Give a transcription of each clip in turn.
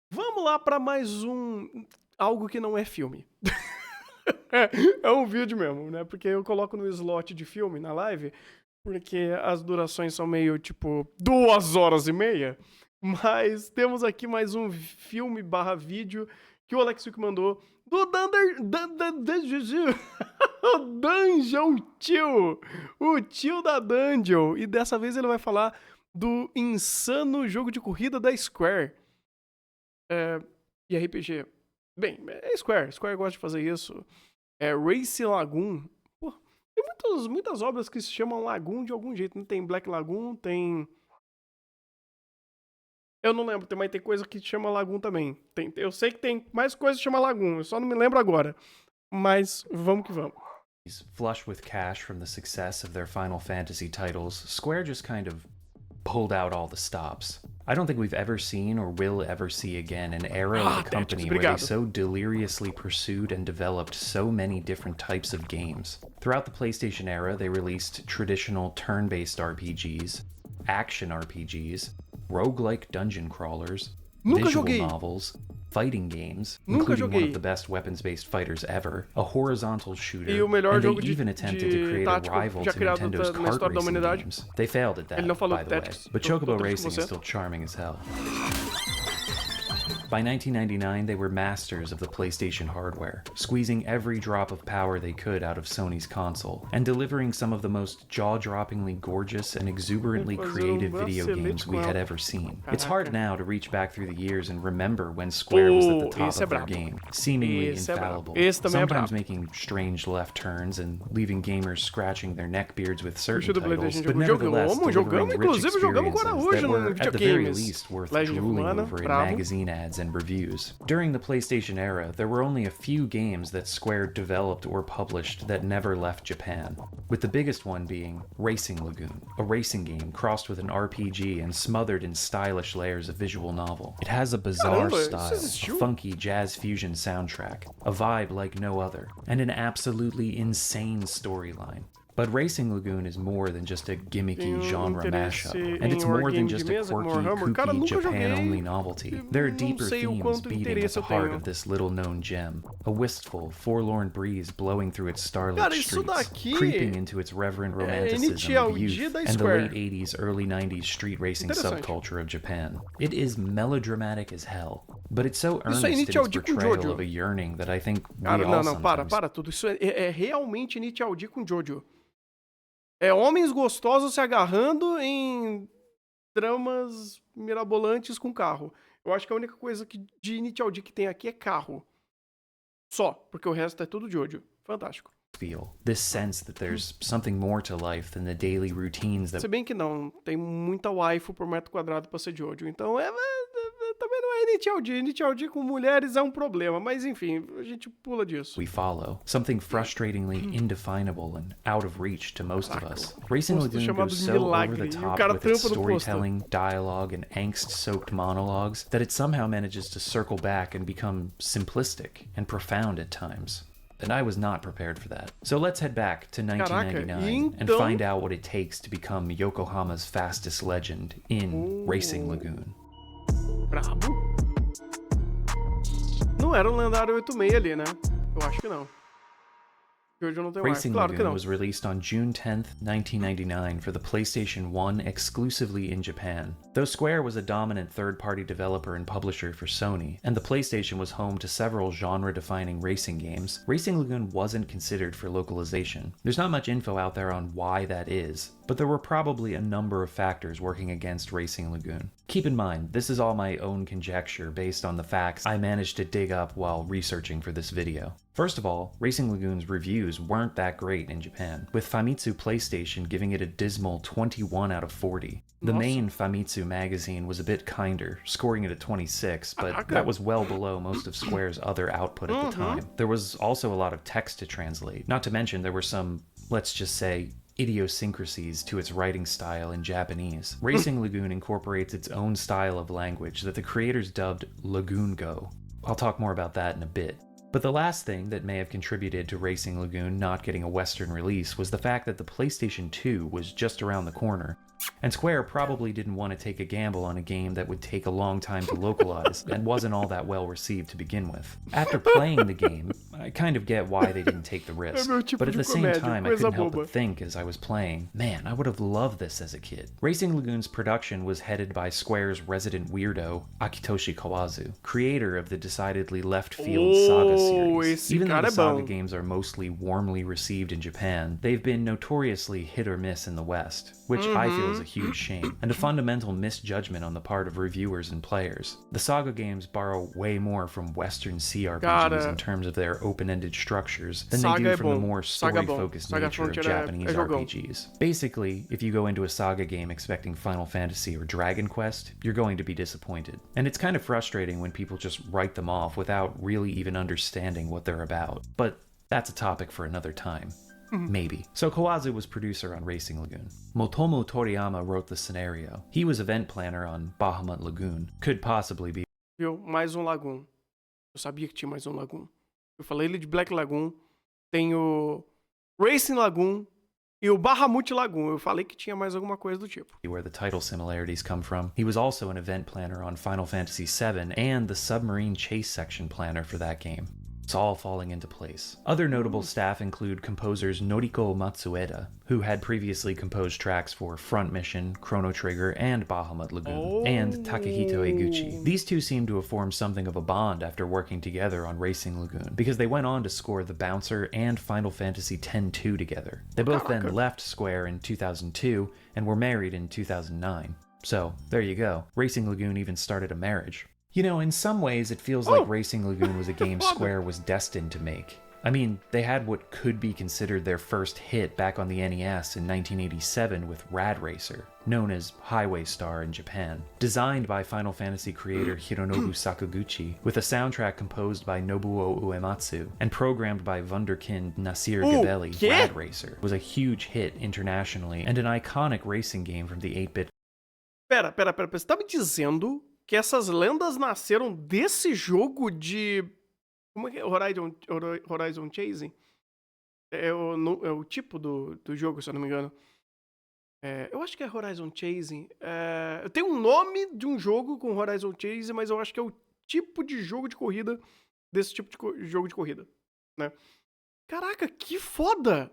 Vamos lá para mais algo que não é filme. É um vídeo mesmo, né? Porque eu coloco no slot de filme na live, porque as durações são meio tipo 2 horas e meia. Mas temos aqui mais um filme barra vídeo que o Alexico mandou do o Dungeon Tio, o tio da Dungeon. E dessa vez ele vai falar do insano jogo de corrida da Square. E RPG. Bem, é Square. Square gosta de fazer isso. É Race Lagoon. Pô, tem muitas obras que se chamam Lagoon de algum jeito. Não tem Black Lagoon, tem. Eu não lembro, mas tem coisa que chama Lagoon também. Eu sei que tem mais coisa que chama Lagoon, eu só não me lembro agora. Mas vamos que vamos. Flush with cash from the success of their Final Fantasy titles, Square just kind of pulled out all the stops. I don't think we've ever seen or will ever see again an era of the company where they so deliriously pursued and developed so many different types of games. Throughout the PlayStation era, they released traditional turn-based RPGs, action RPGs, roguelike dungeon crawlers, visual novels, fighting games, including one of the best weapons-based fighters ever, a horizontal shooter, and they even attempted to create a rival to Nintendo's kart racing games. They failed at that, by the way, but Chocobo Racing is still charming as hell. By 1999, they were masters of the PlayStation hardware, squeezing every drop of power they could out of Sony's console, and delivering some of the most jaw-droppingly gorgeous and exuberantly creative video games we had ever seen. It's hard now to reach back through the years and remember when Square was at the top of their game, seemingly infallible, sometimes making strange left turns and leaving gamers scratching their neckbeards with certain titles, but nevertheless delivering rich experiences that were, at the very least, worth drooling over in magazine ads and reviews. During the PlayStation era, there were only a few games that Square developed or published that never left Japan, with the biggest one being Racing Lagoon, a racing game crossed with an RPG and smothered in stylish layers of visual novel. It has a bizarre style, a funky jazz fusion soundtrack, a vibe like no other, and an absolutely insane storyline. But Racing Lagoon is more than just a gimmicky genre mashup, and it's more than just a quirky, kooky, Japan-only novelty. There are deeper themes beating at the heart of this little-known gem. A wistful, forlorn breeze blowing through its starlit streets, creeping into its reverent romanticism of youth and the late 80s, early 90s street racing subculture of Japan. It is melodramatic as hell, but it's so earnest in its portrayal of a yearning that I think we all sometimes... Para tudo. Isso é realmente Nietzsche com Jojo. É homens gostosos se agarrando em dramas mirabolantes com carro. Eu acho que a única coisa de Nietzsche que tem aqui é carro. Só, porque o resto é tudo Jojo. Fantástico. Feel this sense that there's something more to life than the daily routines that... Se bem que não, tem muita waifu por metro quadrado pra ser Jojo, então também não é Nietzsche com mulheres é um problema, mas enfim, a gente pula disso. We follow something frustratingly indefinable and out of reach to most of us. Racing Lagoon goes so over the top with its storytelling, dialogue, and angst-soaked monologues that it somehow manages to circle back and become simplistic and profound at times. And I was not prepared for that. So let's head back to 1999 and find out what it takes to become Yokohama's fastest legend in Racing Lagoon. Brabo. Não era um lendário 86 ali, né? Eu acho que não. Racing Lagoon was released on June 10th, 1999 for the PlayStation 1 exclusively in Japan. Though Square was a dominant third-party developer and publisher for Sony, and the PlayStation was home to several genre-defining racing games, Racing Lagoon wasn't considered for localization. There's not much info out there on why that is, but there were probably a number of factors working against Racing Lagoon. Keep in mind, this is all my own conjecture based on the facts I managed to dig up while researching for this video. First of all, Racing Lagoon's reviews weren't that great in Japan, with Famitsu PlayStation giving it a dismal 21 out of 40. The main Famitsu magazine was a bit kinder, scoring it a 26, but that was well below most of Square's other output at the time. There was also a lot of text to translate, not to mention there were some, let's just say, idiosyncrasies to its writing style in Japanese. Racing Lagoon incorporates its own style of language that the creators dubbed Lagoon Go. I'll talk more about that in a bit. But the last thing that may have contributed to Racing Lagoon not getting a Western release was the fact that the PlayStation 2 was just around the corner, And Square probably didn't want to take a gamble on a game that would take a long time to localize and wasn't all that well received to begin with. After playing the game, I kind of get why they didn't take the risk. But at the same time, I couldn't help but think as I was playing, man, I would have loved this as a kid. Racing Lagoon's production was headed by Square's resident weirdo, Akitoshi Kawazu, creator of the decidedly left-field Saga series. Even though the Saga games are mostly warmly received in Japan, they've been notoriously hit or miss in the West, which I feel is a huge shame, and a fundamental misjudgment on the part of reviewers and players. The Saga games borrow way more from Western CRPGs in terms of their open-ended structures than they do from the more story-focused nature of Japanese RPGs. Basically, if you go into a Saga game expecting Final Fantasy or Dragon Quest, you're going to be disappointed. And it's kind of frustrating when people just write them off without really even understanding what they're about. But that's a topic for another time. Maybe. So Kawazu was producer on Racing Lagoon. Motomo Toriyama wrote the scenario. He was event planner on Bahamut Lagoon. Could possibly be... Viu? Mais Lagoon. Eu sabia que tinha mais Lagoon. Eu falei ele de Black Lagoon. Tem o Racing Lagoon e o Bahamut Lagoon. Eu falei que tinha mais alguma coisa do tipo. Where the title similarities come from. He was also an event planner on Final Fantasy VII and the submarine chase section planner for that game. It's all falling into place. Other notable staff include composers Noriko Matsueda, who had previously composed tracks for Front Mission, Chrono Trigger, and Bahamut Lagoon, and Takehito Eguchi. These two seem to have formed something of a bond after working together on Racing Lagoon, because they went on to score The Bouncer and Final Fantasy X-2 together. They both then left Square in 2002 and were married in 2009. So, there you go. Racing Lagoon even started a marriage. You know, in some ways, it feels like Racing Lagoon was a game Square was destined to make. I mean, they had what could be considered their first hit back on the NES in 1987 with Rad Racer, known as Highway Star in Japan. Designed by Final Fantasy creator Hironobu Sakaguchi, with a soundtrack composed by Nobuo Uematsu, and programmed by Wunderkind Nasir Gabelli, Rad Racer was a huge hit internationally and an iconic racing game from the 8-bit... Pera, você tá me dizendo que essas lendas nasceram desse jogo de... Como é que é? Horizon Chasing? É o tipo do jogo, se eu não me engano. Eu acho que é Horizon Chasing. Tem um nome de um jogo com Horizon Chasing, mas eu acho que é o tipo de jogo de corrida desse tipo de jogo de corrida, né? Caraca, que foda!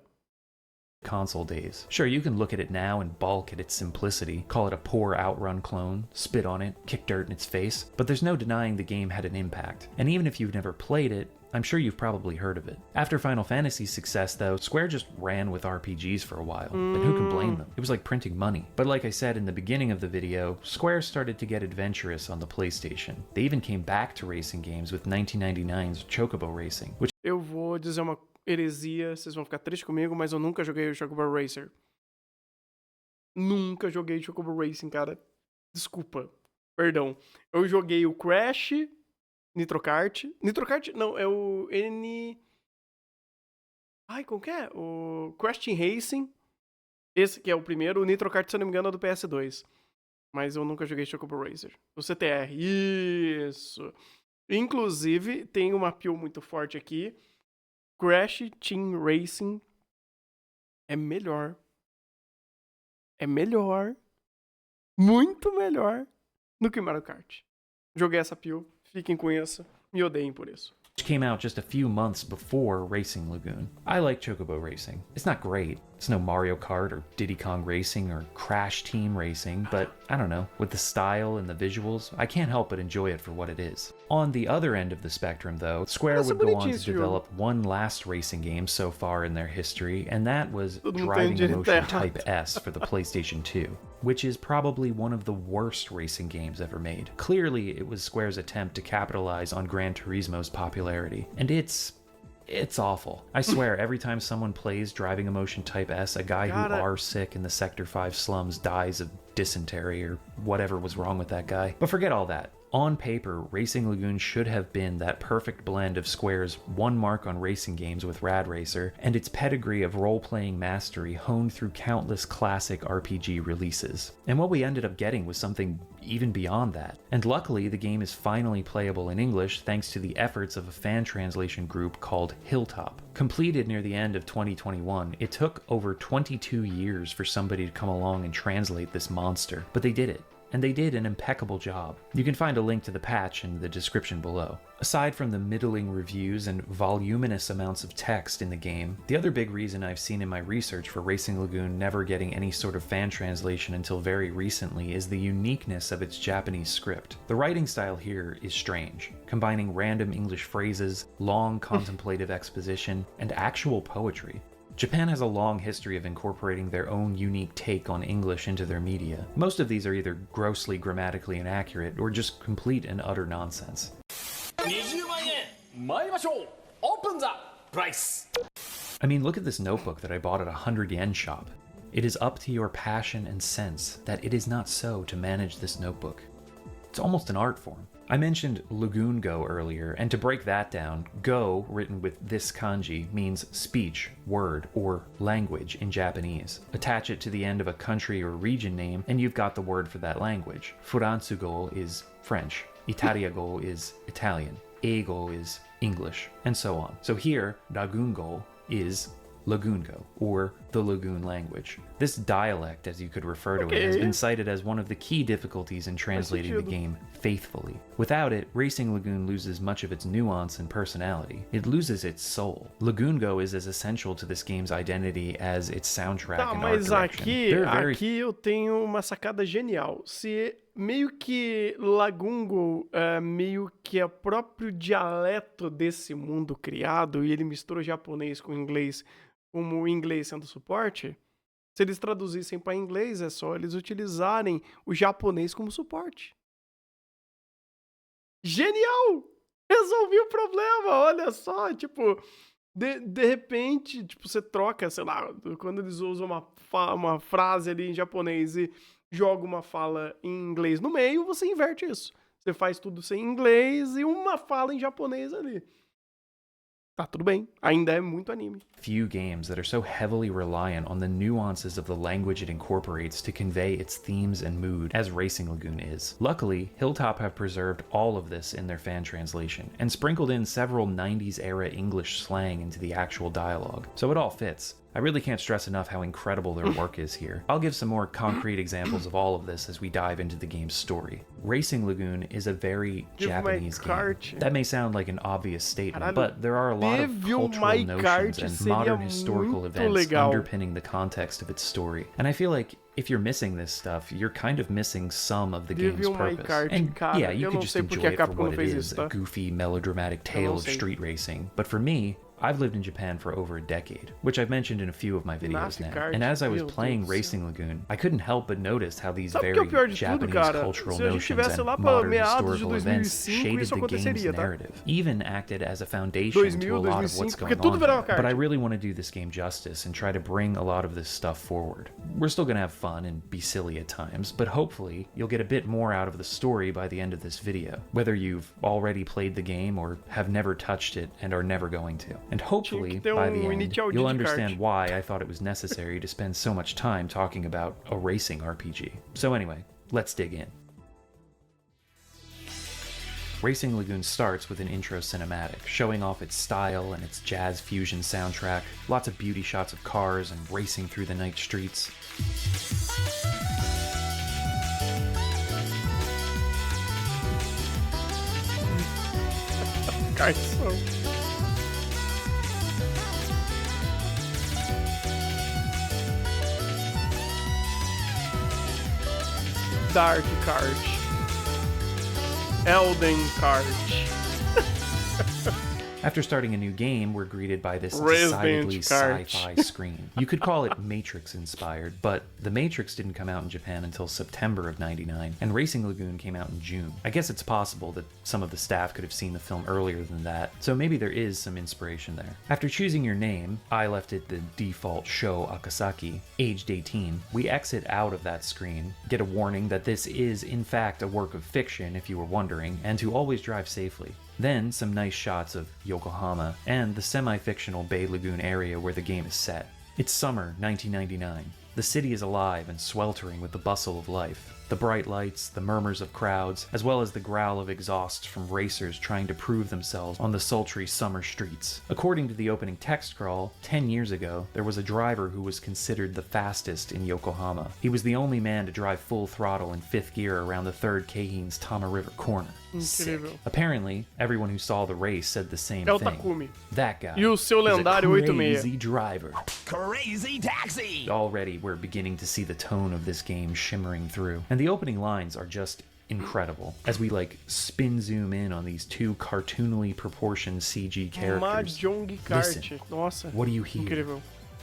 Console days. Sure, you can look at it now and balk at its simplicity, call it a poor Outrun clone, spit on it, kick dirt in its face, but there's no denying the game had an impact. And even if you've never played it, I'm sure you've probably heard of it. After Final Fantasy's success, though, Square just ran with RPGs for a while, and who can blame them? It was like printing money. But like I said in the beginning of the video, Square started to get adventurous on the PlayStation. They even came back to racing games with 1999's Chocobo Racing, which... Eu vou dizer uma heresia, vocês vão ficar tristes comigo, mas eu nunca joguei o Chocobo Racer. Nunca joguei Chocobo Racing, cara. Desculpa. Perdão. Eu joguei o Crash, Nitro Kart. Nitro Kart, não, é o Ai, como que é? O Crash Team Racing. Esse que é o primeiro. O Nitro Kart, se eu não me engano, é do PS2. Mas eu nunca joguei Chocobo Racer. O CTR. Isso. Inclusive, tem uma appeal muito forte aqui. Crash Team Racing é melhor. É melhor. Muito melhor do que Mario Kart. Joguei essa appeal. Fiquem com isso. Me odeiem por isso. came out just a few months before Racing Lagoon. I like Chocobo Racing. It's not great. It's no Mario Kart or Diddy Kong Racing or Crash Team Racing, but I don't know, with the style and the visuals, I can't help but enjoy it for what it is. On the other end of the spectrum though, Square would go on to develop one last racing game so far in their history, and that was Driving Emotion Type S for the PlayStation 2, which is probably one of the worst racing games ever made. Clearly, it was Square's attempt to capitalize on Gran Turismo's popularity, and it's awful. I swear, every time someone plays Driving Emotion Type S, a guy who are sick in the Sector 5 slums dies of dysentery or whatever was wrong with that guy. But forget all that. On paper, Racing Lagoon should have been that perfect blend of Square's one mark on racing games with Rad Racer and its pedigree of role-playing mastery honed through countless classic RPG releases. And what we ended up getting was something even beyond that. And luckily, the game is finally playable in English thanks to the efforts of a fan translation group called Hilltop. Completed near the end of 2021, it took over 22 years for somebody to come along and translate this monster, but they did it. And they did an impeccable job. You can find a link to the patch in the description below. Aside from the middling reviews and voluminous amounts of text in the game, the other big reason I've seen in my research for Racing Lagoon never getting any sort of fan translation until very recently is the uniqueness of its Japanese script. The writing style here is strange, combining random English phrases, long contemplative exposition, and actual poetry. Japan has a long history of incorporating their own unique take on English into their media. Most of these are either grossly grammatically inaccurate or just complete and utter nonsense. 20万円参りましょう。Open the price. I mean, look at this notebook that I bought at a 100 yen shop. It is up to your passion and sense that it is not so to manage this notebook. It's almost an art form. I mentioned Lagoon Go earlier, and to break that down, Go, written with this kanji, means speech, word, or language in Japanese. Attach it to the end of a country or region name, and you've got the word for that language. Furansugo is French, Italiago is Italian, Eigo is English, and so on. So here, Lagoongo is Lagoongo, or the Lagoon language. This dialect, as you could refer to it, has been cited as one of the key difficulties in translating the game faithfully. Without it, Racing Lagoon loses much of its nuance and personality. It loses its soul. Lagoongo is as essential to this game's identity as its soundtrack and art direction. Aqui eu tenho uma sacada genial. Se meio que Lagoongo meio que é o próprio dialeto desse mundo criado e ele mistura japonês com inglês, como o inglês sendo suporte, se eles traduzissem para inglês, é só eles utilizarem o japonês como suporte. Genial! Resolvi o problema, olha só, tipo, de repente, tipo, você troca, sei lá, quando eles usam uma frase ali em japonês e joga uma fala em inglês no meio, você inverte isso. Você faz tudo sem inglês e uma fala em japonês ali. Tá tudo bem, ainda é muito anime. Few games that are so heavily reliant on the nuances of the language it incorporates to convey its themes and mood as Racing Lagoon is. Luckily, Hilltop have preserved all of this in their fan translation, and sprinkled in several 90s era English slang into the actual dialogue, so it all fits. I really can't stress enough how incredible their work is here. I'll give some more concrete examples of all of this as we dive into the game's story. Racing Lagoon is a very Japanese game. That may sound like an obvious statement, but there are a lot of cultural notions and modern historical events underpinning the context of its story. And I feel like if you're missing this stuff, you're kind of missing some of the game's purpose. And yeah, you could just enjoy it for what it is, a goofy, melodramatic tale of street racing. But for me, I've lived in Japan for over a decade, which I've mentioned in a few of my videos now. And as I was playing Racing Lagoon, I couldn't help but notice how these very Japanese cultural notions and modern historical events shaded the game's narrative, even acted as a foundation to a lot of what's going on here. But I really want to do this game justice and try to bring a lot of this stuff forward. We're still going to have fun and be silly at times, but hopefully you'll get a bit more out of the story by the end of this video, whether you've already played the game or have never touched it and are never going to. And hopefully, by the end, you'll understand why I thought it was necessary to spend so much time talking about a racing RPG. So anyway, let's dig in. Racing Lagoon starts with an intro cinematic, showing off its style and its jazz fusion soundtrack, lots of beauty shots of cars and racing through the night streets. Guys, so... Dark Kart. Elden Kart. After starting a new game, we're greeted by this Race decidedly bench kart. sci-fi screen. You could call it Matrix-inspired, but The Matrix didn't come out in Japan until September of '99, and Racing Lagoon came out in June. I guess it's possible that some of the staff could have seen the film earlier than that, so maybe there is some inspiration there. After choosing your name, I left it the default Sho Akasaki, aged 18. We exit out of that screen, get a warning that this is in fact a work of fiction if you were wondering, and to always drive safely. Then some nice shots of Yokohama and the semi-fictional Bay Lagoon area where the game is set. It's summer 1999. The city is alive and sweltering with the bustle of life. The bright lights, the murmurs of crowds, as well as the growl of exhaust from racers trying to prove themselves on the sultry summer streets. According to the opening text crawl, 10 years ago, there was a driver who was considered the fastest in Yokohama. He was the only man to drive full throttle in 5th gear around the 3rd Keihin's Tama River corner. Sick. Apparently, everyone who saw the race said the same thing. Takumi. That guy. E o seu lendário is a 86. crazy driver. Crazy Taxi! Already, we're beginning to see the tone of this game shimmering through. And the opening lines are just incredible, as we spin zoom in on these two cartoonily proportioned CG characters. Mahjong kart. Listen, Nossa. what do you hear? Incrível.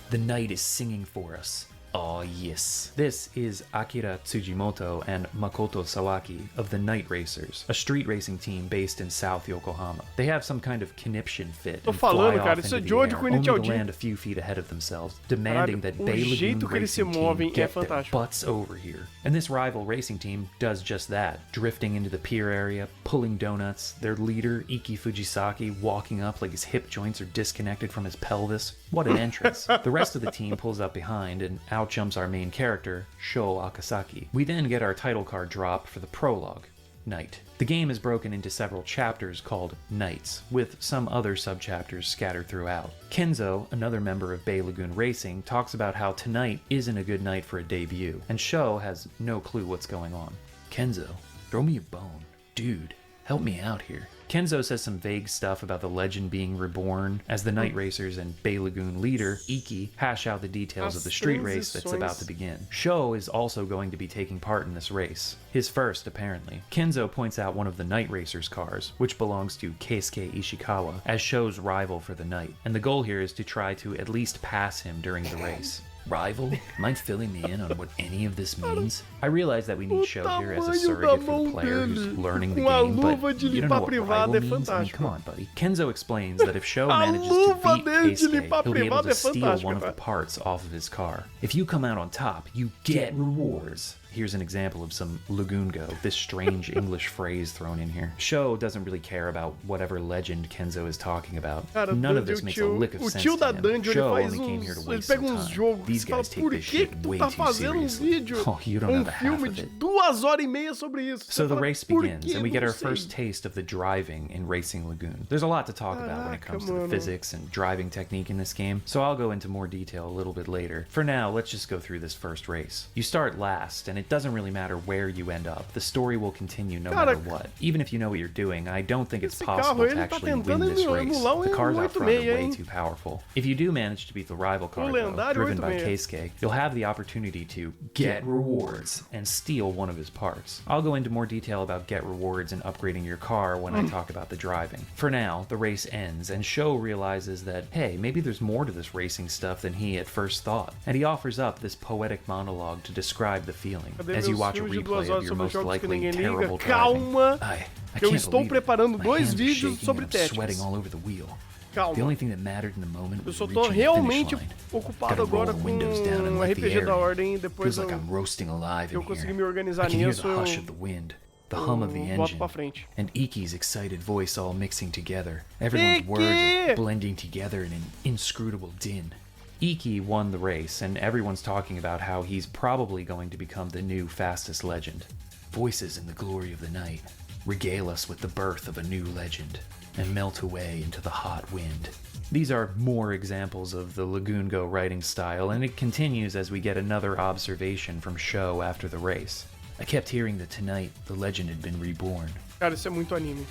The night is singing for us. Oh yes. This is Akira Tsujimoto and Makoto Sawaki of the Night Racers, a street racing team based in South Yokohama. They have some kind of conniption fit and fly falando, off cara, into isso é the de hoje air, com o only to Initial D. land a few feet ahead of themselves, demanding that o Bay Lagoon jeito que eles se Racing movem Team é get their fantástico. butts over here. And this rival racing team does just that, drifting into the pier area, pulling donuts, their leader, Iki Fujisaki, walking up like his hip joints are disconnected from his pelvis. What an entrance. The rest of the team pulls up behind, and out jumps our main character, Sho Akasaki. We then get our title card drop for the prologue, Night. The game is broken into several chapters called Nights, with some other subchapters scattered throughout. Kenzo, another member of Bay Lagoon Racing, talks about how tonight isn't a good night for a debut, and Sho has no clue what's going on. Kenzo, throw me a bone. Dude, help me out here. Kenzo says some vague stuff about the legend being reborn, as the Night Racers and Bay Lagoon leader, Iki, hash out the details of the street race that's about to begin. Sho is also going to be taking part in this race. His first, apparently. Kenzo points out one of the Night Racers' cars, which belongs to Keisuke Ishikawa, as Sho's rival for the night, and the goal here is to try to at least pass him during the race. Rival? Mind filling me in on what any of this means? I realize that we need Sho here as a surrogate for the player who's learning the game, but you don't know what rival means? I mean, come on, buddy. Kenzo explains that if Sho manages to beat Keisuke, he'll be able to steal one of the parts off of his car. If you come out on top, you get rewards. Here's an example of some Lagoongo, this strange English phrase thrown in here. Sho doesn't really care about whatever legend Kenzo is talking about. Cara, None of this makes a lick of sense to him. Sho only came here to waste some time. These guys take this shit way too seriously. Oh, you don't know the half of it. 2h30 sobre isso. So the race begins, and we get our first taste of the driving in Racing Lagoon. There's a lot to talk about when it comes to the physics and driving technique in this game, so I'll go into more detail a little bit later. For now, let's just go through this first race. You start last, and it doesn't really matter where you end up. The story will continue no matter what. Even if you know what you're doing, I don't think it's possible to actually win this race. The cars out front are way too powerful. If you do manage to beat the rival car, though, driven by Keisuke, you'll have the opportunity to get rewards and steal one of his parts. I'll go into more detail about get rewards and upgrading your car when I talk about the driving. For now, the race ends, and Sho realizes that, hey, maybe there's more to this racing stuff than he at first thought. And he offers up this poetic monologue to describe the feeling, as you watch a replay of your most likely terrible driving. I Eu can't estou believe it. preparando My 2 hands are vídeos shaking sobre and I'm sweating técnicas. all over the wheel. The Calma. only thing that mattered in the moment Eu was só tô reaching the realmente finish line. ocupado Gotta roll agora the com windows down and let the RPG air da in. ordem. Depois Feels like I'm roasting alive in eu consegui me here. organizar I can hear nisso. the hush of the wind, the hum of the boto engine, pra frente. and Iki's excited voice all mixing together. Everyone's words are blending together in an inscrutable din. Iki won the race, and everyone's talking about how he's probably going to become the new fastest legend. Voices in the glory of the night regale us with the birth of a new legend and melt away into the hot wind. These are more examples of the Lagoongo writing style, and it continues as we get another observation from Sho after the race. I kept hearing that tonight the legend had been reborn. Cara, isso é muito anime.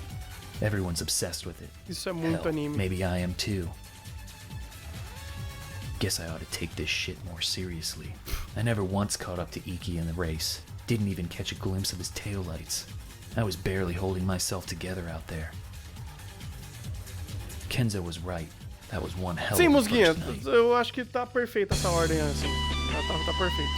Everyone's obsessed with it. Isso é muito Hell, anime. maybe I am too. Guess I ought to take this shit more seriously. I never once caught up to Iki in the race. Didn't even catch a glimpse of his taillights. I was barely holding myself together out there. Kenzo was right. That was one hell Sim, of a Musguinha, first night. eu acho que tá perfeita essa ordem, assim. Tá perfeito.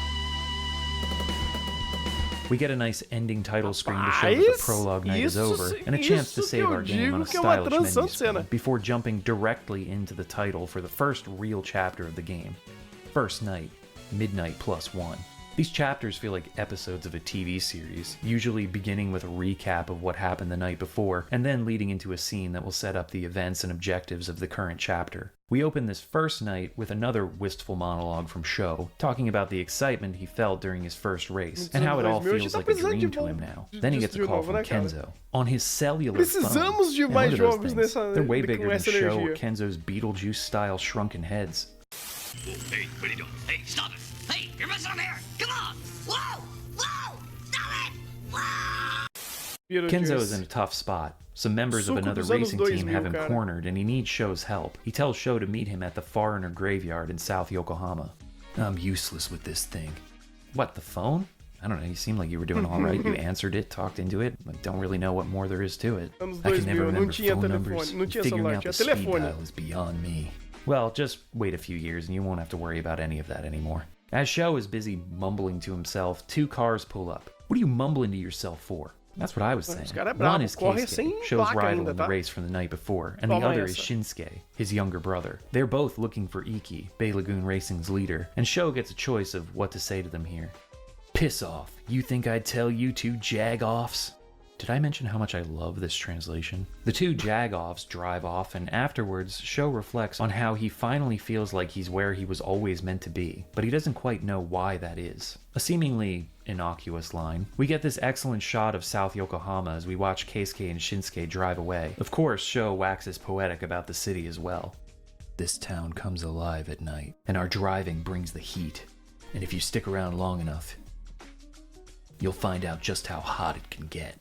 We get a nice ending title screen to show that the prologue night is over, and a chance to save our game on a stylish menu screen before jumping directly into the title for the first real chapter of the game. First Night, Midnight Plus One. These chapters feel like episodes of a TV series, usually beginning with a recap of what happened the night before, and then leading into a scene that will set up the events and objectives of the current chapter. We open this first night with another wistful monologue from Sho, talking about the excitement he felt during his first race, and how it all feels like a dream to him now. Then he gets a call from Kenzo. On his cellular phone. Precisamos de mais jogos nessa... They're way bigger than essa Sho or energia. Kenzo's Beetlejuice-style shrunken heads. Hey, what are you doing? Hey, stop it! Hey, you're messing up here! Come on! Whoa! Whoa! Stop it! Whoa! Kenzo is in a tough spot. Some members of Suco another dos anos racing team 2000, have him cara. cornered, and he needs Sho's help. He tells Sho to meet him at the Foreigner Graveyard in South Yokohama. I'm useless with this thing. What, the phone? I don't know, you seem like you were doing all right. You answered it, talked into it. I don't really know what more there is to it. Anos I can 2000, never não remember tinha phone telefone, numbers. não tinha Figuring celular, out the tinha speed telefone. dial is beyond me. Well, just wait a few years and you won't have to worry about any of that anymore. As Sho is busy mumbling to himself, two cars pull up. What are you mumbling to yourself for? That's what I was saying. Esse cara é brabo, One is corre Keisuke, sem Sho's placa rival ainda, in the tá? race from the night before, and the Toma other is essa. Shinsuke, his younger brother. They're both looking for Iki, Bay Lagoon Racing's leader, and Sho gets a choice of what to say to them here. Piss off. You think I'd tell you two jag-offs? Did I mention how much I love this translation? The two jag-offs drive off, and afterwards, Sho reflects on how he finally feels like he's where he was always meant to be, but he doesn't quite know why that is. A seemingly innocuous line. We get this excellent shot of South Yokohama as we watch Keisuke and Shinsuke drive away. Of course, Sho waxes poetic about the city as well. This town comes alive at night, and our driving brings the heat. And if you stick around long enough, you'll find out just how hot it can get.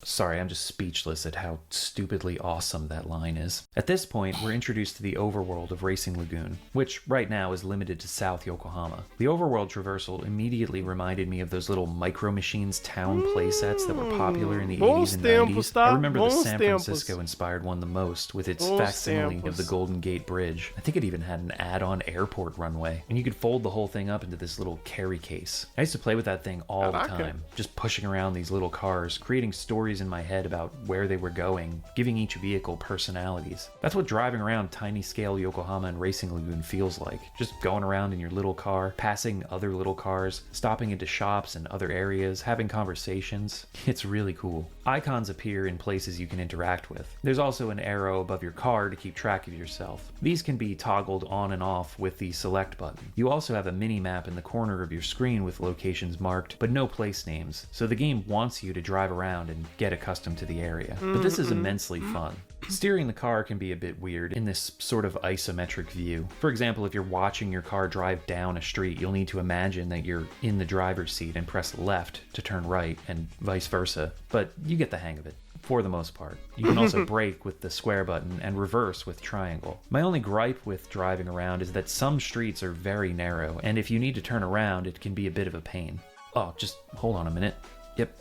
Sorry, I'm just speechless at how stupidly awesome that line is. At this point, we're introduced to the overworld of Racing Lagoon, which right now is limited to South Yokohama. The overworld traversal immediately reminded me of those little Micro Machines town playsets that were popular in the 80s and 90s. I remember the San Francisco-inspired one the most, with its facsimile of the Golden Gate Bridge. I think it even had an add-on airport runway, and you could fold the whole thing up into this little carry case. I used to play with that thing all the time, just pushing around these little cars, creating stories in my head about where they were going, giving each vehicle personalities. That's what driving around tiny scale Yokohama and Racing Lagoon feels like. Just going around in your little car, passing other little cars, stopping into shops and other areas, having conversations. It's really cool. Icons appear in places you can interact with. There's also an arrow above your car to keep track of yourself. These can be toggled on and off with the select button. You also have a mini-map in the corner of your screen with locations marked, but no place names, so the game wants you to drive around and get accustomed to the area. But this is immensely fun. Steering the car can be a bit weird in this sort of isometric view. For example, if you're watching your car drive down a street, you'll need to imagine that you're in the driver's seat and press left to turn right, and vice versa. But you get the hang of it, for the most part. You can also brake with the square button and reverse with triangle. My only gripe with driving around is that some streets are very narrow, and if you need to turn around, it can be a bit of a pain. Oh, just hold on a minute. Yep.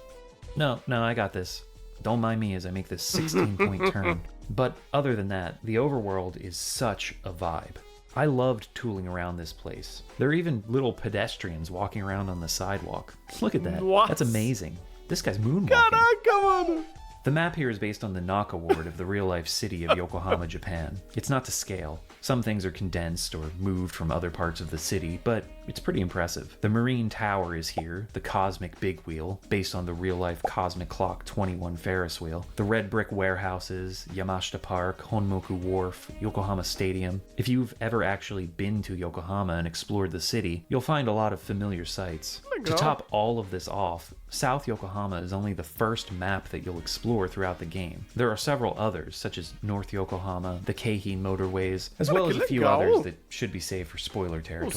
No, I got this. Don't mind me as I make this 16-point turn. But other than that, the overworld is such a vibe. I loved tooling around this place. There are even little pedestrians walking around on the sidewalk. Look at that. What? That's amazing. This guy's moonwalking. Caraca, mano! The map here is based on the Naka Ward of the real-life city of Yokohama, Japan. It's not to scale. Some things are condensed or moved from other parts of the city, but it's pretty impressive. The Marine Tower is here, the Cosmic Big Wheel, based on the real-life Cosmic Clock 21 Ferris wheel, the red brick warehouses, Yamashita Park, Honmoku Wharf, Yokohama Stadium. If you've ever actually been to Yokohama and explored the city, you'll find a lot of familiar sights. To top all of this off, South Yokohama is only the first map that you'll explore throughout the game. There are several others, such as North Yokohama, the Keihin motorways, as well as a few others that should be saved for spoiler territory.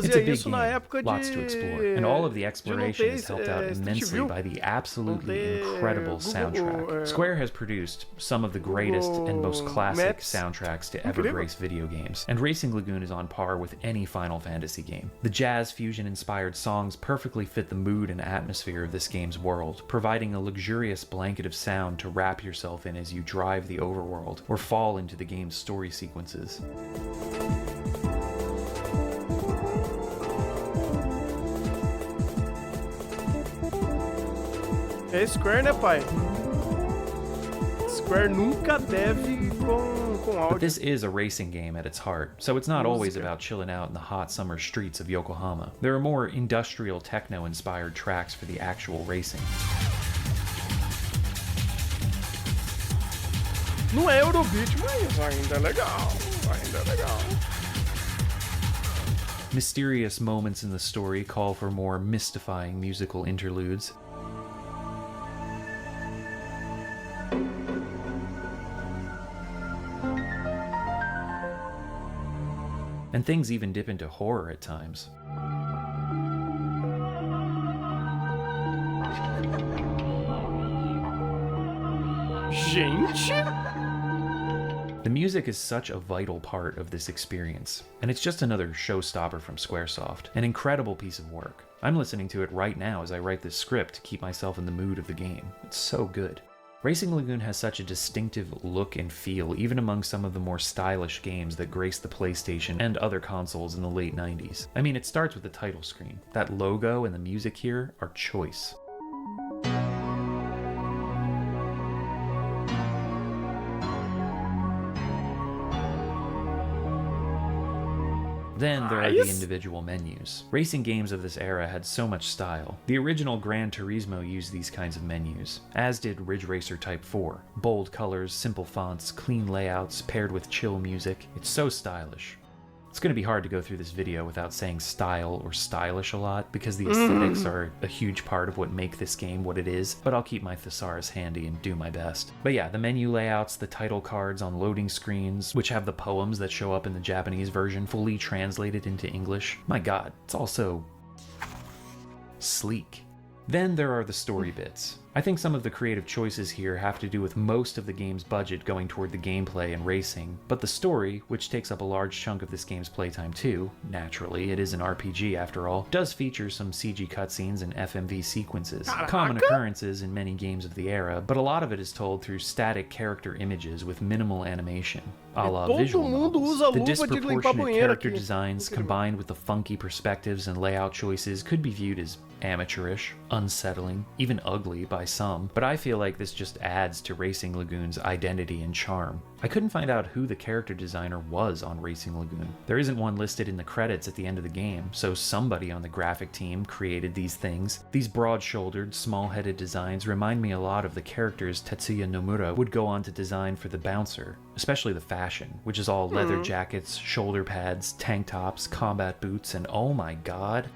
It's a big isso na game, época lots to explore, and all of the exploration is helped out Street immensely View, by the absolutely ter incredible Google, soundtrack. Square has produced some of the greatest and most Google classic Maps. soundtracks to ever Incrível. grace video games, and Racing Lagoon is on par with any Final Fantasy game. The jazz fusion-inspired songs perfectly fit the mood and atmosphere of this game's world, providing a luxurious blanket of sound to wrap yourself in as you drive the overworld or fall into the game's story sequences. É Square, né, pai? Square nunca deve com áudio. But this is a racing game at its heart, so it's not always Música. about chilling out in the hot summer streets of Yokohama. There are more industrial techno-inspired tracks for the actual racing. Não é Eurobeat, mas ainda é legal. Ainda é legal. Mysterious moments in the story call for more mystifying musical interludes. And things even dip into horror at times. Gente! The music is such a vital part of this experience, and it's just another showstopper from Squaresoft. An incredible piece of work. I'm listening to it right now as I write this script to keep myself in the mood of the game. It's so good. Racing Lagoon has such a distinctive look and feel, even among some of the more stylish games that graced the PlayStation and other consoles in the late 90s. I mean, it starts with the title screen. That logo and the music here are choice. Then there are the Nice. individual menus. Racing games of this era had so much style. The original Gran Turismo used these kinds of menus, as did Ridge Racer Type 4. Bold colors, simple fonts, clean layouts, paired with chill music. It's so stylish. It's going to be hard to go through this video without saying style or stylish a lot, because the aesthetics are a huge part of what make this game what it is, but I'll keep my thesaurus handy and do my best. But yeah, the menu layouts, the title cards on loading screens, which have the poems that show up in the Japanese version fully translated into English. My god, it's also sleek. Then there are the story bits. I think some of the creative choices here have to do with most of the game's budget going toward the gameplay and racing, but the story, which takes up a large chunk of this game's playtime too, naturally, it is an RPG after all, does feature some CG cutscenes and FMV sequences, common occurrences in many games of the era, but a lot of it is told through static character images with minimal animation, a la Todo visual mundo novels. usa The luva de limpar disproportionate banheiro character aqui. designs combined with the funky perspectives and layout choices could be viewed as amateurish, unsettling, even ugly by some, but I feel like this just adds to Racing Lagoon's identity and charm. I couldn't find out who the character designer was on Racing Lagoon. There isn't one listed in the credits at the end of the game, so somebody on the graphic team created these things. These broad-shouldered, small-headed designs remind me a lot of the characters Tetsuya Nomura would go on to design for the Bouncer, especially the fashion, which is all leather jackets, shoulder pads, tank tops, combat boots, and oh my god,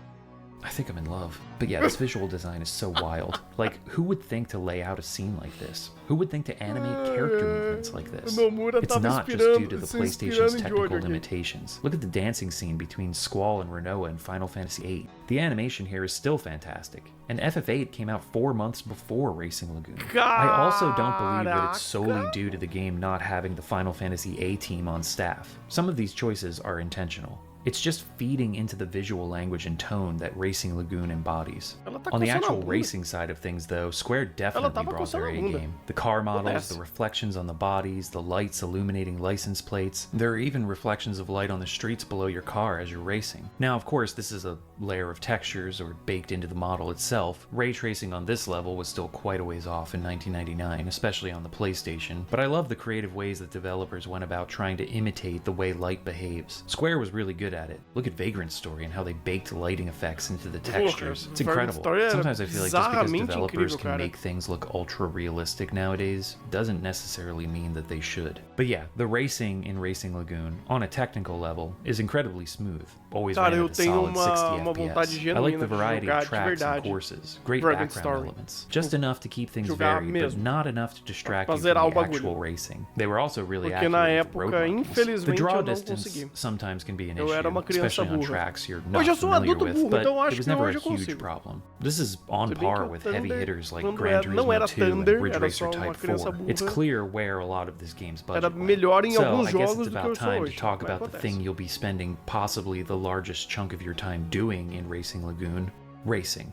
I think I'm in love. But yeah, this visual design is so wild. Like, who would think to lay out a scene like this? Who would think to animate character movements like this? Nomura It's tava not just due to the se PlayStation's inspirando em technical Jojo aqui. limitations. Look at the dancing scene between Squall and Renoa in Final Fantasy VIII. The animation here is still fantastic. And FF8 came out 4 months before Racing Lagoon. I also don't believe that it's solely due to the game not having the Final Fantasy A team on staff. Some of these choices are intentional. It's just feeding into the visual language and tone that Racing Lagoon embodies. Ela tá On the coçando a actual bunda. racing side of things, though, Square definitely tava brought their coçando a bunda. A-game. The car models, Acontece. the reflections on the bodies, the lights illuminating license plates. There are even reflections of light on the streets below your car as you're racing. Now, of course, this is a layer of textures or baked into the model itself. Ray tracing on this level was still quite a ways off in 1999, especially on the PlayStation, but I love the creative ways that developers went about trying to imitate the way light behaves. Square was really good at it. Look at Vagrant Story and how they baked lighting effects into the textures. It's Vagrant incredible. Story era Sometimes I feel like just because bizarramente developers incrível, can cara. make things look ultra realistic nowadays doesn't necessarily mean that they should. But yeah, the racing in Racing Lagoon, on a technical level, is incredibly smooth. Always Cara, ran eu at a tenho solid 60 uma vontade FPS. I genuína like the de variety jogar of de tracks and verdade. courses. Great Vagrant background Story. elements. Just enough to keep things Jogar varied, but mesmo. not enough to distract Pra you zerar from o the bagulho. actual racing. They were also really Porque na accurate with época, road markings. The infelizmente, draw eu não distance consegui. sometimes can be an Eu issue, era uma criança especially on burra. tracks you're not Hoje eu sou um familiar adulto with, burro, but então it acho was que never hoje a eu huge consigo. problem. This is on Se bem que par o with heavy Thunder, hitters like quando Gran não era Turismo 2 and Thunder, Ridge era Racer só uma Type criança 4. It's burra. clear where a lot of this game's budget Era went. melhor em So, alguns I guess jogos it's do que eu about sou time to hoje. talk Mas about the acontece. thing you'll be spending possibly the largest chunk of your time doing in Racing Lagoon, racing.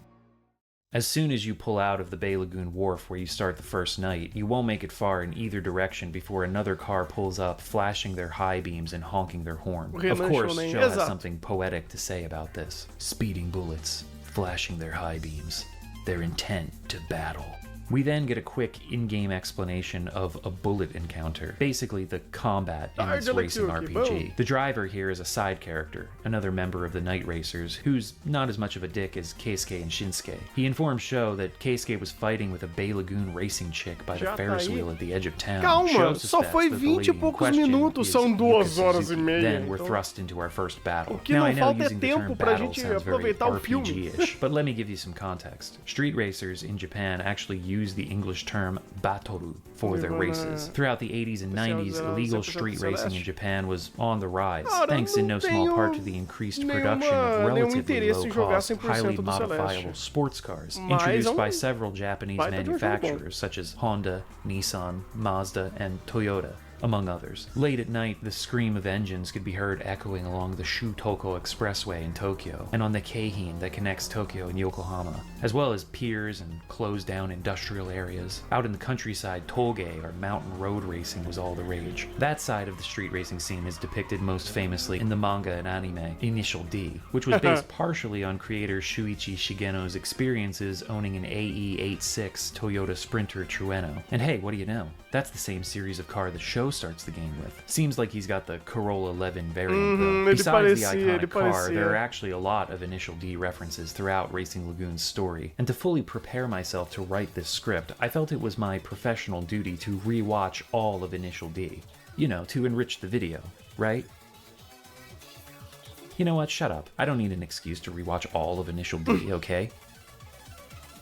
As soon as you pull out of the Bay Lagoon Wharf where you start the first night, you won't make it far in either direction before another car pulls up, flashing their high beams and honking their horn. Of course, Joe has Exato. something poetic to say about this. Speeding bullets, flashing their high beams, their intent to battle. We then get a quick in-game explanation of a bullet encounter, basically the combat in this racing RPG. The driver here is a side character, another member of the Night Racers, who's not as much of a dick as Keisuke and Shinsuke. He informs Sho that Keisuke was fighting with a Bay Lagoon racing chick by the Já tá Ferris aí. wheel at the edge of town. Calma, Sho só suspects foi that the 20 lady e in poucos question minutos, is são Yuka 2 horas e Suzuki. meia, Then we're então- thrust into our first battle. O que Now não I know falta é using the term tempo pra battle gente sounds very aproveitar o filme. RPG-ish, but let me give you some context. Street racers in Japan actually use the English term batoru for their races. Throughout the 80s and 90s, illegal street racing in Japan was on the rise, Cara, thanks in no não small tenho part to the increased nenhuma- production of nenhum relatively interesse em jogar low-cost, 100% highly do modifiable Celeste. sports cars, Mas introduced é by several Japanese baita de um jogo bom. manufacturers such as Honda, Nissan, Mazda, and Toyota, among others. Late at night, the scream of engines could be heard echoing along the Shutoko Expressway in Tokyo, and on the Keihin that connects Tokyo and Yokohama, as well as piers and closed-down industrial areas. Out in the countryside, tollgate or mountain road racing was all the rage. That side of the street racing scene is depicted most famously in the manga and anime Initial D, which was based partially on creator Shuichi Shigeno's experiences owning an AE86 Toyota Sprinter Trueno. And hey, what do you know? That's the same series of car the Sho starts the game with. Seems like he's got the Corolla 11 variant though. ele Besides the parecia, iconic car, parecia. there are actually a lot of Initial D references throughout Racing Lagoon's story. And to fully prepare myself to write this script, I felt it was my professional duty to rewatch all of Initial D. You know, to enrich the video, right? You know what? Shut up. I don't need an excuse to rewatch all of Initial D, okay?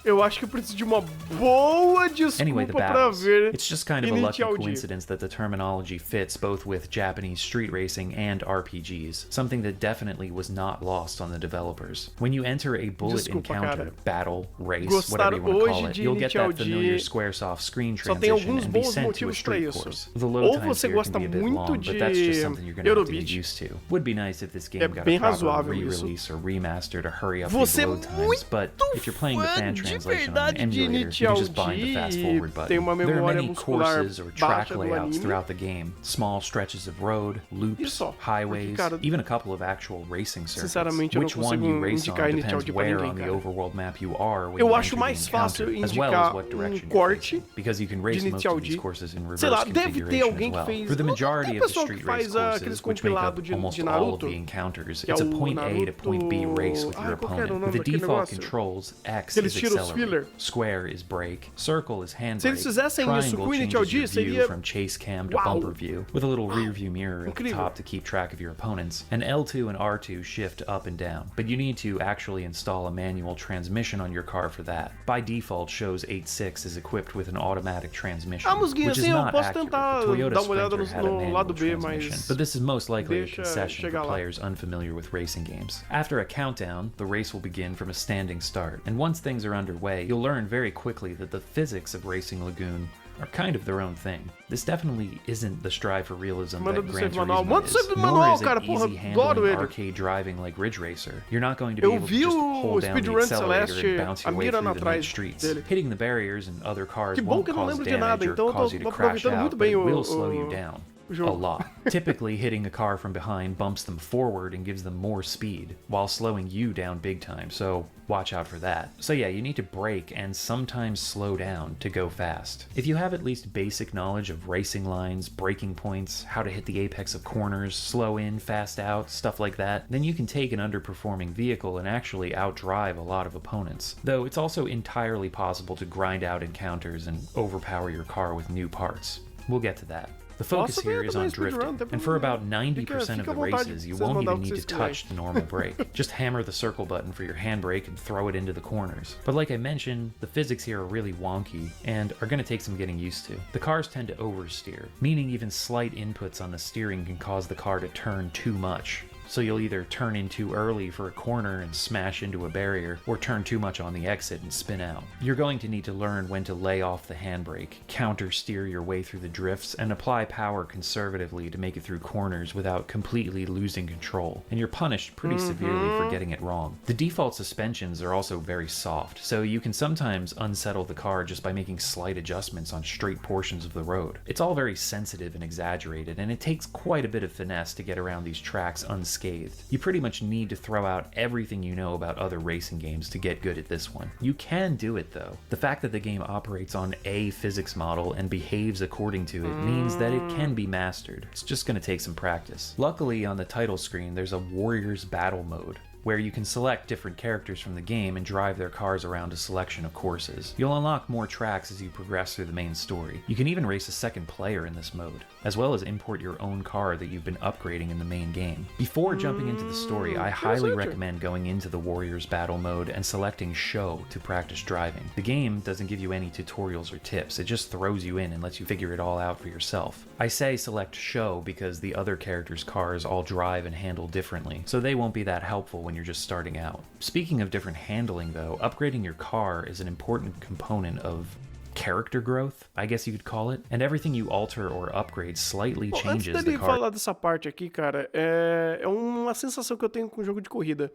Eu acho que eu preciso de uma boa desculpa Anyway, the pra battles. ver It's just kind of a lucky Initial D. coincidence that the terminology fits both with Japanese street racing and RPGs, something that definitely was not lost on the developers. When you enter a bullet Desculpa, encounter, cara. battle, race, Gostar whatever you want to call hoje it, de you'll get Initial that familiar D. Squaresoft screen Só tem transition alguns and be bons sent to a motivos pra street isso. course. The load Ou times você here gosta can be a bit muito long, but de that's just something you're gonna have to get Eurobeat. used to. Would be nice if this game É got bem a proper razoável isso. re-release or remaster to hurry up Você these é load times, but if you're playing the fã fan de translation on an verdade de emulator, you Initial can just bind the fast D, forward tem button. uma There are memória many muscular courses or track baixa do layouts anime. throughout the game, small stretches of road, loops, Isso, highways, porque, cara, even a couple of actual racing circuits. sinceramente, eu não Which one consigo you race on indicar Initial depends D pra where ninguém, on the cara. overworld map you are when Eu you acho enter mais the fácil encounter, as well indicar as what direction you're corte facing, because you can race de most Initial of these D. courses in reverse Sei lá, deve ter configuration alguém as well. que fez. For the Não majority tem of the pessoal street que race faz courses, aqueles which make up compilado de almost all Naruto. of the encounters, Que é it's a o point A to point B Naruto- race with your Ai, qual que era o opponent. nome With the daquele default negócio? controls, X Que eles is tiram os accelerate, filler. square is brake, circle is handbrake, Se eles fizessem isso triangle com Initial changes D, your view seria- from chase cam to Uau! bumper view, with a little rear view mirror at the Incrível. top to keep track of your opponents, and L2 and R2 shift up and down, but you need to actually install a manual transmission on your car for that. By default, Sho's 86 is equipped with an automatic transmission, A musiquinha which is assim, eu not posso accurate. tentar The Toyota dar uma olhada Sprinter had a no manual lado B, transmission, mas but this is most likely a deixa concession for chegar lá. players unfamiliar with racing games. After a countdown, the race will begin from a standing start, and once things are underway, you'll learn very quickly that the physics of Racing Lagoon are kind of their own thing. This definitely isn't the strive for realism Manda that do Gran save manual. Turismo Manda do is, save nor manual, is it cara, porra, easy adoro handling ele. arcade driving like Ridge Racer. You're not going to be Eu able to vi just o hold down the speedrun accelerator Celeste and bounce your way mirando through the night atrás streets. dele. Hitting the barriers and other cars Que bom won't que eu não cause lembro de damage nada, or então eu cause tô you to crash aproveitando out, muito but bem it o- will slow o- you down. o A jogo. lot. Typically, hitting a car from behind bumps them forward and gives them more speed, while slowing you down big time, so watch out for that. So yeah, you need to brake and sometimes slow down to go fast. If you have at least basic knowledge of racing lines, braking points, how to hit the apex of corners, slow in, fast out, stuff like that, then you can take an underperforming vehicle and actually outdrive a lot of opponents. Though it's also entirely possible to grind out encounters and overpower your car with new parts. We'll get to that. The focus Posso here ver is também on speedrun, drifting, não tem and for problema. about 90% of Fica the à vontade, races, you vocês won't mandar o even que need to vocês touch the normal brake. Just hammer the circle button for your handbrake and throw it into the corners. But like I mentioned, the physics here are really wonky and are going to take some getting used to. The cars tend to oversteer, meaning even slight inputs on the steering can cause the car to turn too much. so you'll either turn in too early for a corner and smash into a barrier, or turn too much on the exit and spin out. You're going to need to learn when to lay off the handbrake, counter-steer your way through the drifts, and apply power conservatively to make it through corners without completely losing control, and you're punished pretty severely for getting it wrong. The default suspensions are also very soft, so you can sometimes unsettle the car just by making slight adjustments on straight portions of the road. It's all very sensitive and exaggerated, and it takes quite a bit of finesse to get around these tracks unscathed. You pretty much need to throw out everything you know about other racing games to get good at this one. You can do it though. The fact that the game operates on a physics model and behaves according to it means that it can be mastered. It's just going to take some practice. Luckily, on the title screen there's a Warriors Battle mode, where you can select different characters from the game and drive their cars around a selection of courses. You'll unlock more tracks as you progress through the main story. You can even race a second player in this mode, as well as import your own car that you've been upgrading in the main game. Before jumping into the story, I highly recommend going into the Warriors Battle mode and selecting Show to practice driving. The game doesn't give you any tutorials or tips, it just throws you in and lets you figure it all out for yourself. I say select Show because the other characters' cars all drive and handle differently, so they won't be that helpful when you're just starting out. Speaking of different handling though, upgrading your car is an important component of character growth, I guess you could call it, and everything you alter or upgrade slightly changes antes the dele car. falar dessa parte aqui, cara, é uma sensação que eu tenho com o jogo de corrida.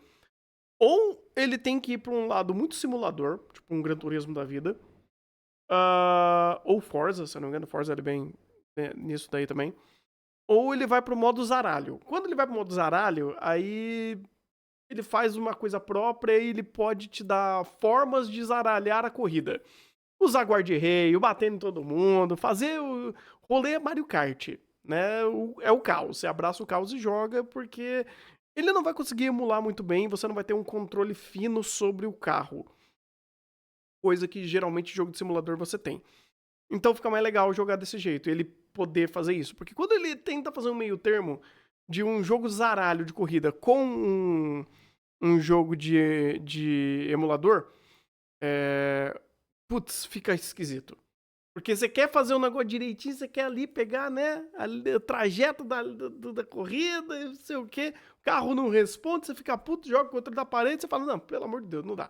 Ou ele tem que ir pra um lado muito simulador, tipo um Gran Turismo da vida, ou Forza, se eu não me engano, Forza é bem nisso daí também, ou ele vai pro modo zaralho. Quando ele vai pro modo zaralho, aí ele faz uma coisa própria e ele pode te dar formas de zaralhar a corrida. Usar guarda-reio, bater em todo mundo, fazer o rolê Mario Kart, né? É o caos. Você abraça o caos e joga, porque ele não vai conseguir emular muito bem, você não vai ter um controle fino sobre o carro. Coisa que geralmente jogo de simulador você tem. Então fica mais legal jogar desse jeito, ele poder fazer isso. Porque quando ele tenta fazer um meio termo de um jogo zaralho de corrida com um jogo de emulador, fica esquisito. Porque você quer fazer um negócio direitinho, você quer ali pegar, né, o trajeto da corrida, não sei o quê, o carro não responde, você fica puto, joga contra da parede, você fala, não, pelo amor de Deus, não dá.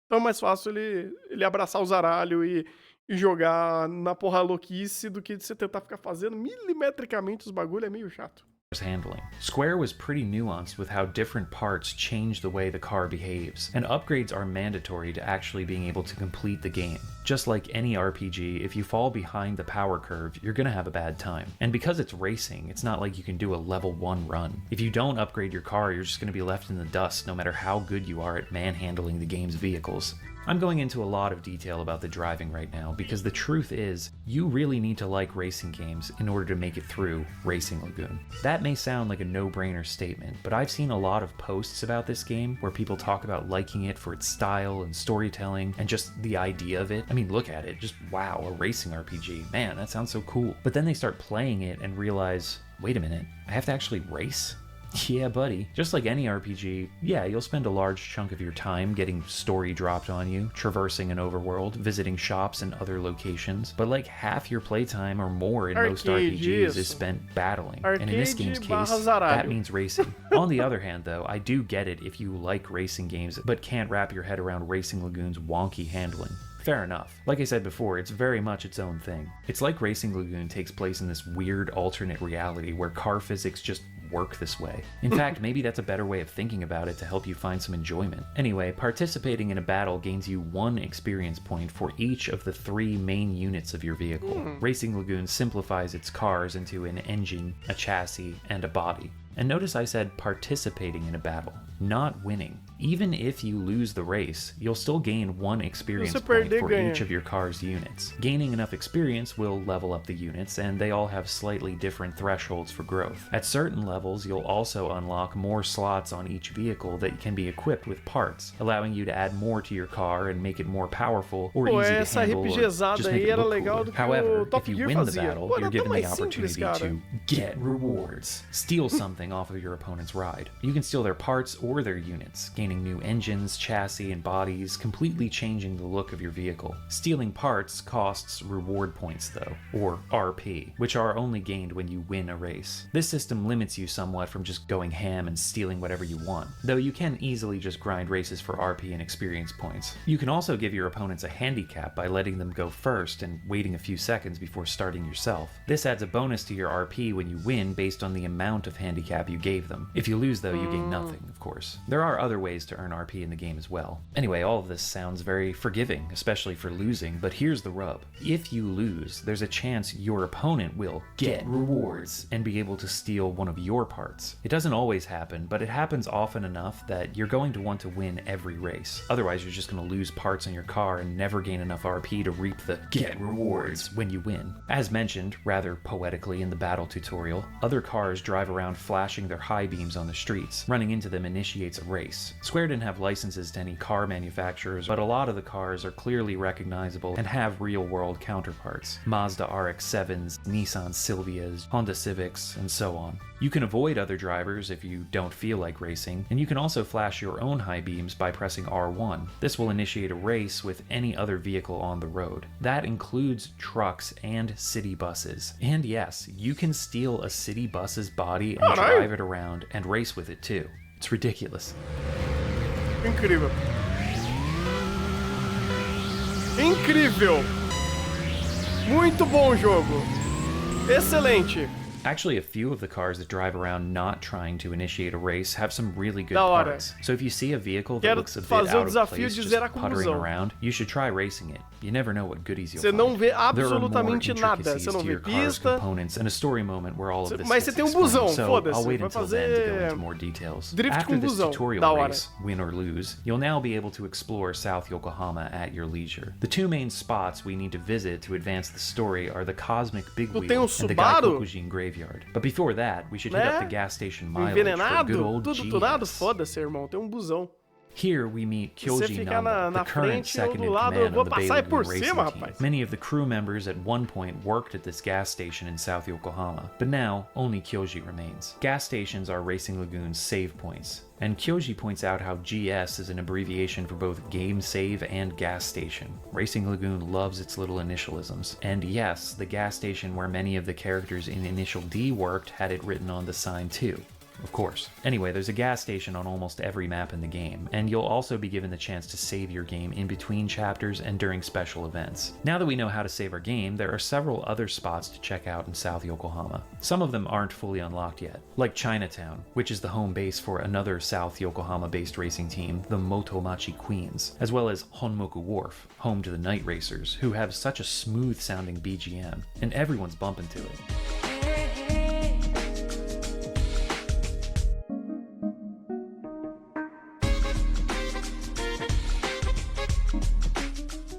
Então é mais fácil ele abraçar o zaralho e jogar na porra louquice do que você tentar ficar fazendo milimetricamente os bagulho, é meio chato. Handling. Square was pretty nuanced with how different parts change the way the car behaves, and upgrades are mandatory to actually being able to complete the game. Just like any RPG, if you fall behind the power curve, you're gonna have a bad time. And because it's racing, it's not like you can do a level 1 run. If you don't upgrade your car, you're just gonna be left in the dust no matter how good you are at manhandling the game's vehicles. I'm going into a lot of detail about the driving right now because the truth is, you really need to like racing games in order to make it through Racing Lagoon. That may sound like a no-brainer statement, but I've seen a lot of posts about this game where people talk about liking it for its style and storytelling and just the idea of it. I mean, look at it, just wow, a racing RPG. Man, that sounds so cool. But then they start playing it and realize, wait a minute, I have to actually race? Yeah, buddy. Just like any RPG, yeah, you'll spend a large chunk of your time getting story dropped on you, traversing an overworld, visiting shops and other locations, but like half your playtime or more in most RPGs is spent battling, and in this game's case, that means racing. On the other hand, though, I do get it if you like racing games but can't wrap your head around Racing Lagoon's wonky handling. Fair enough. Like I said before, it's very much its own thing. It's like Racing Lagoon takes place in this weird alternate reality where car physics just work this way. In fact, maybe that's a better way of thinking about it to help you find some enjoyment. Anyway, participating in a battle gains you 1 experience point for each of the 3 main units of your vehicle. Racing Lagoon simplifies its cars into an engine, a chassis, and a body. And notice I said participating in a battle, not winning. Even if you lose the race, you'll still gain 1 experience point for each of your car's units. Gaining enough experience will level up the units, and they all have slightly different thresholds for growth. At certain levels, you'll also unlock more slots on each vehicle that can be equipped with parts, allowing you to add more to your car and make it more powerful or easy to handle or just make it look cooler. However, if you win the battle, you're given the opportunity to get rewards. Steal something off of your opponent's ride. You can steal their parts or or their units, gaining new engines, chassis, and bodies, completely changing the look of your vehicle. Stealing parts costs reward points though, or RP, which are only gained when you win a race. This system limits you somewhat from just going ham and stealing whatever you want, though you can easily just grind races for RP and experience points. You can also give your opponents a handicap by letting them go first and waiting a few seconds before starting yourself. This adds a bonus to your RP when you win based on the amount of handicap you gave them. If you lose though, you gain nothing, of course. There are other ways to earn RP in the game as well. Anyway, all of this sounds very forgiving, especially for losing, but here's the rub. If you lose, there's a chance your opponent will get rewards and be able to steal one of your parts. It doesn't always happen, but it happens often enough that you're going to want to win every race. Otherwise, you're just going to lose parts on your car and never gain enough RP to reap the get rewards when you win. As mentioned, rather poetically in the battle tutorial, other cars drive around flashing their high beams on the streets. Running into them initiates a race. Square didn't have licenses to any car manufacturers, but a lot of the cars are clearly recognizable and have real-world counterparts. Mazda RX-7s, Nissan Silvias, Honda Civics, and so on. You can avoid other drivers if you don't feel like racing, and you can also flash your own high beams by pressing R1. This will initiate a race with any other vehicle on the road. That includes trucks and city buses. And yes, you can steal a city bus's body and drive it around and race with it too. It's ridiculous. Incrível. Incrível. Muito bom jogo. Excelente. Actually, a few of the cars that drive around not trying to initiate a race have some really good Da hora. parts. So if you see a vehicle that Quero looks a bit fazer o out of desafio place de just zerar com puttering busão. around, you should try racing it. You never know what goodies you'll Você find. não vê There are more absolutamente nada. intricacies Você não to vê your car's pista. components and a story moment where all of this Mas gets você tem um explained. busão, So foda-se. I'll wait Vai until then to go fazer into more details. drift After com this busão. tutorial Da hora. race, win or lose, you'll now be able to explore South Yokohama at your leisure. The two main spots we need to visit to advance the story are the Cosmic Big Wheel tem um and the Subaru? Gaikokujin Graveyard. But before that, we should hit up the gas station mileage for Envenenado, good old tudo tunado, GS. foda-se, irmão. Tem um busão. Here we meet Você Kyoji ficar Namba, na the current frente, eu second do in lado, eu command vou of the passar aí por Beilein racing cima, team. rapaz. Many of the crew members at one point worked at this gas station in South Yokohama, but now only Kyoji remains. Gas stations are Racing Lagoon's save points, and Kyoji points out how GS is an abbreviation for both game save and gas station. Racing Lagoon loves its little initialisms, and yes, the gas station where many of the characters in Initial D worked had it written on the sign too. Of course. Anyway, there's a gas station on almost every map in the game, and you'll also be given the chance to save your game in between chapters and during special events. Now that we know how to save our game, there are several other spots to check out in South Yokohama. Some of them aren't fully unlocked yet, like Chinatown, which is the home base for another South Yokohama-based racing team, the Motomachi Queens, as well as Honmoku Wharf, home to the Night Racers, who have such a smooth-sounding BGM, and everyone's bumping to it.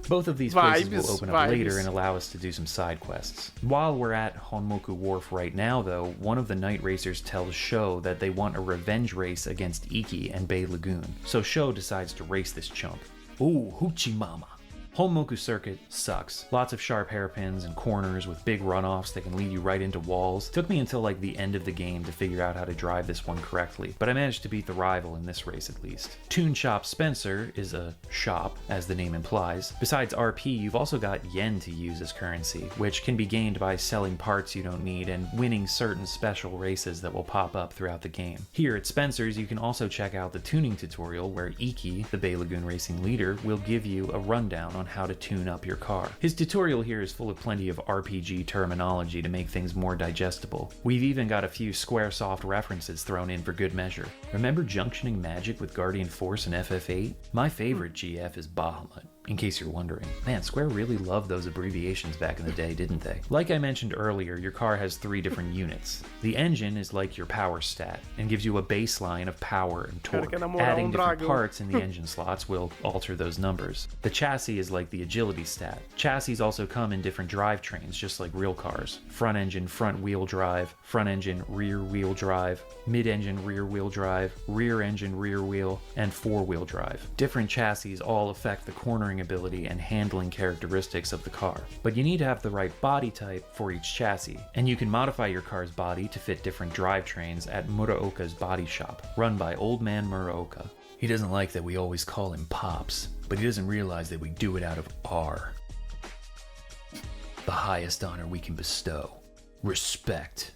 Both of these places will open up later and allow us to do some side quests. While we're at Honmoku Wharf right now though, one of the Night Racers tells Sho that they want a revenge race against Iki and Bay Lagoon, so Sho decides to race this chump. Ooh, hoochie mama. Honmoku Circuit sucks. Lots of sharp hairpins and corners with big runoffs that can lead you right into walls. Took me until like the end of the game to figure out how to drive this one correctly, but I managed to beat the rival in this race at least. Toon Shop Spencer is a shop, as the name implies. Besides RP, you've also got yen to use as currency, which can be gained by selling parts you don't need and winning certain special races that will pop up throughout the game. Here at Spencer's, you can also check out the tuning tutorial where Iki, the Bay Lagoon racing leader, will give you a rundown on how to tune up your car. His tutorial here is full of plenty of RPG terminology to make things more digestible. We've even got a few Squaresoft references thrown in for good measure. Remember junctioning magic with Guardian Force and FF8? My favorite GF is Bahamut, in case you're wondering. Man, Square really loved those abbreviations back in the day, didn't they? Like I mentioned earlier, your car has 3 different units. The engine is like your power stat, and gives you a baseline of power and torque. Adding different parts in the engine slots will alter those numbers. The chassis is like the agility stat. Chassis also come in different drivetrains, just like real cars. Front engine, front wheel drive, front engine, rear wheel drive, mid-engine, rear wheel drive, rear engine, rear wheel, and 4-wheel drive. Different chassis all affect the cornering maneuvering ability and handling characteristics of the car. But you need to have the right body type for each chassis, and you can modify your car's body to fit different drivetrains at Muraoka's body shop, run by Old Man Muraoka. He doesn't like that we always call him Pops, but he doesn't realize that we do it out of R. The highest honor we can bestow. Respect.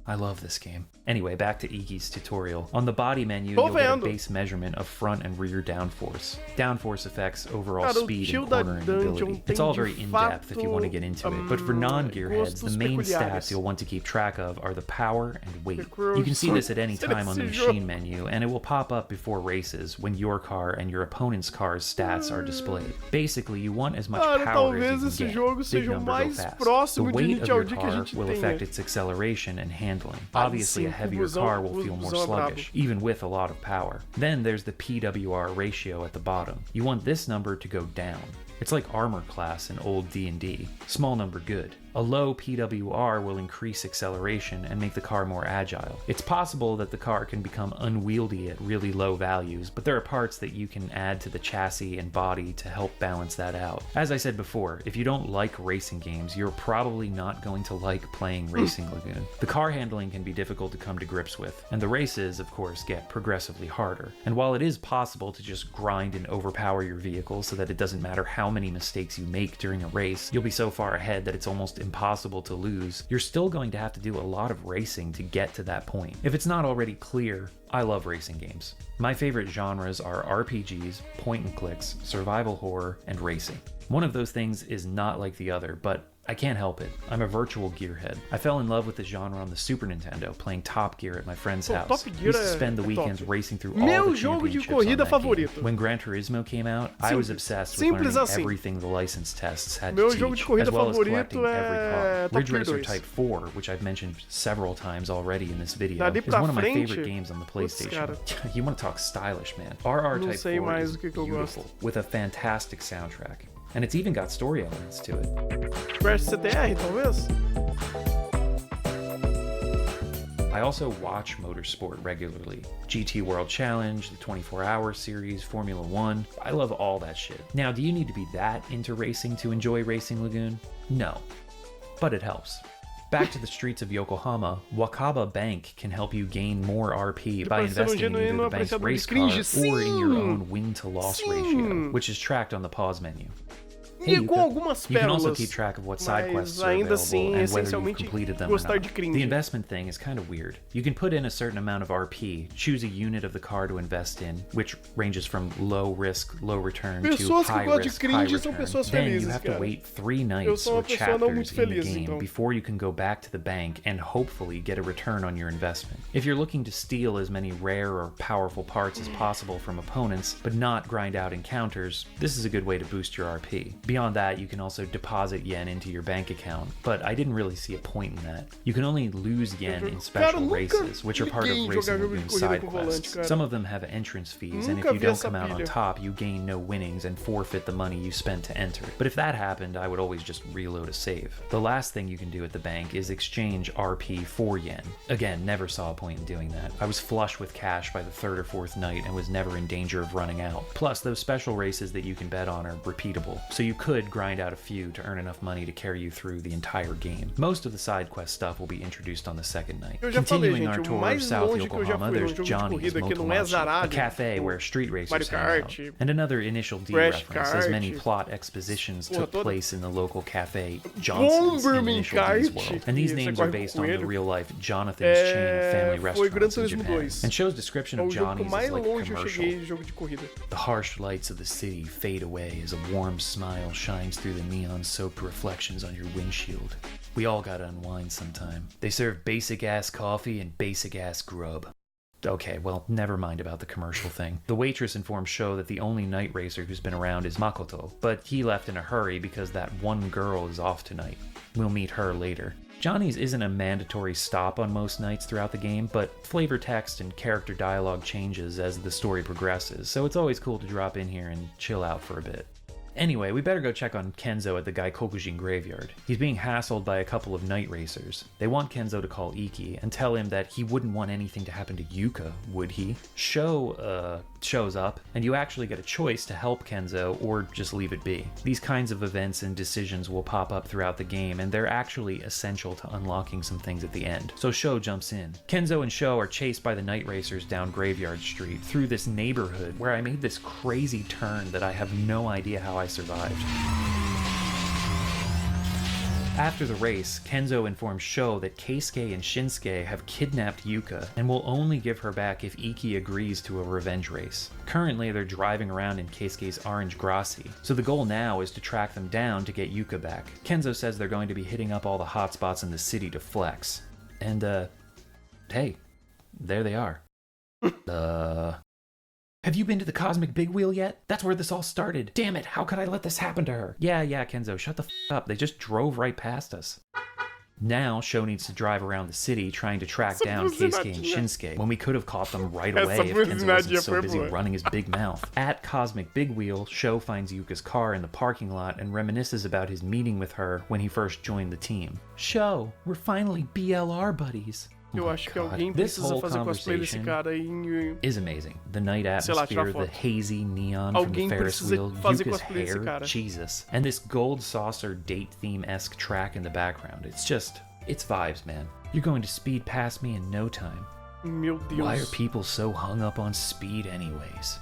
I love this game. Anyway, back to Iki's tutorial. On the body menu, you'll get a base measurement of front and rear downforce. Downforce affects overall speed and cornering ability. It's all very in-depth if you want to get into it, but for non-gearheads, the main stats you'll want to keep track of are the power and weight. You can see this at any time on the machine menu, and it will pop up before races when your car and your opponent's car's stats are displayed. Basically, you want as much power as you can get. Big number, go fast. The weight of your car will affect its acceleration and handling. Obviously, a heavier car will feel more sluggish, even with a lot of power. Then there's the PWR ratio at the bottom. You want this number to go down. It's like armor class in old D&D. Small number good. A low PWR will increase acceleration and make the car more agile. It's possible that the car can become unwieldy at really low values, but there are parts that you can add to the chassis and body to help balance that out. As I said before, if you don't like racing games, you're probably not going to like playing Racing Lagoon. The car handling can be difficult to come to grips with, and the races, of course, get progressively harder. And while it is possible to just grind and overpower your vehicle so that it doesn't matter how many mistakes you make during a race, you'll be so far ahead that it's almost impossible to lose, you're still going to have to do a lot of racing to get to that point. If it's not already clear, I love racing games. My favorite genres are RPGs, point and clicks, survival horror, and racing. One of those things is not like the other, but I can't help it. I'm a virtual gearhead. I fell in love with the genre on the Super Nintendo, playing Top Gear at my friend's house. We used to spend the weekends racing through all the championships on that game. When Gran Turismo came out, I was obsessed with learning everything the license tests had to teach, as well as collecting every car. Ridge Racer Type 4, which I've mentioned several times already in this video, is one of my favorite games on the PlayStation. You want to talk stylish, man. RR Type 4 is beautiful, with a fantastic soundtrack. And it's even got story elements to it. Crash CTR, talvez? I also watch motorsport regularly. GT World Challenge, the 24-hour series, Formula 1. I love all that shit. Now, do you need to be that into racing to enjoy Racing Lagoon? No. But it helps. Back to the streets of Yokohama, Wakaba Bank can help you gain more RP by investing in either the bank's race car or in your own win-to-loss ratio, which is tracked on the pause menu. Hey, you can also keep track of what side quests are available and whether you've completed them or not. The investment thing is kind of weird. You can put in a certain amount of RP, choose a unit of the car to invest in, which ranges from low risk, low return to high risk, high return. Then you have to wait 3 nights or chapters in the game before you can go back to the bank and hopefully get a return on your investment. If you're looking to steal as many rare or powerful parts as possible from opponents, but not grind out encounters, this is a good way to boost your RP. Beyond that, you can also deposit yen into your bank account, but I didn't really see a point in that. You can only lose yen in special races, which are part of Racing Lagoon's side quests. Some of them have entrance fees, and if you don't come out on top, you gain no winnings and forfeit the money you spent to enter. But if that happened, I would always just reload a save. The last thing you can do at the bank is exchange RP for yen. Again, never saw a point in doing that. I was flush with cash by the 3rd or 4th night and was never in danger of running out. Plus, those special races that you can bet on are repeatable, so you could grind out a few to earn enough money to carry you through the entire game. Most of the side quest stuff will be introduced on the 2nd night. Continuing our tour of South Yokohama, there's Johnny's Motomachi, a cafe where street racers hang out, and another initial D reference, as many plot expositions took place in the local cafe Johnson's in Initial D's world. And these names are based on the real-life Jonathan's chain of family restaurants in Japan. And show's description of Johnny's is like a commercial. The harsh lights of the city fade away as a warm smile shines through the neon-soaked reflections on your windshield. We all gotta unwind sometime. They serve basic-ass coffee and basic-ass grub. Okay, well, never mind about the commercial thing. The waitress informs Sho that the only night racer who's been around is Makoto, but he left in a hurry because that one girl is off tonight. We'll meet her later. Johnny's isn't a mandatory stop on most nights throughout the game, but flavor text and character dialogue changes as the story progresses, so it's always cool to drop in here and chill out for a bit. Anyway, we better go check on Kenzo at the Gaikokujin graveyard. He's being hassled by a couple of night racers. They want Kenzo to call Iki and tell him that he wouldn't want anything to happen to Yuka, would he? Sho, shows up, and you actually get a choice to help Kenzo or just leave it be. These kinds of events and decisions will pop up throughout the game, and they're actually essential to unlocking some things at the end. So Sho jumps in. Kenzo and Sho are chased by the night racers down Graveyard Street through this neighborhood where I made this crazy turn that I have no idea how I survived. After the race, Kenzo informs Sho that Keisuke and Shinsuke have kidnapped Yuka and will only give her back if Iki agrees to a revenge race. Currently, they're driving around in Keisuke's orange Grassi, so the goal now is to track them down to get Yuka back. Kenzo says they're going to be hitting up all the hotspots in the city to flex. And, hey, there they are. Have you been to the Cosmic Big Wheel yet? That's where this all started. Damn it, how could I let this happen to her? Yeah, Kenzo, shut the f up. They just drove right past us. Now, Sho needs to drive around the city trying to track down Keisuke and Shinsuke when we could have caught them right away if Kenzo wasn't so busy running his big mouth. At Cosmic Big Wheel, Sho finds Yuka's car in the parking lot and reminisces about his meeting with her when he first joined the team. Sho, we're finally BLR buddies. Eu acho que alguém precisa fazer cosplay desse cara aí is amazing. The night atmosphere, the hazy neon from the Ferris wheel, Yuka's hair, Jesus. And this gold saucer date theme-esque track in the background. It's vibes, man. You're going to speed past me in no time. Meu Deus. Why are people so hung up on speed anyways?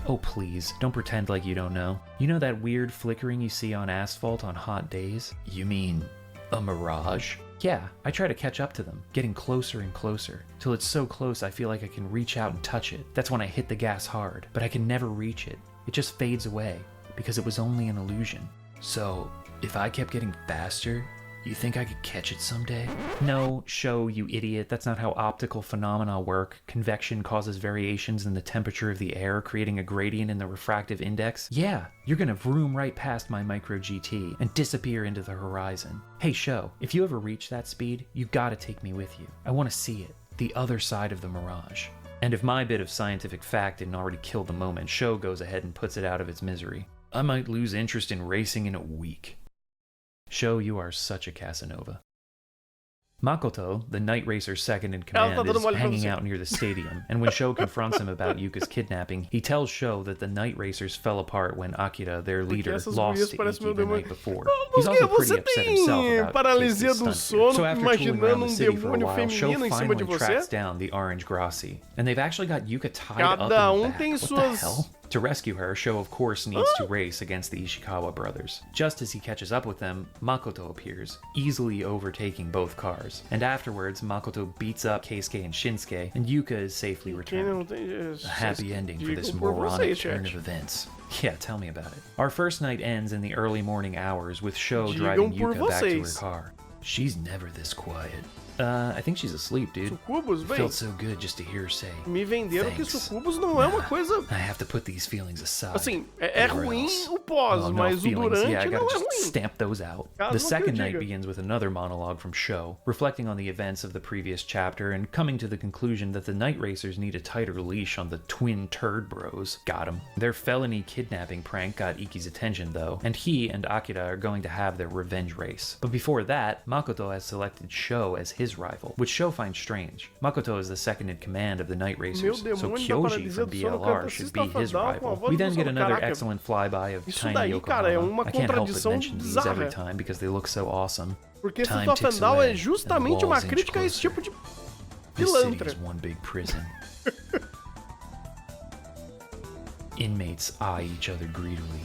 Oh please, don't pretend like you don't know. You know that weird flickering you see on asphalt on hot days? You mean a mirage? Yeah, I try to catch up to them, getting closer and closer, till it's so close I feel like I can reach out and touch it. That's when I hit the gas hard, but I can never reach it. It just fades away, because it was only an illusion. So, if I kept getting faster, you think I could catch it someday? No, Sho, you idiot. That's not how optical phenomena work. Convection causes variations in the temperature of the air, creating a gradient in the refractive index. Yeah, you're gonna vroom right past my micro GT and disappear into the horizon. Hey, Sho, if you ever reach that speed, you gotta take me with you. I want to see it. The other side of the mirage. And if my bit of scientific fact didn't already kill the moment, Sho goes ahead and puts it out of its misery. I might lose interest in racing in a week. Sho, you are such a Casanova. Makoto, the night racer's second in command, is hanging out near the stadium, and when Sho confronts him about Yuka's kidnapping, he tells Sho that the night racers fell apart when Akira, their leader, lost to Iki the night before. He's also pretty upset himself about Keisuke's stunt. So after tooling around the city for a while, Sho finally tracks down the orange Grassi, and they've actually got Yuka tied up in the back. What the hell? To rescue her, Sho of course needs to race against the Ishikawa brothers. Just as he catches up with them, Makoto appears, easily overtaking both cars. And afterwards, Makoto beats up Keisuke and Shinsuke, and Yuka is safely returned. A happy ending for this moronic turn of events. Yeah, tell me about it. Our first night ends in the early morning hours with Sho driving Yuka back to her car. She's never this quiet. I think she's asleep, dude. Sucubus, véi. Felt so good just to hear her say. Me venderam que sucubus não é uma coisa. I have to put these feelings aside. Assim, é ruim o pós, mas o durante I gotta não é just ruim. stamp those out. The second night begins with another monologue from Sho, reflecting on the events of the previous chapter and coming to the conclusion that the night racers need a tighter leash on the twin turd bros. Got him. Their felony kidnapping prank got Iki's attention though, and he and Akira are going to have their revenge race. But before that, Makoto has selected Sho as his rival, which Sho finds strange. Makoto is the second in command of the night racers, so Kyoji from BLR should be his rival. We then get another excellent flyby of tiny Yokohama. I can't help but mention these every time because they look so awesome. Porque esse Tofendal é justamente uma crítica a esse tipo de pilantra. This city is one big prison. Inmates eye each other greedily.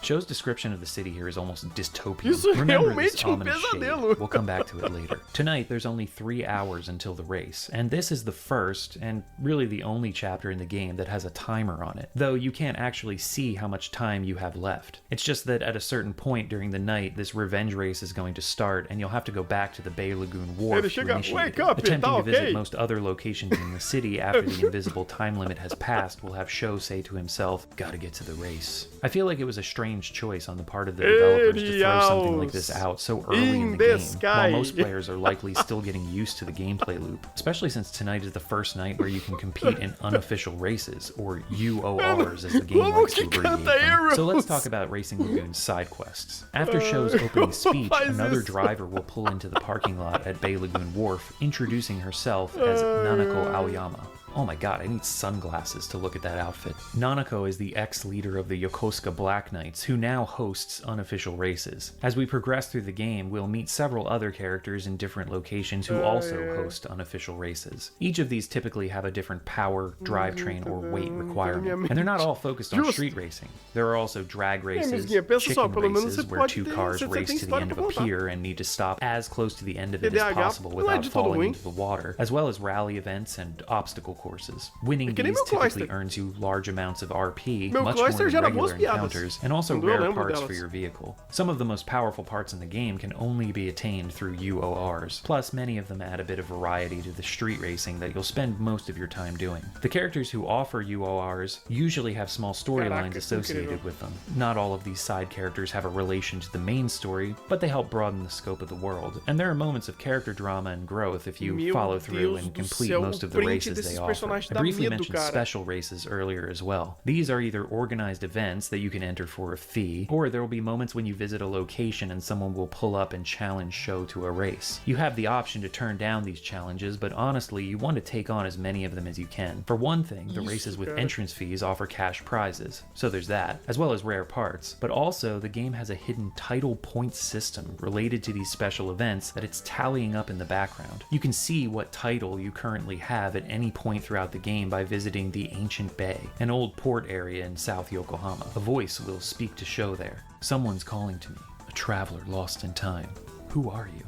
Sho's description of the city here is almost dystopian. Isso Remember realmente this um ominous pesadelo. shade. We'll come back to it later. Tonight, there's only 3 hours until the race, and this is the first, and really the only chapter in the game that has a timer on it, though you can't actually see how much time you have left. It's just that at a certain point during the night, this revenge race is going to start, and you'll have to go back to the Bay Lagoon Wharf to initiate it. Attempting to visit most other locations in the city after the invisible time limit has passed will have Sho say to himself, gotta get to the race. I feel like it was a strange strange choice on the part of the developers to throw something like this out so early in the game, while most players are likely still getting used to the gameplay loop, especially since tonight is the first night where you can compete in unofficial races, or UORs as the game likes to abbreviate them. So let's talk about Racing Lagoon's side quests. After Show's opening speech, another driver will pull into the parking lot at Bay Lagoon Wharf, introducing herself as Nanako Aoyama. Oh my god, I need sunglasses to look at that outfit. Nanako is the ex-leader of the Yokosuka Black Knights, who now hosts unofficial races. As we progress through the game, we'll meet several other characters in different locations who also host unofficial races. Each of these typically have a different power, drivetrain, or weight requirement, and they're not all focused on street racing. There are also drag races, chicken races, where two cars race to the end of a pier and need to stop as close to the end of it as possible without falling into the water, as well as rally events and obstacle courses. Winning these typically earns you large amounts of RP, much more than regular encounters, and also rare parts for your vehicle. Some of the most powerful parts in the game can only be attained through UORs, plus many of them add a bit of variety to the street racing that you'll spend most of your time doing. The characters who offer UORs usually have small storylines associated with them. Not all of these side characters have a relation to the main story, but they help broaden the scope of the world, and there are moments of character drama and growth if you follow through and complete most of the races they offer. I briefly mentioned special races earlier as well. These are either organized events that you can enter for a fee, or there will be moments when you visit a location and someone will pull up and challenge Show to a race. You have the option to turn down these challenges, but honestly, you want to take on as many of them as you can. For one thing, the races with entrance fees offer cash prizes, so there's that, as well as rare parts, but also the game has a hidden title points system related to these special events that it's tallying up in the background. You can see what title you currently have at any point throughout the game by visiting the Ancient Bay, an old port area in South Yokohama. A voice will speak to Show there. Someone's calling to me, a traveler lost in time. Who are you?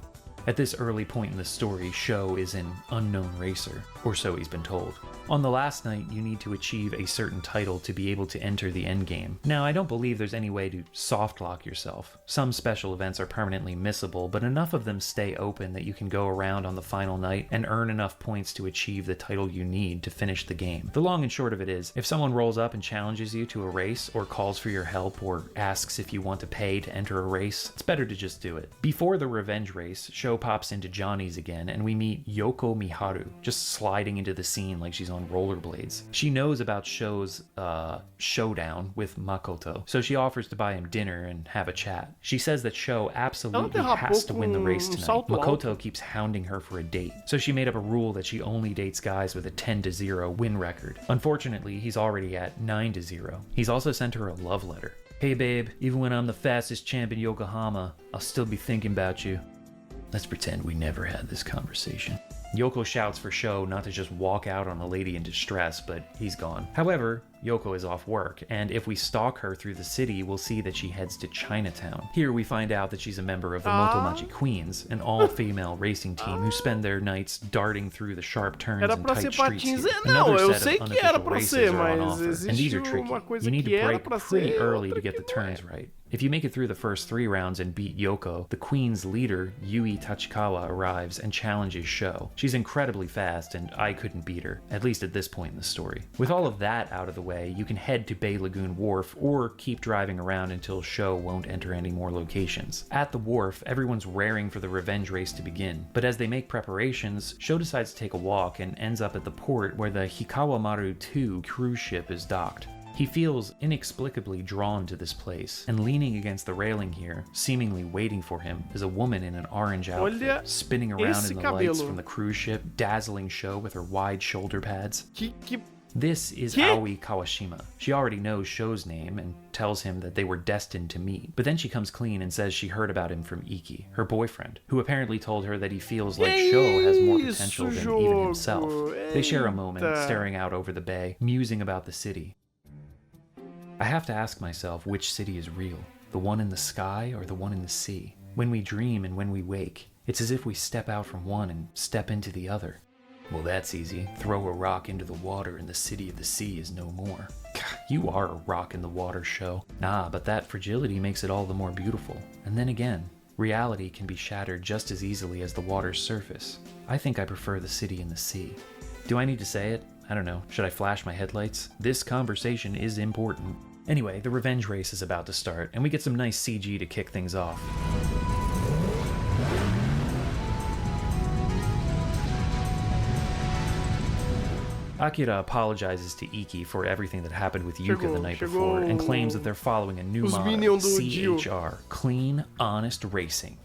At this early point in the story, Show is an unknown racer, or so he's been told. On the last night, you need to achieve a certain title to be able to enter the endgame. Now, I don't believe there's any way to soft lock yourself. Some special events are permanently missable, but enough of them stay open that you can go around on the final night and earn enough points to achieve the title you need to finish the game. The long and short of it is, if someone rolls up and challenges you to a race, or calls for your help, or asks if you want to pay to enter a race, it's better to just do it. Before the revenge race, Show pops into Johnny's again, and we meet Yoko Miharu, just sliding into the scene like she's on rollerblades. She knows about Show's showdown with Makoto, so she offers to buy him dinner and have a chat. She says that Show absolutely has to win the race tonight. Makoto keeps hounding her for a date, so she made up a rule that she only dates guys with a 10-0 win record. Unfortunately, he's already at 9-0. He's also sent her a love letter. Hey babe, even when I'm the fastest champ in Yokohama, I'll still be thinking about you. Let's pretend we never had this conversation. Yoko shouts for Show not to just walk out on a lady in distress, but he's gone. However, Yoko is off work, and if we stalk her through the city, we'll see that she heads to Chinatown. Here we find out that she's a member of the Motomachi Queens, an all-female racing team who spend their nights darting through the sharp turns and tight streets here. Another set of unofficial races are on offer, and these are tricky. You need to brake pretty early to get the turns right. If you make it through the first 3 rounds and beat Yoko, the Queen's leader, Yui Tachikawa, arrives and challenges Show. She's incredibly fast, and I couldn't beat her, at least at this point in the story. With all of that out of the way, you can head to Bay Lagoon Wharf or keep driving around until Show won't enter any more locations. At the wharf, everyone's raring for the revenge race to begin, but as they make preparations, Show decides to take a walk and ends up at the port where the Hikawamaru 2 cruise ship is docked. He feels inexplicably drawn to this place, and leaning against the railing here, seemingly waiting for him, is a woman in an orange outfit, spinning around in the lights from the cruise ship, dazzling Show with her wide shoulder pads. This is Aoi Kawashima. She already knows Show's name and tells him that they were destined to meet, but then she comes clean and says she heard about him from Iki, her boyfriend, who apparently told her that he feels like Show has more potential than even himself. They share a moment, staring out over the bay, musing about the city. I have to ask myself which city is real, the one in the sky or the one in the sea. When we dream and when we wake, it's as if we step out from one and step into the other. Well, that's easy. Throw a rock into the water and the city of the sea is no more. You are a rock in the water, Show. Nah, but that fragility makes it all the more beautiful. And then again, reality can be shattered just as easily as the water's surface. I think I prefer the city and the sea. Do I need to say it? I don't know. Should I flash my headlights? This conversation is important. Anyway, the revenge race is about to start, and we get some nice CG to kick things off. Akira apologizes to Iki for everything that happened with Yuka the night before and claims that they're following a new motto, CHR, Clean, Honest Racing.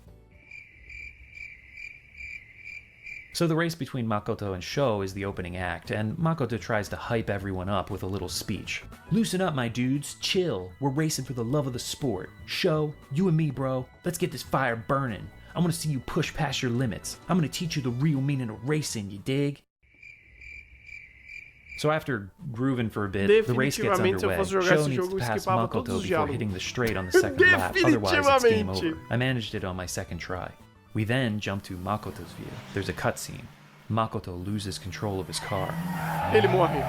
So the race between Makoto and Sho is the opening act, and Makoto tries to hype everyone up with a little speech. Loosen up, my dudes, chill, we're racing for the love of the sport. Sho, you and me, bro, let's get this fire burning. I want to see you push past your limits. I'm going to teach you the real meaning of racing, you dig? So after grooving for a bit, the race gets underway. Sho needs to pass Makoto before hitting the straight on the second lap, otherwise it's game over. I managed it on my second try. We then jump to Makoto's view. There's a cutscene. Makoto loses control of his car. Ele morre.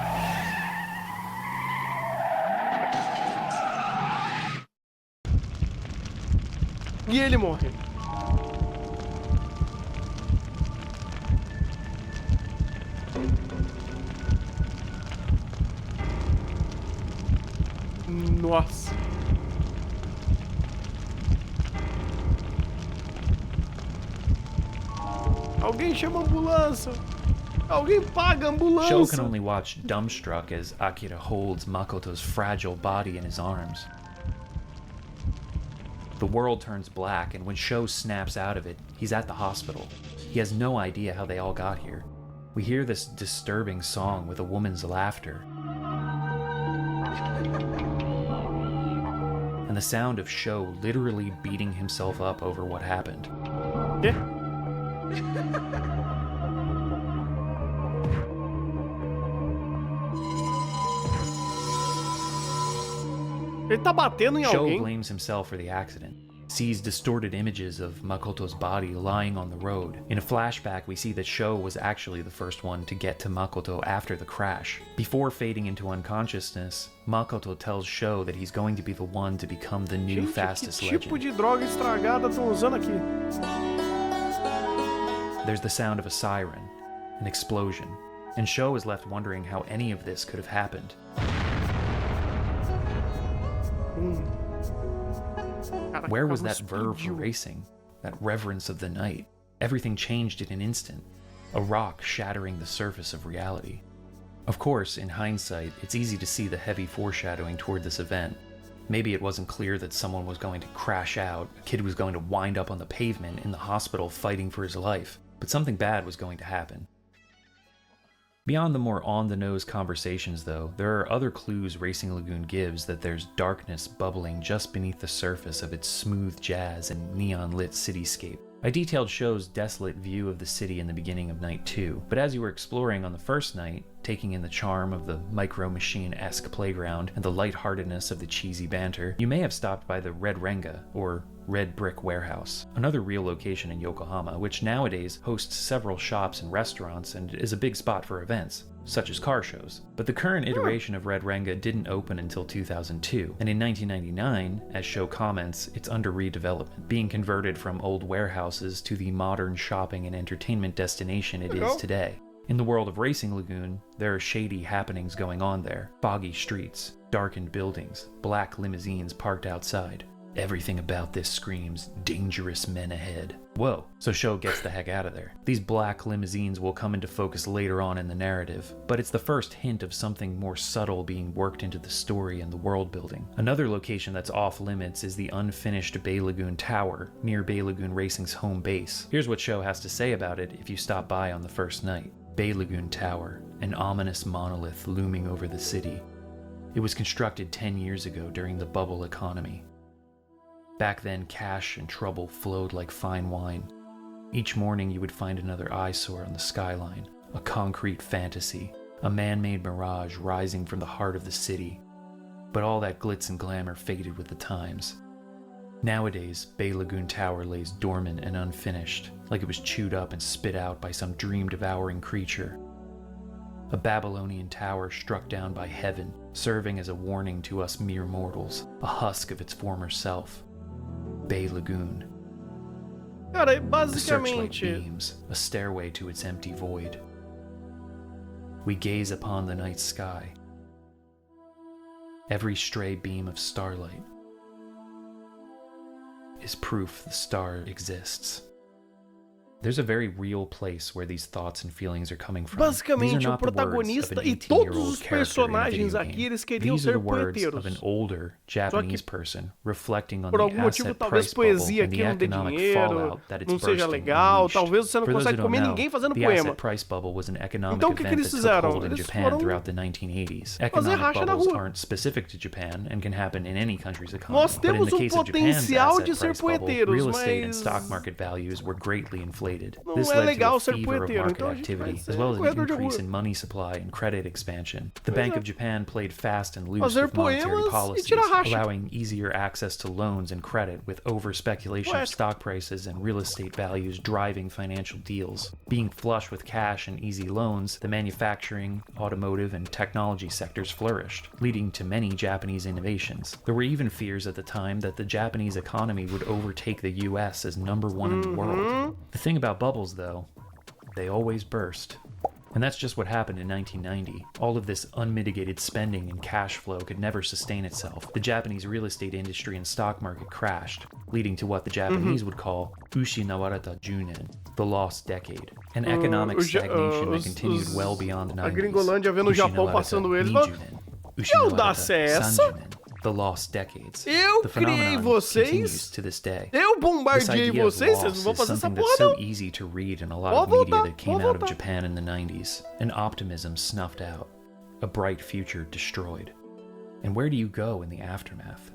E ele morre. Nossa. Alguém chama a ambulância. Alguém paga a ambulância. Sho can only watch dumbstruck as Akira holds Makoto's fragile body in his arms. The world turns black, and when Sho snaps out of it, he's at the hospital. He has no idea how they all got here. We hear this disturbing song with a woman's laughter. And the sound of Sho literally beating himself up over what happened. Yeah. Ele tá batendo em alguém. Sho blames himself for the accident, sees distorted images of Makoto's body lying on the road. In a flashback, we see that Sho was actually the first one to get to Makoto after the crash. Before fading into unconsciousness, Makoto tells Sho that he's going to be the one to become the new fastest legend. Que tipo de droga estragada estão usando aqui? There's the sound of a siren, an explosion, and Sho is left wondering how any of this could have happened. Where was that verve for racing? That reverence of the night? Everything changed in an instant. A rock shattering the surface of reality. Of course, in hindsight, it's easy to see the heavy foreshadowing toward this event. Maybe it wasn't clear that someone was going to crash out, a kid was going to wind up on the pavement in the hospital fighting for his life, but something bad was going to happen. Beyond the more on-the-nose conversations, though, there are other clues Racing Lagoon gives that there's darkness bubbling just beneath the surface of its smooth jazz and neon-lit cityscape. I detailed Sho's desolate view of the city in the beginning of Night 2, but as you were exploring on the first night, taking in the charm of the Micro Machine-esque playground and the lightheartedness of the cheesy banter, you may have stopped by the Red Renga, or Red Brick Warehouse, another real location in Yokohama, which nowadays hosts several shops and restaurants and is a big spot for events, such as car shows. But the current iteration of Red Renga didn't open until 2002, and in 1999, as Sho comments, it's under redevelopment, being converted from old warehouses to the modern shopping and entertainment destination it is today. In the world of Racing Lagoon, there are shady happenings going on there. Foggy streets, darkened buildings, black limousines parked outside. Everything about this screams dangerous men ahead. Whoa, so Sho gets the heck out of there. These black limousines will come into focus later on in the narrative, but it's the first hint of something more subtle being worked into the story and the world building. Another location that's off limits is the unfinished Bay Lagoon Tower, near Bay Lagoon Racing's home base. Here's what Sho has to say about it if you stop by on the first night. Bay Lagoon Tower, an ominous monolith looming over the city. It was constructed 10 years ago during the bubble economy. Back then, cash and trouble flowed like fine wine. Each morning you would find another eyesore on the skyline, a concrete fantasy, a man-made mirage rising from the heart of the city. But all that glitz and glamour faded with the times. Nowadays, Bay Lagoon Tower lays dormant and unfinished, like it was chewed up and spit out by some dream-devouring creature. A Babylonian tower struck down by heaven, serving as a warning to us mere mortals, a husk of its former self. Bay Lagoon. Cara, The searchlight basicamente, beams, a stairway to its empty void. We gaze upon the night sky. Every stray beam of starlight is proof the star exists. There's a very real place where these thoughts and feelings are coming from. Basicamente, o protagonista e todos os personagens aqui, eles queriam ser poeteiros. Of an older Japanese person reflecting on por the algum motivo, asset talvez price bubble poesia and aqui the não dê economic dinheiro, fallout that it's não seja bursting legal, unleashed. talvez você não For those who consegue don't comer know, ninguém fazendo the poema. asset price bubble was an economic Então, o que event eles that took fizeram? hold in Eles Japan foram... throughout the 1980s. fazer Economic racha na bubbles rua. aren't specific to Japan and can happen in any country's economy. Nós But in temos the o case of Japan's potencial asset de ser price bubble, poeteiros, real estate and mas stock market values were greatly inflated. não This é led to legal a ser fever of poeteiro, market então a gente vai activity, ser as well as an corredor de increase rua. in money supply and credit expansion. The Pois Bank é. of Japan played fast and loose Fazer with monetary poemas e policies, tirar racha. allowing easier access to loans and credit with over-speculation of Poético. stock prices and real estate values driving financial deals. Being flush with cash and easy loans, the manufacturing, automotive, and technology sectors flourished, leading to many Japanese innovations. There were even fears at the time that the Japanese economy would overtake the US as number one in the world. The thing about bubbles, though, they always burst. And that's just what happened in 1990. All of this unmitigated spending and cash flow could never sustain itself. The Japanese real estate industry and stock market crashed, leading to what the Japanese would call Ushinawarata Junen, the lost decade. An economic stagnation that continued well beyond the 90s. A Gringolândia vendo o Japão passando eles. Que audácia é essa? Sanjunen, the lost decades. Eu The criei phenomenon vocês. continues to this day. Eu This bombardeei idea of vocês, loss vocês não vão is fazer essa something porra that's so não. easy to read in a lot Vou of media voltar, that came vou out of voltar. Japan in the 90s. An optimism snuffed out, a bright future destroyed. And where do you go in the aftermath?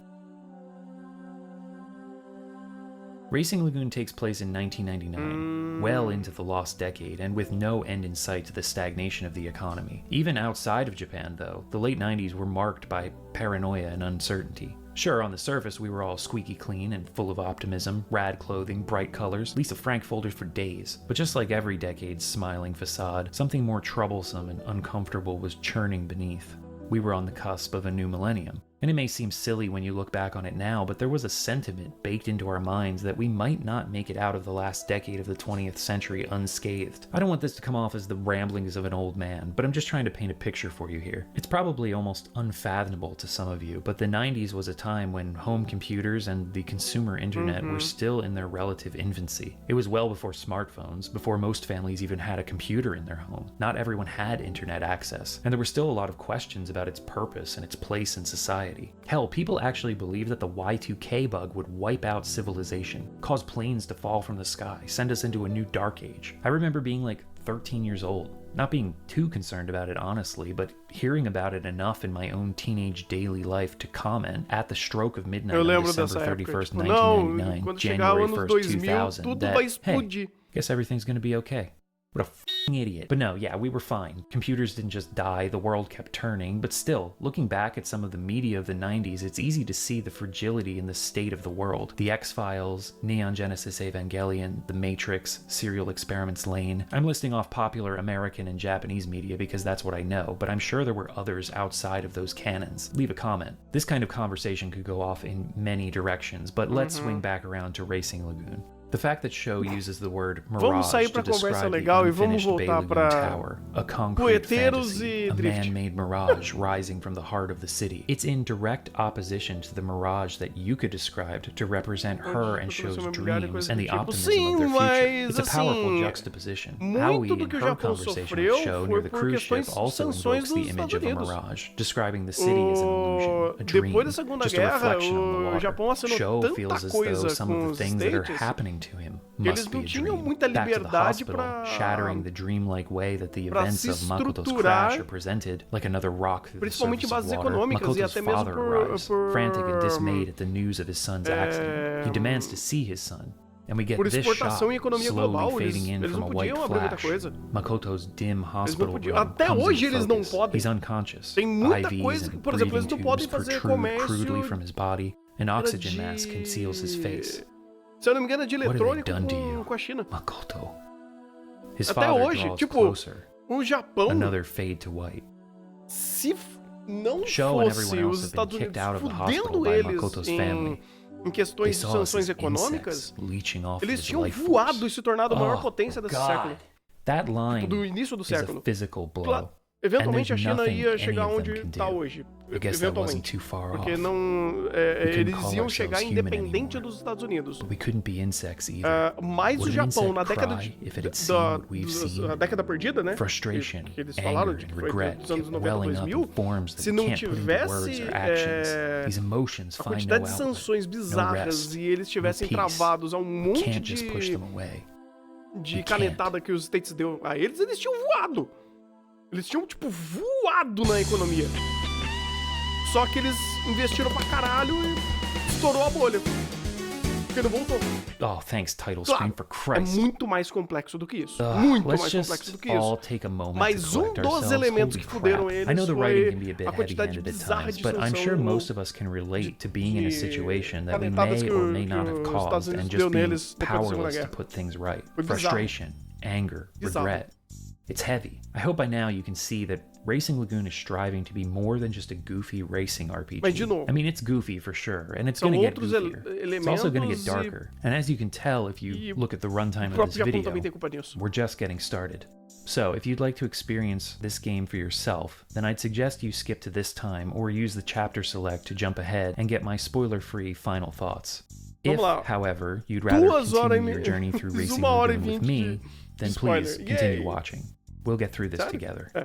Racing Lagoon takes place in 1999, well into the lost decade, and with no end in sight to the stagnation of the economy. Even outside of Japan, though, the late 90s were marked by paranoia and uncertainty. Sure, on the surface, we were all squeaky clean and full of optimism, rad clothing, bright colors, Lisa Frank folders for days. But just like every decade's smiling facade, something more troublesome and uncomfortable was churning beneath. We were on the cusp of a new millennium. And it may seem silly when you look back on it now, but there was a sentiment baked into our minds that we might not make it out of the last decade of the 20th century unscathed. I don't want this to come off as the ramblings of an old man, but I'm just trying to paint a picture for you here. It's probably almost unfathomable to some of you, but the 90s was a time when home computers and the consumer internet were still in their relative infancy. It was well before smartphones, before most families even had a computer in their home. Not everyone had internet access, and there were still a lot of questions about its purpose and its place in society. Hell, people actually believed that the Y2K bug would wipe out civilization, cause planes to fall from the sky, send us into a new dark age. I remember being like 13 years old, not being too concerned about it honestly, but hearing about it enough in my own teenage daily life to comment at the stroke of midnight on December 31st, 1999, January 1st, 2000, that, hey, guess everything's gonna be okay. What a f***ing idiot. But no, yeah, we were fine. Computers didn't just die, the world kept turning, but still, looking back at some of the media of the 90s, it's easy to see the fragility in the state of the world. The X-Files, Neon Genesis Evangelion, The Matrix, Serial Experiments Lane. I'm listing off popular American and Japanese media because that's what I know, but I'm sure there were others outside of those canons. Leave a comment. This kind of conversation could go off in many directions, but let's swing back around to Racing Lagoon. The fact that show uses the word mirage to describe the unfinished Bay Lagoon Tower, a concrete fantasy, a man-made mirage rising from the heart of the city. It's in direct opposition to the mirage that you could describe to represent her and show's dreams and the optimism of their future. It's a powerful juxtaposition. Aoi, in her conversation with Show near the cruise ship, also invokes the image of a mirage, describing the city as an illusion, a dream, just a reflection on the water. Show feels as though some of the things that are happening to him must be a dream. Back to the hospital, shattering the dreamlike way that the events of Makoto's crash are presented, like another rock through the surface of water. Makoto's father arrives, frantic and dismayed at the news of his son's accident. He demands to see his son. And we get this shot, slowly fading in from a white flash. Makoto's dim hospital room comes in focus. He's unconscious. IVs and breathing tubes protrude crudely from his body. An oxygen mask conceals his face. Se eu não me engano, é de What have they eletrônico done to you, com a China. Makoto? His Até father hoje, draws tipo, closer. o Japão, Another fade to white. se não Show and fosse everyone os else have Estados been kicked Unidos out of the hospital fudendo by eles Makoto's em family. em questões de They saw us sanções as econômicas, insects leeching off eles his tinham life voado force. e se tornado a maior Oh, potência desse God. século. That line Do início do is a século. physical blow. Eventualmente a there's China nothing ia any chegar of onde them can tá do. hoje. I guess that wasn't Eventualmente. too far Porque off. não, couldn't eles call iam ourselves chegar human independente anymore. dos Estados Unidos. But we couldn't be insects either. Mas o Would an Japão, insect na década cry if it had seen da what we've seen? a década perdida, né? Frustration, que eles falaram anger, de que and foi regret dos anos kept 90 welling up 2000, in forms that se we não can't put into words tivesse or actions. These emotions a find no quantidade de outlet, sanções no bizarras rest, e eles tivessem no peace. travados a um We monte can't just push them away. de We canetada que os States deu a eles, eles tinham voado. Eles tinham, tipo, voado na economia. Só que eles investiram pra caralho e estourou a bolha. Porque não voltou. Oh, thanks, title screen, Claro, for é Christ. muito mais complexo do que isso. Muito Let's mais just complexo do que all isso. take a moment Mas to um collect dos ourselves. elementos Holy que fuderam crap. eles I know the writing can be a foi bit a quantidade heavy-handed at bizarra times, de but I'm sure sanção most of us can relate to being in a situation that we canetadas may que or may que not have os Estados caused Unidos and deu just being neles depois da Segunda powerless to Guerra. put things right. Foi bizarro. Frustration, anger, Bizarro. regret. It's heavy. I hope by now you can see that Racing Lagoon is striving to be more than just a goofy racing RPG. Mas, de novo, I mean, it's goofy for sure, and it's são going to get outros goofier. It's also going to get elementos darker. And as you can tell if you look at the runtime o of próprio this Japão video, também tem culpa nisso. we're just getting started. So, if you'd like to experience this game for yourself, then I'd suggest you skip to this time or use the chapter select to jump ahead and get my spoiler-free final thoughts. If, Vamos lá. however, you'd rather 2 horas continue e your journey through Fiz Racing 1 hora e Lagoon with 20 me, then spoiler. please continue Yay. watching. We'll get through this Sério? together. É.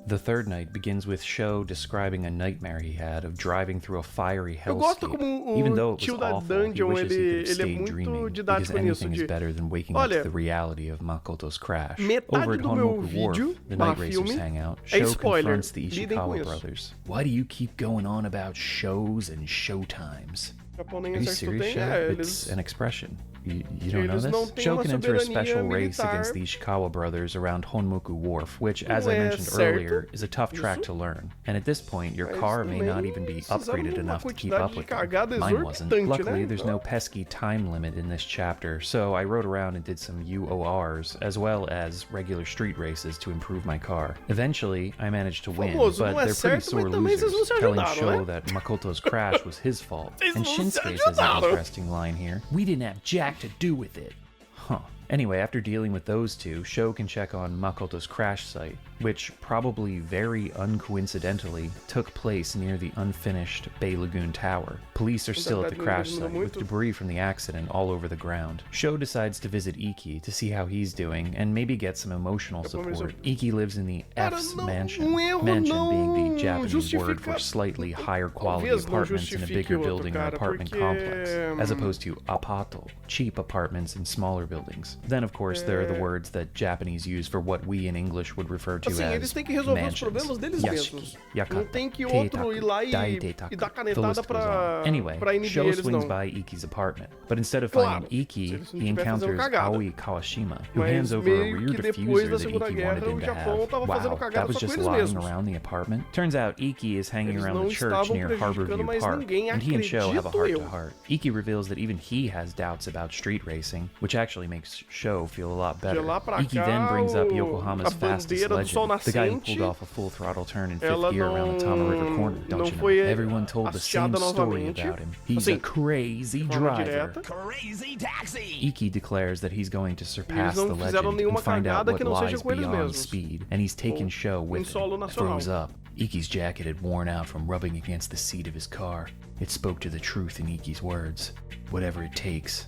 The third night begins with Sho describing a nightmare he had of driving through a fiery Eu gosto hellscape. como Even o though it was tio da awful, he Dungeon, wishes he could have ele é stayed muito dreaming, because didático nisso anything is de... better than waking up Olha, to the reality of Makoto's crash. metade Over at do meu Honmoku Wharf, vídeo the barra night racers filme hang out. é Sho spoiler. confronts the Lidem com Ishikawa isso. brothers. Why do you keep going on about shows and showtimes? O Japão nem Are you exército serious, tem, Sho? eles... It's an expression. You don't know Eles não this? têm Sho uma can enter a soberania special race militar. against the Ishikawa brothers around Honmoku Wharf, which, as I Não é mentioned certo earlier, is a tough track isso. to learn. And at this point, your Mas car may not também even be fizeram upgraded uma enough to keep quantidade up de with them. cagada Mine wasn't. exorbitante, Luckily, né? there's no pesky time limit in this chapter, so I rode around and did some UORs, as well as regular street races to improve my car. Eventually, I managed to win, Famoso, but não é they're pretty certo, mas sore também vocês não losers, se telling ajudaram, Sho né? that Makoto's crash was his fault. Vocês And não se Shinsuke says an ajudaram. interesting line here. We didn't have jack to do with it. Huh. Anyway, after dealing with those two, Sho can check on Makoto's crash site, which probably very uncoincidentally took place near the unfinished Bay Lagoon Tower. Police are still at the crash site with debris from the accident all over the ground. Sho decides to visit Iki to see how he's doing and maybe get some emotional support. Iki lives in the F's mansion, mansion being the Japanese word for slightly higher quality Talvez não apartments in a justifique bigger o outro, building or cara, apartment porque, complex, as opposed to apato, cheap apartments in smaller buildings. Then, of course, there are the words that Japanese use for what we in English would refer to Assim, as eles têm que resolver mansions. os problemas deles Yashiki, mesmos. yakata, Não tem que outro ir lá daiteitaku. e dar The list canetada goes pra, on. Anyway, pra inibir Sho eles, swings não. by Iki's apartment, but instead of Claro, finding Iki, se eles não he tiver fazendo encounters cagada. Aoi Kawashima, who Mas hands over a meio rear que depois diffuser da that Segunda Iki Guerra, wanted him o to Japão have. tava fazendo Wow, cagada that was só com just eles lying mesmos. around the apartment. Turns out Iki is hanging Eles around não the church estavam near prejudicando Harborview mais Park, ninguém, and he and Sho have a acredito eu. heart-to-heart. Iki reveals that even he has doubts about street racing, which actually makes Sho feel a lot better. De lá pra Iki cá, then brings up a Yokohama's fastest bandeira do sol legend, the guy who nascente, pulled off a full throttle turn in fifth ela gear around the Tama River corner, não don't you know? foi Everyone told the same hasteada story novamente. about him. He's Assim, a crazy de forma driver. direta. Crazy taxi! Iki declares that he's going to surpass não the fizeram legend nenhuma and find out cagada what que não seja lies com eles beyond mesmos. speed, and he's taken Sho with solo him. nacional. Throws up. Iki's jacket had worn out from rubbing against the seat of his car. It spoke to the truth in Iki's words. Whatever it takes.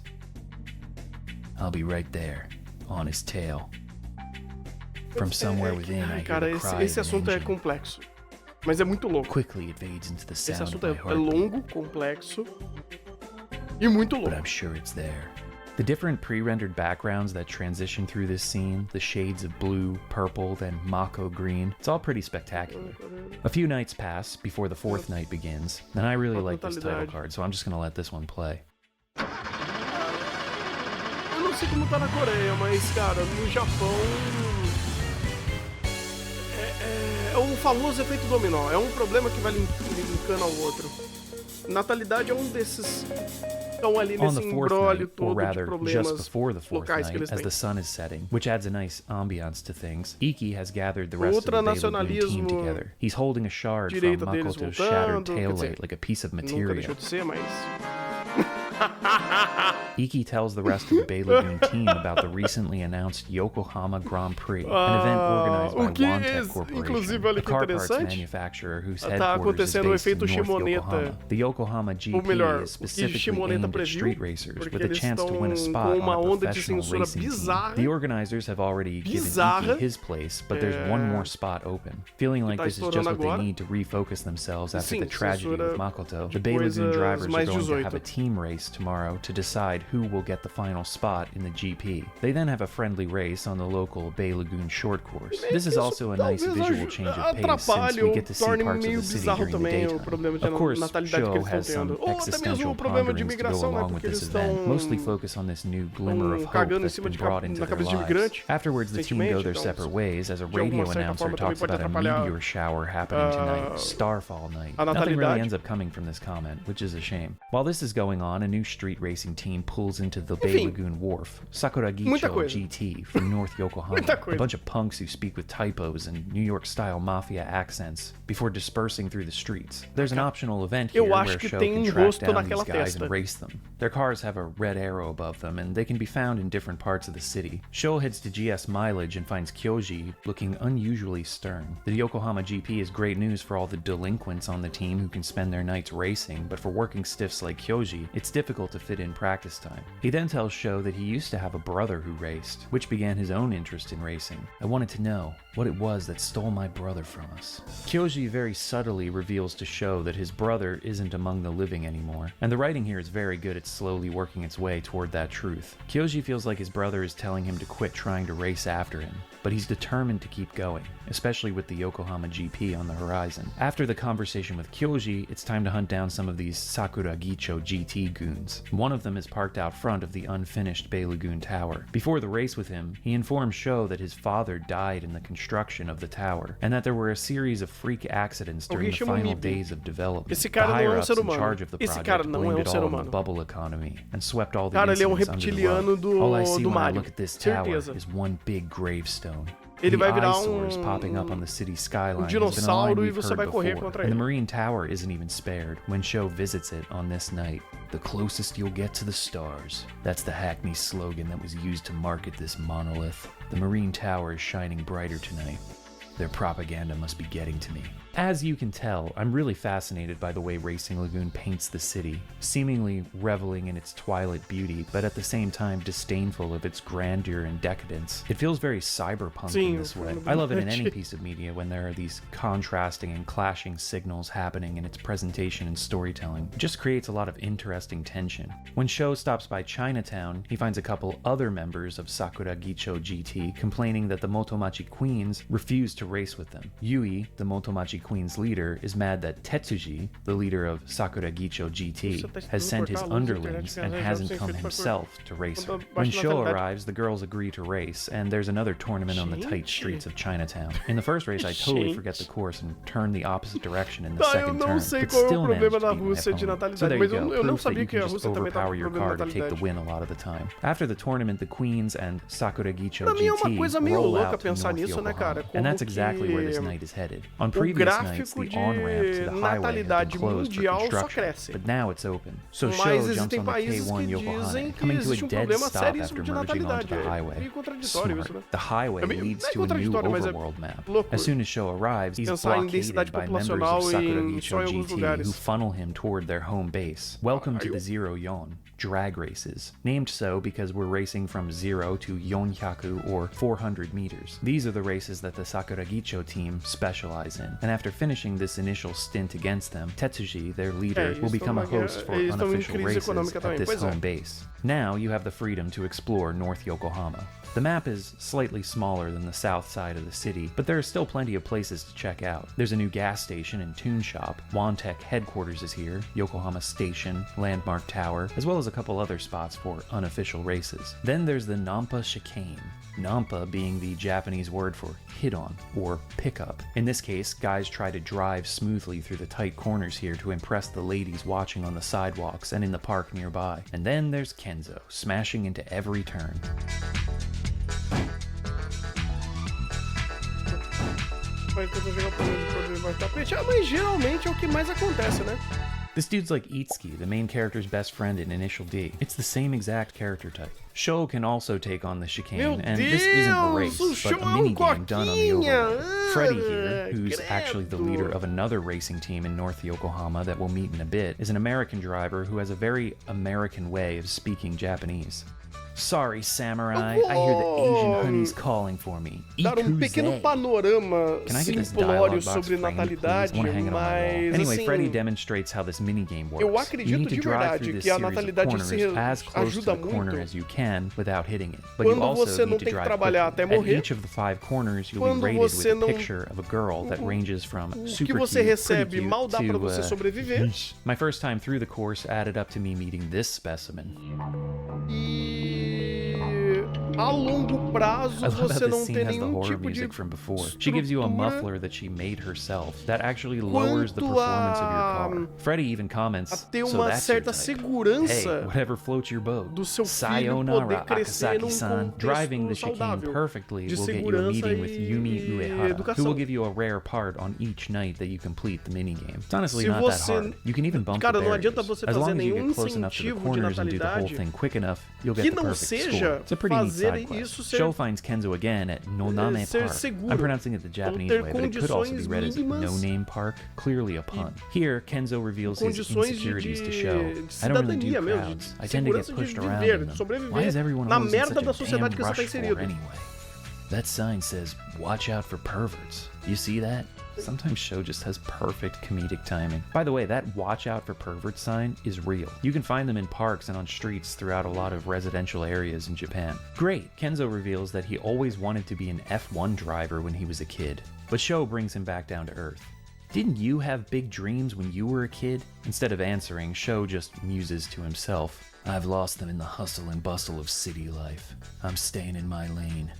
I'll be right there, on his tail. From somewhere within, I hear Cara, the cry esse of an assunto é engine. complexo. Mas é muito louco. Quickly it fades into the Esse sound of assunto my é heartbeat, longo, complexo e muito but louco. I'm sure it's there. The different pre-rendered backgrounds that transition through this scene, the shades of blue, purple, then Mako green, it's all pretty spectacular. A few nights pass before the fourth night begins, and I really like this title card, so I'm just gonna let this one play. Eu não sei como tá na Coreia, mas, cara, no Japão... É o famoso efeito dominó. É um problema que vai linkando ao outro. Natalidade é um desses... Estão ali On nesse the fourth embrólio night, or todo de rather, just problemas before the fourth locais que night, eles as têm. the sun is setting, which adds a nice ambiance to things, Iki has gathered the rest of the Bay Lagoon team Ultranacionalismo, together. He's holding a shard from direita deles Makoto's shattered voltando, tail quer dizer, light like a piece of Nunca material. deixou de ser, mas... Iki tells the rest of the Bay Lagoon team about the recently announced Yokohama Grand Prix, an event organized by Wantec Corporation, a car parts manufacturer whose headquarters is based in North Yokohama. The Yokohama GP is specifically aimed at street racers with a chance to win a spot on a professional racing team. The organizers have already given Iki his place, but there's one more spot open. Feeling like this is just what they need to refocus themselves after the tragedy with Makoto, the Bay Lagoon drivers are going to have a team race tomorrow to decide who will get the final spot in the GP. They then have a friendly race on the local Bay Lagoon short course. This is also a nice visual change of pace since we get to see parts of the city during the daytime. Of course, Show has some existential ponderings to go along with this event, mostly focus on this new glimmer of hope that's been brought into their lives. Afterwards, the team go their separate ways as a radio announcer talks about a meteor shower happening tonight, Starfall night. Nothing really ends up coming from this comment, which is a shame. While this is going on, a new street racing team pulls into the Bay Lagoon Wharf, Sakuragicho GT from North Yokohama, a bunch of punks who speak with typos and New York-style mafia accents before dispersing through the streets. There's an optional event here where Show can track down these guys and race them. Their cars have a red arrow above them, and they can be found in different parts of the city. Show heads to GS Mileage and finds Kyoji looking unusually stern. The Yokohama GP is great news for all the delinquents on the team who can spend their nights racing, but for working stiffs like Kyoji, it's difficult to fit in practice time. He then tells Show that he used to have a brother who raced, which began his own interest in racing. I wanted to know what it was that stole my brother from us. Kyoji very subtly reveals to Show that his brother isn't among the living anymore, and the writing here is very good at slowly working its way toward that truth. Kyoji feels like his brother is telling him to quit trying to race after him, but he's determined to keep going, especially with the Yokohama GP on the horizon. After the conversation with Kyoji, it's time to hunt down some of these Sakuragicho GT goons. One of them is parked out front of the unfinished Bay Lagoon Tower. Before the race with him, he informs Show that his father died in the construction of the tower, and that there were a series of freak accidents during the final days of development. The higher-ups in charge of the project blamed it all on the bubble economy, and swept all the incidents under the rug. All I see when I look at this tower is one big gravestone. Ele vai virar popping up on the city skyline dinossauro e você vai correr contra and the ele. Marine Tower isn't even spared when Show visits it on this night. The closest you'll get to the stars. That's the Hackney slogan that was used to market this monolith. The Marine Tower is shining brighter tonight. Their propaganda must be getting to me. As you can tell, I'm really fascinated by the way Racing Lagoon paints the city, seemingly reveling in its twilight beauty, but at the same time disdainful of its grandeur and decadence. It feels very cyberpunk in this way. I love it in any piece of media when there are these contrasting and clashing signals happening in its presentation and storytelling. It just creates a lot of interesting tension. When Show stops by Chinatown, he finds a couple other members of Sakuragicho GT complaining that the Motomachi Queens refuse to race with them. Yui, the Motomachi Queen's leader, is mad that Tetsuji, the leader of Sakuragicho GT, has sent his underlings and hasn't come himself to race her. When Show arrives, the girls agree to race, and there's another tournament on the tight streets of Chinatown. In the first race, I totally forget the course and turn the opposite direction in the second turn, but still manage to beat my opponent. So there you go, proof that you can just overpower your car to take the win a lot of the time. After the tournament, the Queens and Sakuragicho GT roll out to North Yokohama, and that's exactly where this night is headed. On previous nights, the on-ramp to the highway had been closed for construction, but now it's open. So Show jumps on the K1 Yokohama, coming to a dead stop after merging onto the highway. Smart. The highway leads to a new overworld map. As soon as Show arrives, he's blockaded by members of Sakuragicho GT who funnel him toward their home base. Welcome to the Zero Yon, drag races. Named so because we're racing from 0 to Yonhyaku, or 400 meters. These are the races that the Sakuragicho team specialize in, and after finishing this initial stint against them, Tetsuji, their leader, will become a host for unofficial races at this home base. Now you have the freedom to explore North Yokohama. The map is slightly smaller than the south side of the city, but there are still plenty of places to check out. There's a new gas station and tune shop, Wantec headquarters is here, Yokohama Station, Landmark Tower, as well as a couple other spots for unofficial races. Then there's the Nampa Chicane, Nampa being the Japanese word for hit-on, or pickup. In this case, guys try to drive smoothly through the tight corners here to impress the ladies watching on the sidewalks and in the park nearby. And then there's Kenzo, smashing into every turn. Vai tentar jogar o poder de poder mais tapete. Mas geralmente é o que mais acontece, né? This dude's like Itsuki, the main character's best friend in Initial D. It's the same exact character type. Sho can also take on the chicane, and this isn't a race, but a minigame done on the overworld. Freddy here, who's actually the leader of another racing team in North Yokohama that we'll meet in a bit, is an American driver who has a very American way of speaking Japanese. Sorry, samurai, I hear the Asian honey's calling for me. Dar pequeno panorama simplório sobre natalidade, mas anyway, assim, Freddy demonstrates how this minigame works. eu acredito de verdade que a natalidade se ajuda muito as you can without hitting it. But quando você não tem que trabalhar até morrer, each of the 5 corners you'll be rated with a picture of a girl that ranges from super que você cute, recebe mal dá pra você sobreviver. My first time through the course added up to me meeting this specimen. A longo prazo você não tem nenhum tipo de She gives you a muffler that she made herself that actually lowers the performance of your car. Freddy even comments, ter so uma that's certa your type. segurança Hey, whatever floats your boat. do seu filho poder crescer num Sayonara, driving the contexto chicane saudável perfectly de will get you a segurança meeting with Yumi e Uehara, who educação. will give you a rare part on each night that you complete the minigame. It's honestly Se not that você- hard. You can even bump Cara, the não barriers. adianta você As fazer long as you nenhum get close enough to the incentivo de corners and do the whole natalidade thing quick enough, you'll que get the não perfect score. seja It's a pretty neat fazer side quest. isso ser- Sho finds Kenzo again at Noname ser Park. seguro, I'm pronouncing it the Japanese ter way, but it could also be read as condições No Name Park, clearly a pun. Here, Kenzo reveals his condições insecurities to de Sho. I don't really do cidadania mesmo, crowds. de I tend to get segurança pushed de around viver, in them. sobreviver Why is everyone na always in merda such da a sociedade damn que você tá rush for inserido. anyway? That sign says, watch out for perverts. You see that? Sometimes Sho just has perfect comedic timing. By the way, that watch out for perverts sign is real. You can find them in parks and on streets throughout a lot of residential areas in Japan. Great, Kenzo reveals that he always wanted to be an F1 driver when he was a kid, but Sho brings him back down to earth. Didn't you have big dreams when you were a kid? Instead of answering, Sho just muses to himself. I've lost them in the hustle and bustle of city life. I'm staying in my lane.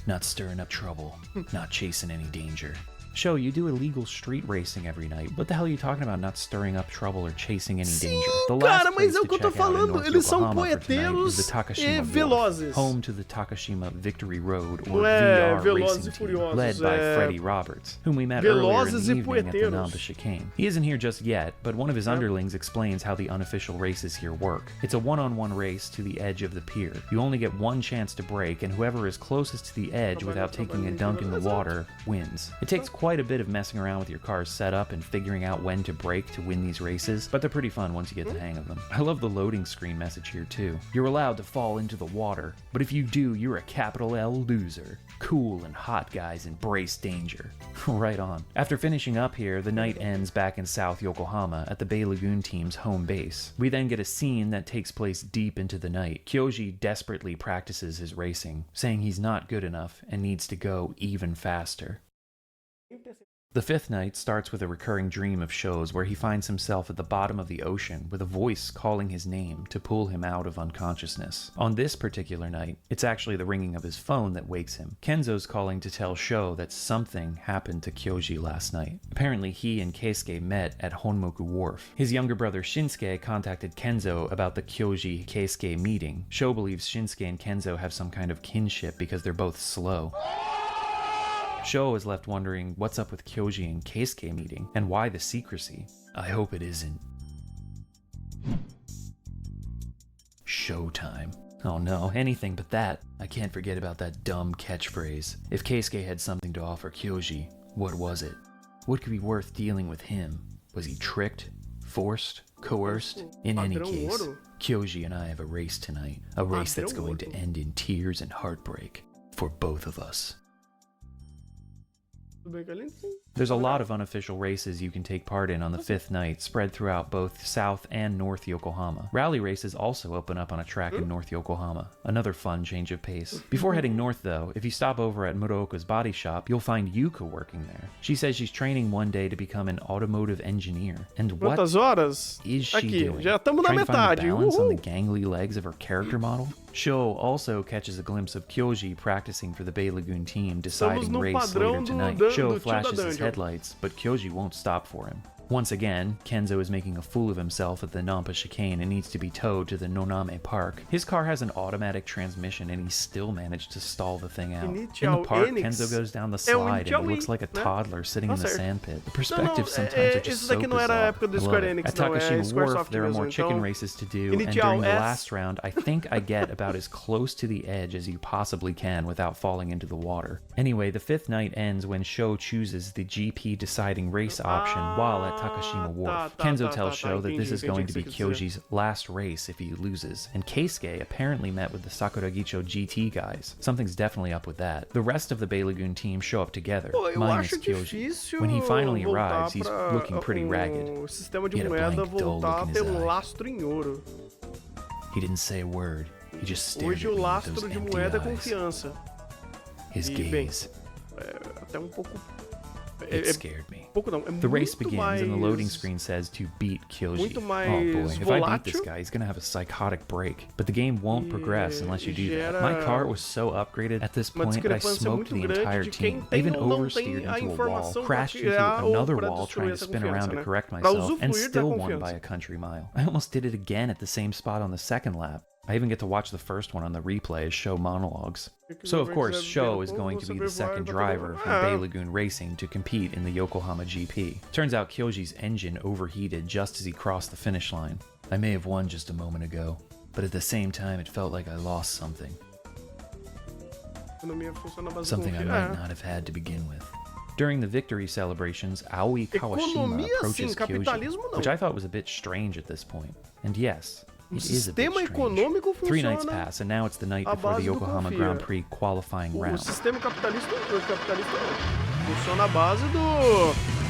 Not stirring up trouble, not chasing any danger. Sho, you do illegal street racing every night. What the hell are you talking about not stirring up trouble or chasing any danger? The last cara, mas place é o to que eu tô check out in falando. North Eles são Yokohama for tonight poeteiros is the Takashima e Wharf, velozes. home to the Takashima Victory Road, or É, VR velozes racing e team, furiosos, led by é. Freddie Roberts, whom we met earlier in Velozes the e evening at the poeteiros. Namba Chicane. He isn't here just yet, but one of his underlings explains how the unofficial races here work. It's a one-on-one race to the edge of the pier. You only get one chance to break, and whoever is closest to the edge without taking a dunk in the water wins. It takes quite a bit of messing around with your car's setup and figuring out when to brake to win these races, but they're pretty fun once you get the hang of them. I love the loading screen message here too. You're allowed to fall into the water, but if you do, you're a capital L loser. Cool and hot guys embrace danger. Right on. After finishing up here, the night ends back in South Yokohama at the Bay Lagoon team's home base. We then get a scene that takes place deep into the night. Kyoji desperately practices his racing, saying he's not good enough and needs to go even faster. The fifth night starts with a recurring dream of Sho's where he finds himself at the bottom of the ocean with a voice calling his name to pull him out of unconsciousness. On this particular night, it's actually the ringing of his phone that wakes him. Kenzo's calling to tell Sho that something happened to Kyoji last night. Apparently he and Keisuke met at Honmoku Wharf. His younger brother Shinsuke contacted Kenzo about the Kyoji-Keisuke meeting. Sho believes Shinsuke and Kenzo have some kind of kinship because they're both slow. Sho is left wondering what's up with Kyoji and Keisuke meeting, and why the secrecy. I hope it isn't showtime. Oh no, anything but that. I can't forget about that dumb catchphrase. If Keisuke had something to offer Kyoji, what was it? What could be worth dealing with him? Was he tricked? Forced? Coerced? In any case, Kyoji and I have a race tonight. A race that's going to end in tears and heartbreak. For both of us. There's a lot of unofficial races you can take part in on the fifth night, spread throughout both South and North Yokohama. Rally races also open up on a track in North Yokohama. Another fun change of pace. Before heading north though, if you stop over at Murooka's body shop, you'll find Yuka working there. She says she's training one day to become an automotive engineer. And what Quantas horas? is she Aqui, doing? já estamos na Trying to find the metade. balance on the gangly legs of her character model? Sho also catches a glimpse of Kyoji practicing for the Bay Lagoon team, deciding no race padrão later tonight. do Sho tio da flashes his dungeon. headlights, but Kyoji won't stop for him. Once again, Kenzo is making a fool of himself at the Nampa chicane and needs to be towed to the Noname Park. His car has an automatic transmission and he still managed to stall the thing out. In the park, Kenzo goes down the slide and he looks like a toddler sitting in the sandpit. The perspectives sometimes are just so bizarre. I love it. At Takashima Wharf, there are more chicken races to do, and during the last round, I think I get about as close to the edge as you possibly can without falling into the water. Anyway, the 5th night ends when Sho chooses the GP deciding race option while at Takashima Wharf. Kenzo tells Sho that this is going to be Kyoji's last race if he loses, and Keisuke apparently met with the Sakuragicho GT guys. Something's definitely up with that. The rest of the Bay Lagoon team show up together, minus Kyoji. When he finally arrives, he's looking pretty ragged. He had a blank, dull look in his eye. He didn't say a word. He just stared at me with those empty eyes. His gaze. It scared me. The race begins and the loading screen says to beat Kyoji. Oh boy, if I beat this guy, he's gonna have a psychotic break. But the game won't progress unless you do that. My car was so upgraded at this point that I smoked the entire team. I even oversteered into a wall, crashed into another wall trying to spin around to correct myself, and still won by a country mile. I almost did it again at the same spot on the second lap. I even get to watch the first one on the replay as Sho monologues. So of course, Sho is going to be the second driver from Bay Lagoon Racing to compete in the Yokohama GP. Turns out Kyoji's engine overheated just as he crossed the finish line. I may have won just a moment ago, but at the same time it felt like I lost something. Something I might not have had to begin with. During the victory celebrations, Aoi Kawashima approaches Kyoji, which I thought was a bit strange at this point. And yes, it is a bit strange. 3 nights pass, and now it's the night before the Yokohama Grand Prix qualifying round. O sistema capitalista funciona à base do...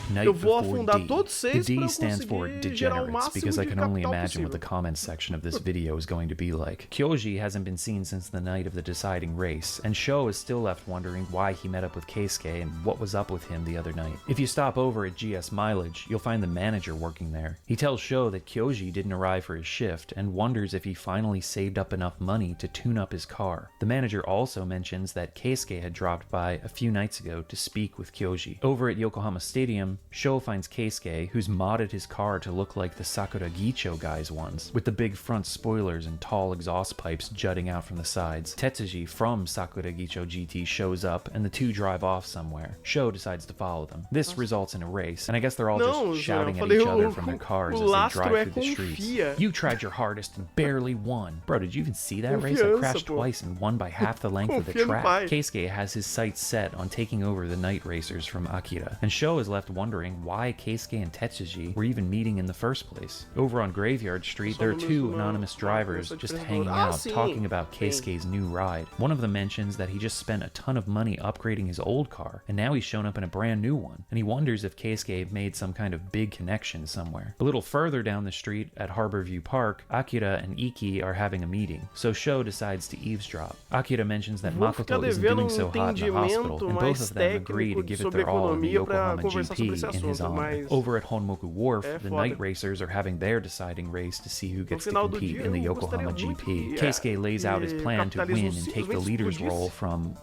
Night Eu vou afundar todos vocês the pra D eu stands for conseguir gerar o degenerates, máximo because I de can only capital imagine what the possível. comments section of this video is going to be like. Kyoji hasn't been seen since the night of the deciding race, and Sho is still left wondering why he met up with Keisuke and what was up with him the other night. If you stop over at GS Mileage, you'll find the manager working there. He tells Sho that Kyoji didn't arrive for his shift and wonders if he finally saved up enough money to tune up his car. The manager also mentions that Keisuke had dropped by a few nights ago to speak with Kyoji. Over at Yokohama Stadium, Sho finds Keisuke, who's modded his car to look like the Sakuragicho guys' ones, with the big front spoilers and tall exhaust pipes jutting out from the sides. Tetsuji from Sakuragicho GT shows up, and the two drive off somewhere. Sho decides to follow them. This results in a race, and I guess they're all just shouting at each other from their cars as they drive through the streets. You tried your hardest and barely won. Bro, did you even see that race? I crashed twice and won by half the length of the track. Keisuke has his sights set on taking over the night racers from Akira, and Sho is left wondering why Keisuke and Tetsuji were even meeting in the first place. Over on Graveyard Street, there are 2 anonymous drivers just hanging out, talking about Keisuke's new ride. One of them mentions that he just spent a ton of money upgrading his old car, and now he's shown up in a brand new one, and he wonders if Keisuke made some kind of big connection somewhere. A little further down the street, at Harborview Park, Akira and Iki are having a meeting, so Sho decides to eavesdrop. Akira mentions that Makoto isn't doing so hot in the hospital, and both of them agree to give it their all in the Yokohama GP in his honor. Over at Honmoku Wharf, the night racers are having their deciding race to see who gets to compete in the Yokohama GP. Keisuke lays out his plan to win and take the leader's role from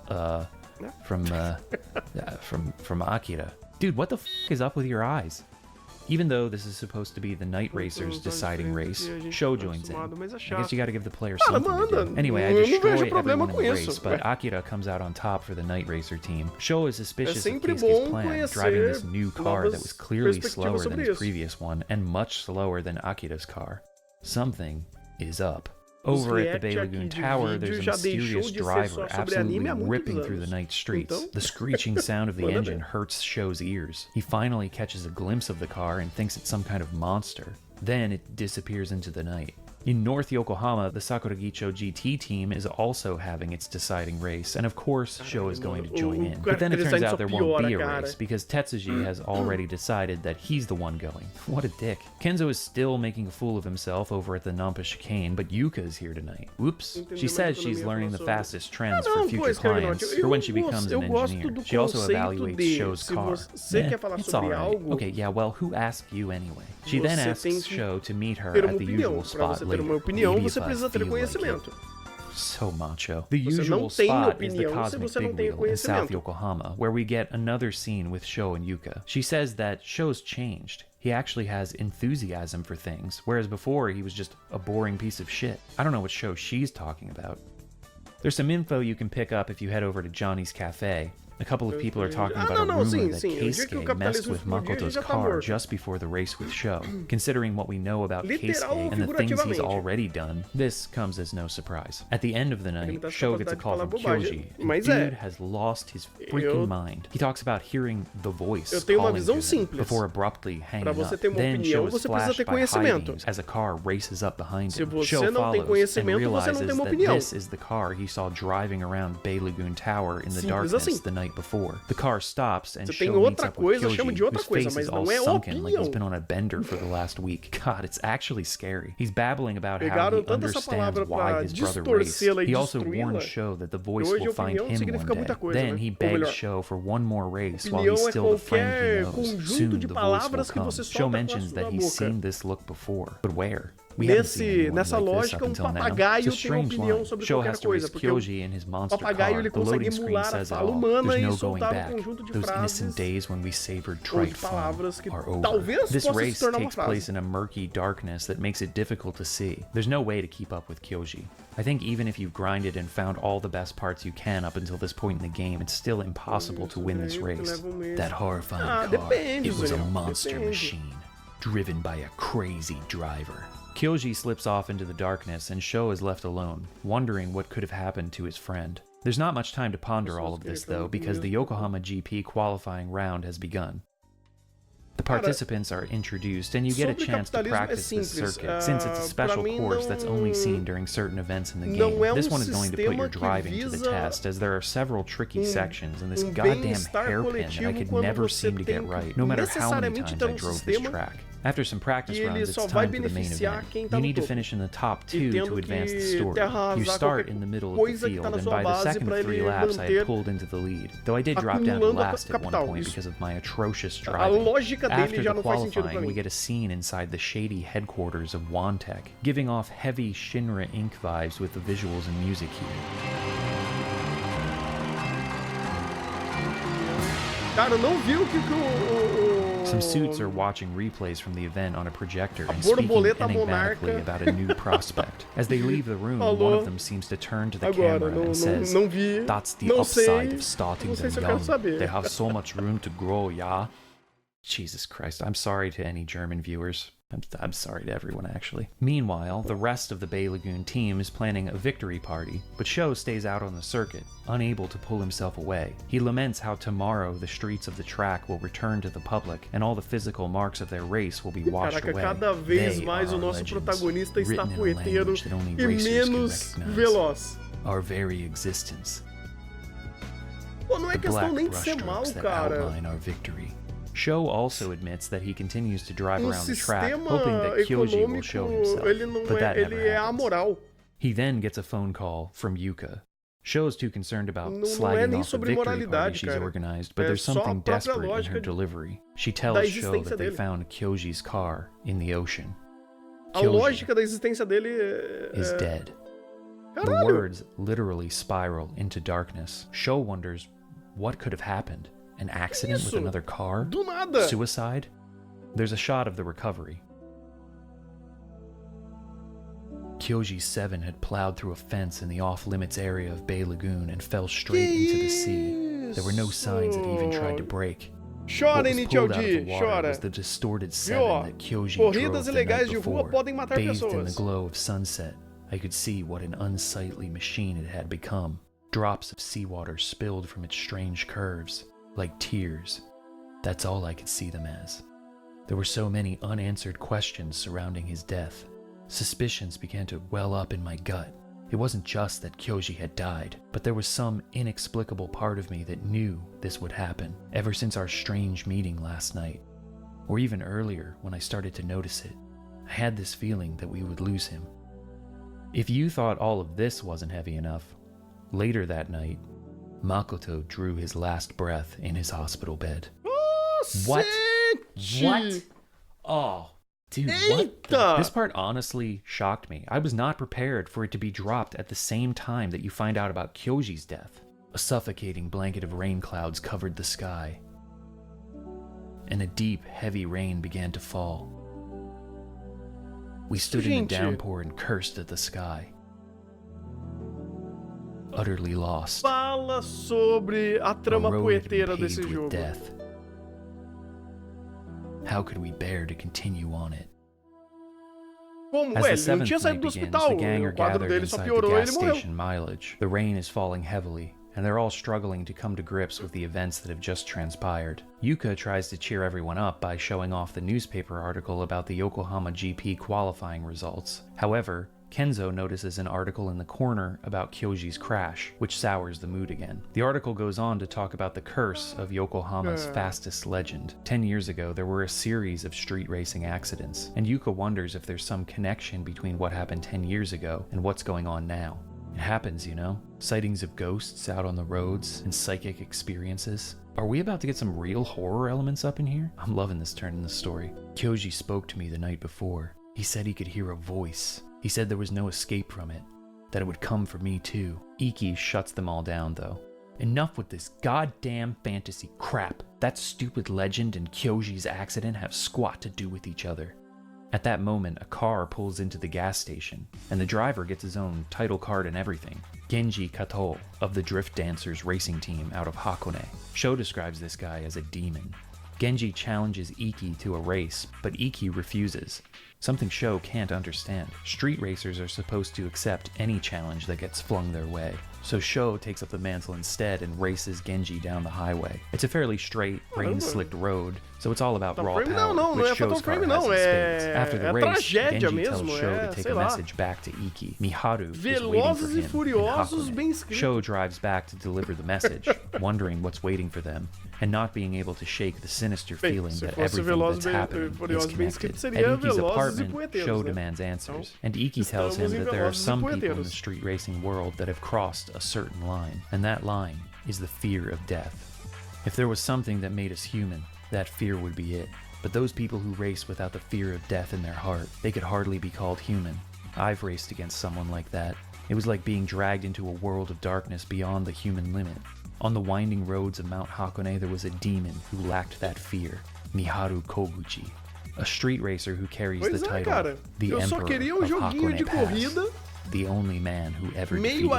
Akira. Dude, what the f*** is up with your eyes? Even though this is supposed to be the night racers' deciding race, Sho joins in. I guess you gotta give the players something to do. Anyway, I destroy everyone in the race, but Akira comes out on top for the night racer team. Sho is suspicious of Keisuke's plan, driving this new car that was clearly slower than his previous one, and much slower than Akira's car. Something is up. Over at the Bay Lagoon Tower, there's a mysterious driver absolutely ripping through the night streets. The screeching sound of the engine hurts Sho's ears. He finally catches a glimpse of the car and thinks it's some kind of monster. Then it disappears into the night. In North Yokohama, the Sakuragicho GT team is also having its deciding race, and of course, Sho is going to join in. But then it turns out there won't be a race, because Tetsuji has already decided that he's the one going. What a dick. Kenzo is still making a fool of himself over at the Nampa chicane, but Yuka is here tonight. Whoops. She says she's learning the fastest trends for future clients, for when she becomes an engineer. She also evaluates Sho's car. It's alright. Okay, yeah, well, who asked you anyway? She then asks Sho to meet her at the usual spot later. So macho. The Você usual não tem spot is the opinião se cosmic você não big tem wheel in South conhecimento. Yokohama, where we get another scene with Sho and Yuka. She says that Sho's changed. He actually has enthusiasm for things, whereas before he was just a boring piece of shit. I don't know what show she's talking about. There's some info you can pick up if you head over to Johnny's Cafe. A couple of people are talking about a rumor that Keisuke messed with Makoto's car just before the race with Sho. Considering what we know about Keisuke and the things he's already done, this comes as no surprise. At the end of the night, Sho gets a call from Kyoji, and dude has lost his freaking mind. He talks about hearing the voice calling to him before abruptly hanging up. Then Sho is flashed by high beams as a car races up behind him. Sho follows and realizes that this is the car he saw driving around Bay Lagoon Tower in the darkness the night before. The car stops and Sho meets up with Kyoji, whose face is all sunken like he's been on a bender for the last week. God, it's actually scary. He's babbling about how he understands why his brother raced. He also warns Sho that the voice will find him one day. Then he begs Sho for one more race while he's still the friend he knows. Soon the voice will come. Sho mentions that he's seen this look before, but where? Nessa lógica, papagaio tem opinião sobre qualquer coisa, porque o papagaio ele consegue emular a fala humana e soltar conjunto de frases ou de palavras que talvez possa se tornar uma frase. This race takes place in a murky darkness that makes it difficult to see. There's no way to keep up with Kyoji. I think even if you've grinded and found all the best parts you can up until this point in the game, it's still impossible to win this race. That horrifying car, it was a monster machine, driven by a crazy driver. Kyoji slips off into the darkness and Sho is left alone, wondering what could have happened to his friend. There's not much time to ponder all of this though, because the Yokohama GP qualifying round has begun. The participants are introduced and you get a chance to practice this circuit, since it's a special course that's only seen during certain events in the game. This one is going to put your driving to the test, as there are several tricky sections and this goddamn hairpin that I could never seem to get right, no matter how many times I drove this track. After some practice runs, it's time for the main event. You need to finish in the top 2 to advance the story. You start in the middle of the field, and by the second 3 laps I had pulled into the lead, though I did drop down to last at one point because of my atrocious driving. After the qualifying, we get a scene inside the shady headquarters of Wantech, giving off heavy Shinra Inc. vibes with the visuals and music here. Cara, não viu que Some suits are watching replays from the event on a projector and speaking enigmatically about a new prospect. As they leave the room, one of them seems to turn to the camera and says, "That's the upside of starting them young. They have so much room to grow, yeah?" Jesus Christ, I'm sorry to any German viewers. I'm sorry to everyone, actually. Meanwhile, the rest of the Bay Lagoon team is planning a victory party, but Sho stays out on the circuit, unable to pull himself away. He laments how tomorrow the streets of the track will return to the public, and all the physical marks of their race will be washed away. Cada vez mais o nosso protagonista está poeteiro e menos veloz. Our very existence. Pô, não é questão nem de ser mal, cara. Our victory. Sho also admits that he continues to drive around the track, hoping that Kyoji will show himself, but that never happens. He then gets a phone call from Yuka. Sho is too concerned about slagging off the victory party she's organized, but there's something desperate in her delivery. She tells Sho that they found Kyoji's car in the ocean. Kyoji is dead. The words literally spiral into darkness. Sho wonders what could have happened. An accident with another car? Suicide? There's a shot of the recovery. Kyoji 7 had plowed through a fence in the off-limits area of Bay Lagoon and fell straight into the sea. There were no signs that he even tried to brake. What was pulled out of the water was the distorted 7 that Kyoji drove the night before. Bathed in the glow of sunset, I could see what an unsightly machine it had become. Drops of seawater spilled from its strange curves. Like tears. That's all I could see them as. There were so many unanswered questions surrounding his death. Suspicions began to well up in my gut. It wasn't just that Kyoji had died, but there was some inexplicable part of me that knew this would happen, ever since our strange meeting last night. Or even earlier, when I started to notice it. I had this feeling that we would lose him. If you thought all of this wasn't heavy enough, later that night, Makoto drew his last breath in his hospital bed. Oh, what? What? Oh, Dude, what the... Eita! This part honestly shocked me. I was not prepared for it to be dropped at the same time that you find out about Kyoji's death. A suffocating blanket of rain clouds covered the sky, and a deep, heavy rain began to fall. We stood in the downpour and cursed at the sky, utterly lost. Fala sobre a trama poeteira desse jogo. Death. How could we bear to continue on it? Como, As the ele não seventh tinha night saído do begins, hospital. the gang are O quadro gathered dele só inside the piorou e gas ele morreu. station mileage. The rain is falling heavily, and they're all struggling to come to grips with the events that have just transpired. Yuka tries to cheer everyone up by showing off the newspaper article about the Yokohama GP qualifying results. However, Kenzo notices an article in the corner about Kyoji's crash, which sours the mood again. The article goes on to talk about the curse of Yokohama's fastest legend. 10 years ago, there were a series of street racing accidents, and Yuka wonders if there's some connection between what happened 10 years ago and what's going on now. It happens, you know? Sightings of ghosts out on the roads and psychic experiences. Are we about to get some real horror elements up in here? I'm loving this turn in the story. Kyoji spoke to me the night before. He said he could hear a voice. He said there was no escape from it, that it would come for me too. Iki shuts them all down though. Enough with this goddamn fantasy crap. That stupid legend and Kyoji's accident have squat to do with each other. At that moment, a car pulls into the gas station, and the driver gets his own title card and everything. Genji Kato of the Drift Dancers racing team out of Hakone. Sho describes this guy as a demon. Genji challenges Iki to a race, but Iki refuses. Something Sho can't understand. Street racers are supposed to accept any challenge that gets flung their way. So Sho takes up the mantle instead and races Genji down the highway. It's a fairly straight, rain-slicked road, so it's all about raw power, which Sho's car has in spades. After the race, Genji tells Sho to take a message back to Iki. Miharu is waiting for him in Hakone. Sho drives back to deliver the message, wondering what's waiting for them, and not being able to shake the sinister feeling that everything that's happening is connected. At Iki's apartment, Sho demands answers, and Iki tells him that there are some people in the street racing world that have crossed a certain line, and that line is the fear of death. If there was something that made us human, that fear would be it. But those people who race without the fear of death in their heart, they could hardly be called human. I've raced against someone like that. It was like being dragged into a world of darkness beyond the human limit. On the winding roads of Mount Hakone, there was a demon who lacked that fear, Miharu Koguchi, a street racer who carries the title, the Emperor of Hakone Pass. The only man who ever defeated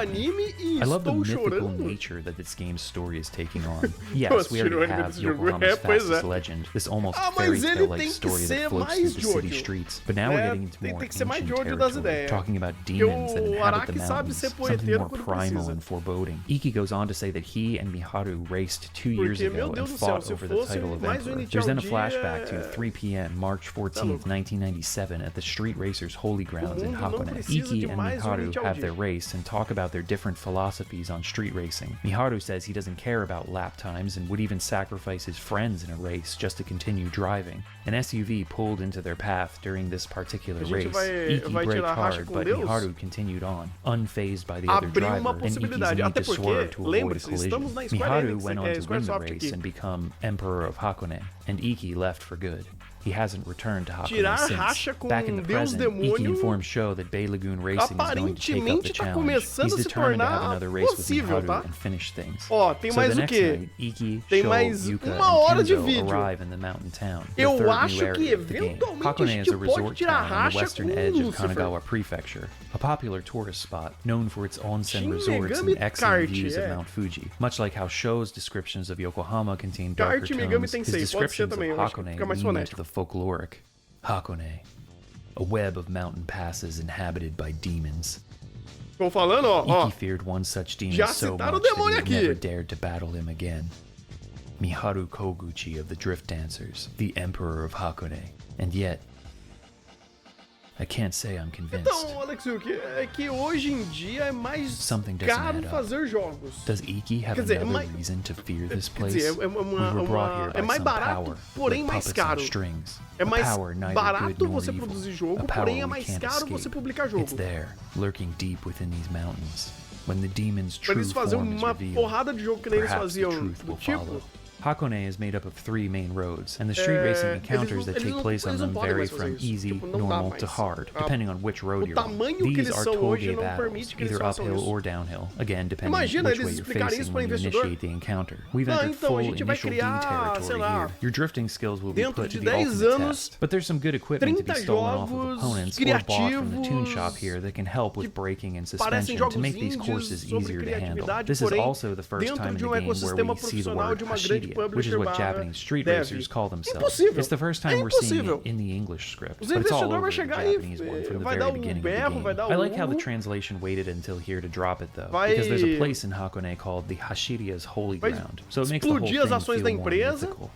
me. I love the mythical nature that this game's story is taking on. Yes, we already have Yokohama's fastest legend, this almost fairy tale-like story that floats through the city streets. But now we're getting into more ancient territory, talking about demons that inhabit the mountains, something more primal and foreboding. Iki goes on to say that he and Miharu raced 2 years ago and fought over the title of Emperor. There's then a flashback to 3 p.m. March 14th, 1997 at the Street Racers Holy Grounds in Hakone. Iki and Miharu have their race and talk about their different philosophies on street racing. Miharu says he doesn't care about lap times and would even sacrifice his friends in a race just to continue driving. An SUV pulled into their path during this particular race. Iki braked hard, but Miharu continued on, unfazed by the other driver and Iki's need to swerve to avoid a collision. Miharu went on to win the race and become Emperor of Hakone, and Iki left for good. He hasn't returned to Hakone since. Back in the present, Iki informs Sho that Bay Lagoon Racing is going to take up the challenge. He's determined to have another race with Miharu and finish things. Ó, tem mais so the o next quê? night, Iki, Tem Sho, mais Yuka, uma hora and de Kenzo vídeo. arrive in the mountain town, the Eu third acho new que area of the game. eventualmente Hakone a is a gente pode resort tirar town on the racha western com edge of Lucifer. Kanagawa Prefecture, a popular tourist spot known for its onsen Shin resorts Megami and excellent Kart, views of é. Mount Fuji. Much like how Sho's descriptions of Yokohama contain darker Kart Megami tones, Tensei, his pode ser descriptions of também, eu acho que Hakone fica mais lean into fonético. the folkloric. Hakone, a web of mountain passes inhabited by demons. Tô falando, ó. Iki feared one such demon Já so citaram o much that demônio he never aqui. dared to battle him again. Miharu Koguchi of the Drift Dancers, the Emperor of Hakone. And yet, I can't say I'm convinced. Então, Alexuki, é que hoje em dia é mais Something doesn't caro add up. fazer jogos. Does Iki have Quer dizer, another mais- reason to fear this Quer place? dizer, We were brought here by é mais some barato, power, porém like mais puppets caro. and strings. É A mais power neither barato good nor você evil. produzir A jogo, power porém é we mais can't caro escape. você publicar jogo. It's there, lurking deep within these mountains. When the demon's Pra true eles fazerem form is uma revealed, porrada de jogo que nem eles perhaps the faziam truth do will tipo, follow. Hakone is made up of 3 main roads, and the street racing encounters that take place on them vary from easy, normal to hard, depending on which road you're on. These are toge battles, either uphill or downhill, again depending on which way you're facing when you initiate the encounter. We've entered full initial D territory here. Your drifting skills will be put to the ultimate test, but there's some good equipment to be stolen off of opponents or bought from the tune shop here that can help with braking and suspension to make these courses easier to handle. This is also the first time in the game where we see the word Hashiria, which is what Japanese street racers call themselves. It's the first time we're seeing it in the English script, but it's all over the Japanese one from the very beginning of the game. I like how the translation waited until here to drop it though, because there's a place in Hakone called the Hashiria's Holy Ground, so it makes the whole thing feel more mythical.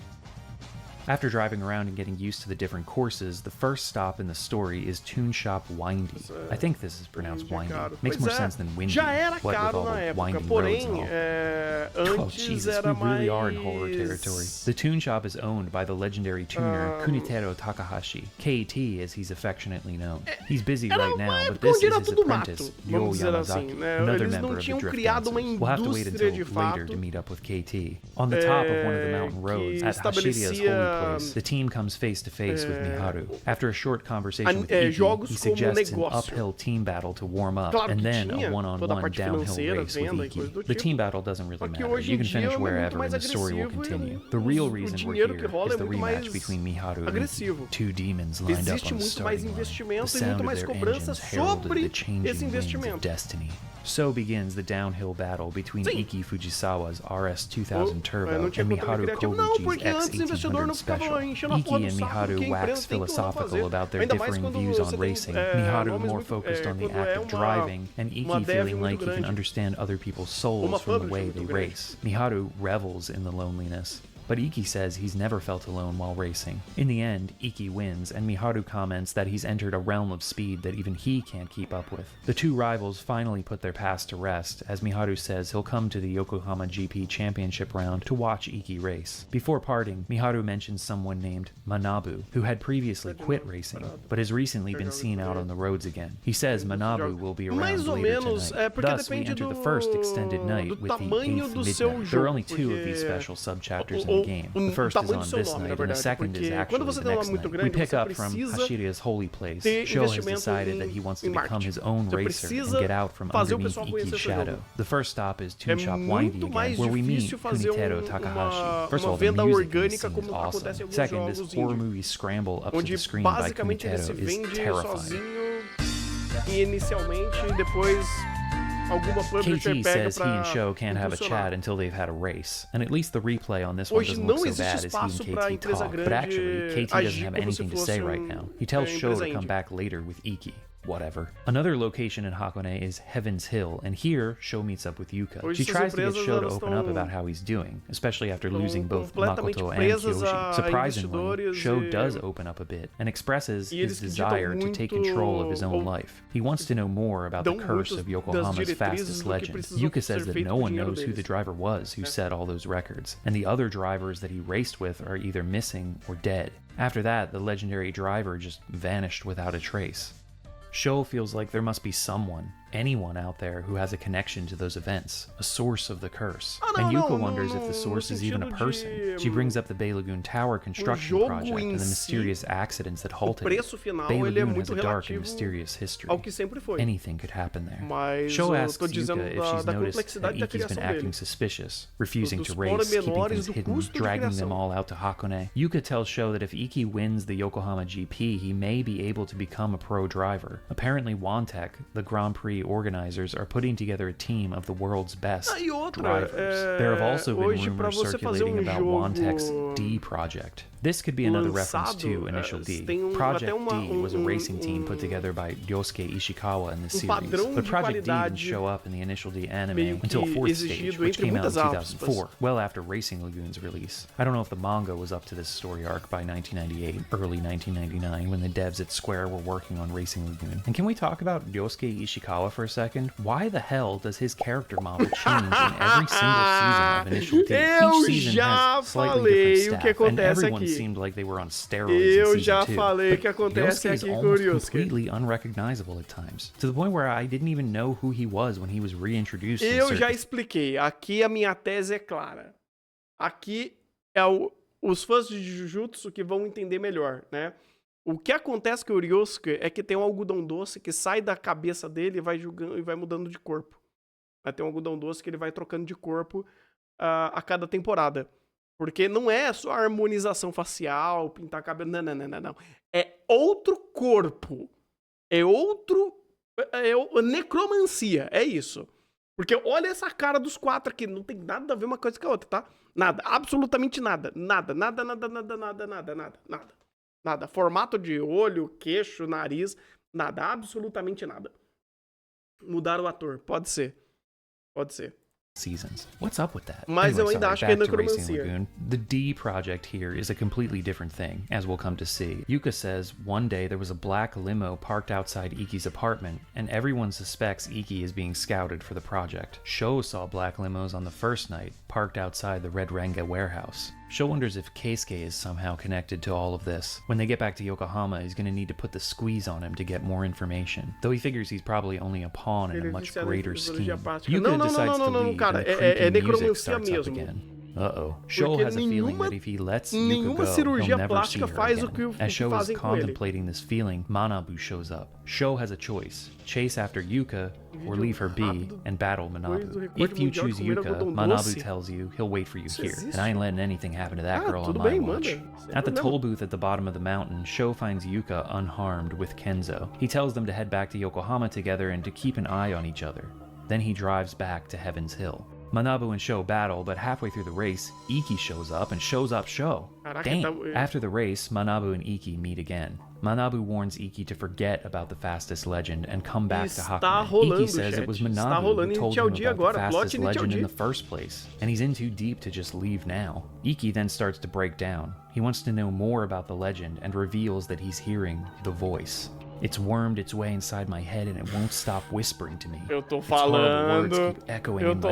After driving around and getting used to the different courses, the first stop in the story is Tune Shop Windy. I think this is pronounced Windy. Makes more sense than Windy, what with all the winding roads and all. Oh Jesus, we really are in horror territory. The Tune Shop is owned by the legendary tuner Kunitaro Takahashi, KT as he's affectionately known. He's busy right now, but this is his apprentice, Ryo Yamazaki, another member of the Drift Dancers. We'll have to wait until later to meet up with KT. On the top of one of the mountain roads, at Hashiria's Holy Place, the team comes face to face with Miharu. After a short conversation with Iki, he suggests an uphill team battle to warm up, and then a one-on-one downhill race with Iki. The team battle doesn't really matter. You can finish wherever, and the story will continue. The real reason we're here is the rematch between Miharu and Iki. 2 demons lined up on the starting line. The sound of their engines heralded the changing winds of destiny. So begins the downhill battle between Iki Fujisawa's RS-2000 Turbo and Miharu Koguchi's X-1800 Special. Iki and Miharu wax philosophical about their differing views on racing, Miharu more focused on the act of driving, and Iki feeling like he can understand other people's souls from the way they race. Miharu revels in the loneliness. But Iki says he's never felt alone while racing. In the end, Iki wins, and Miharu comments that he's entered a realm of speed that even he can't keep up with. The 2 rivals finally put their past to rest, as Miharu says he'll come to the Yokohama GP Championship round to watch Iki race. Before parting, Miharu mentions someone named Manabu, who had previously quit racing, but has recently been seen out on the roads again. He says Manabu will be around later tonight. Thus, we enter the first extended night with the 8th Midnight. There are only 2 of these special sub-chapters in the game. The first is on this night, and the second is actually the next night. We pick up from Hashiria's Holy Place. Sho has decided that he wants to become his own racer and get out from underneath Iki's shadow. The first stop is Tune Shop Windy again, where we meet Kunitaro Takahashi. First of all, the music in this scene is awesome. Second, this horror movie scramble up to the screen by Kunitaro is terrifying. KT says he and Sho can't have a chat until they've had a race, and at least the replay on this one doesn't look so bad as he and KT talk, but actually, KT doesn't have anything to say right now. He tells Sho to come back later with Iki. Whatever. Another location in Hakone is Heaven's Hill, and here, Sho meets up with Yuka. She tries to get Sho to open up about how he's doing, especially after losing both Makoto and Kyoshi. Surprisingly, Sho does open up a bit, and expresses his desire to take control of his own life. He wants to know more about the curse of Yokohama's fastest legend. Yuka says that no one knows who the driver was who set all those records, and the other drivers that he raced with are either missing or dead. After that, the legendary driver just vanished without a trace. Sho feels like there must be someone, anyone out there who has a connection to those events, a source of the curse. And Yuka wonders if the source is even a person. She brings up the Bay Lagoon Tower construction project and the mysterious accidents that halted it. Bay Lagoon has a dark and mysterious history. Anything could happen there. Sho asks Yuka if she's noticed that Iki's been acting suspicious, refusing to race, keeping things hidden, dragging them all out to Hakone. Yuka tells Sho that if Iki wins the Yokohama GP, he may be able to become a pro driver. Apparently Wantek, the Grand Prix organizers, are putting together a team of the world's best drivers. There have also been rumors circulating about Wantek's D project. This could be another reference to Initial D. Project D was a racing team put together by Ryosuke Ishikawa in this series, but Project D didn't show up in the Initial D anime until 4th Stage, which came out in 2004, well after Racing Lagoon's release. I don't know if the manga was up to this story arc by 1998, early 1999, when the devs at Square were working on Racing Lagoon. And can we talk about Ryosuke Ishikawa for a second? Why the hell does his character model change in every single season of Initial D? Each season has slightly different staff, and everyone seemed like they were on steroids in season 2. But Ryosuke is almost completely unrecognizable at times, to the point where I didn't even know who he was when he was reintroduced. Eu já expliquei. Aqui a minha tese é clara. Aqui os fãs de Jujutsu que vão entender melhor, né? O que acontece com o Ryosuke é que tem um algodão doce que sai da cabeça dele e vai jogando e vai mudando de corpo. Vai ter um algodão doce que ele vai trocando de corpo a cada temporada. Porque não é só a harmonização facial, pintar cabelo. Não. É outro corpo. É necromancia. É isso. Porque olha essa cara dos 4 aqui. Não tem nada a ver uma coisa com a outra, tá? Nada. Absolutamente nada. Nada. Formato de olho, queixo, nariz. Nada. Absolutamente nada. Mudaram o ator. Pode ser. seasons. What's up with that? Mas eu ainda acho que é back to Racing necromancia. Lagoon. The D project here is a completely different thing, as we'll come to see. Yuka says one day there was a black limo parked outside Iki's apartment, and everyone suspects Iki is being scouted for the project. Sho saw black limos on the first night, parked outside the Red Ranga warehouse. Sho wonders if Keisuke is somehow connected to all of this. When they get back to Yokohama, he's going to need to put the squeeze on him to get more information, though he figures he's probably only a pawn in a much greater scheme. Yuka decides to leave, cara, and the creepy music necromancia starts up mesmo. again. Uh-oh. Sho has a feeling that if he lets Yuka go, he'll never see her again. As Sho is contemplating this feeling, Manabu shows up. Sho has a choice: chase after Yuka, or leave her be and battle Manabu. If you choose Yuka, Manabu tells you he'll wait for you here, and I ain't letting anything happen to that girl on my watch. At the toll booth at the bottom of the mountain, Sho finds Yuka unharmed with Kenzo. He tells them to head back to Yokohama together and to keep an eye on each other. Then he drives back to Heaven's Hill. Manabu and Sho battle, but halfway through the race, Iki shows up and shows up Sho. Dang. After the race, Manabu and Iki meet again. Manabu warns Iki to forget about the fastest legend and come back to Hakone. Iki says it was Manabu who told him about the fastest legend in the first place, and he's in too deep to just leave now. Iki then starts to break down. He wants to know more about the legend and reveals that he's hearing the voice. It's wormed its way inside my head and it won't stop whispering to me. Eu tô falando.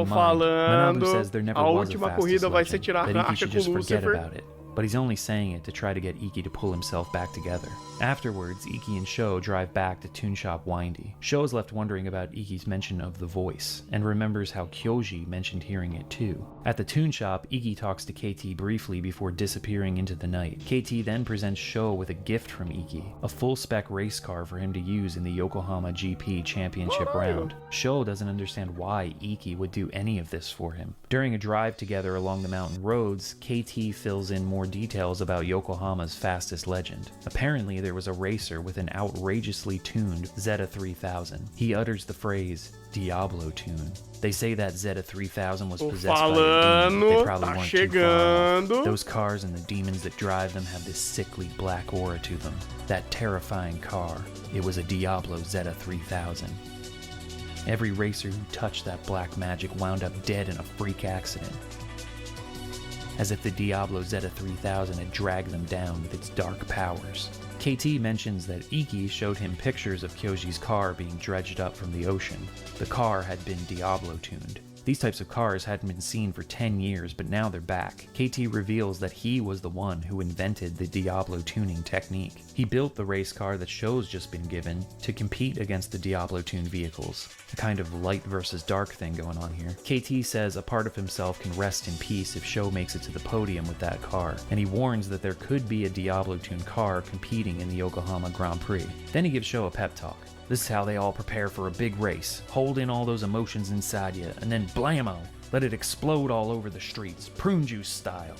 Manabu says there never A was a última fastest corrida vai legend, ser tirar that a Iki racha should com just forget Lucifer. about it. But he's only saying it to try to get Iki to pull himself back together. Afterwards, Iki and Sho drive back to Toon Shop Windy. Sho is left wondering about Iki's mention of the voice, and remembers how Kyoji mentioned hearing it too. At the Toon Shop, Iki talks to KT briefly before disappearing into the night. KT then presents Sho with a gift from Iki, a full-spec race car for him to use in the Yokohama GP Championship round. Sho doesn't understand why Iki would do any of this for him. During a drive together along the mountain roads, KT fills in more details about Yokohama's fastest legend. Apparently, there was a racer with an outrageously tuned Zeta 3000. He utters the phrase, Diablo tune. They say that Zeta 3000 was possessed by a demon. They probably weren't too far off. Those cars and the demons that drive them have this sickly black aura to them. That terrifying car, it was a Diablo Zeta 3000. Every racer who touched that black magic wound up dead in a freak accident, as if the Diablo Zeta 3000 had dragged them down with its dark powers. KT mentions that Iki showed him pictures of Kyoji's car being dredged up from the ocean. The car had been Diablo tuned. These types of cars hadn't been seen for 10 years, but now they're back. KT reveals that he was the one who invented the Diablo tuning technique. He built the race car that Sho's just been given to compete against the Diablo tuned vehicles. A kind of light versus dark thing going on here. KT says a part of himself can rest in peace if Sho makes it to the podium with that car, and he warns that there could be a Diablo tuned car competing in the Yokohama Grand Prix. Then he gives Sho a pep talk. This is how they all prepare for a big race. Hold in all those emotions inside you, and then blammo! Let it explode all over the streets, prune juice style.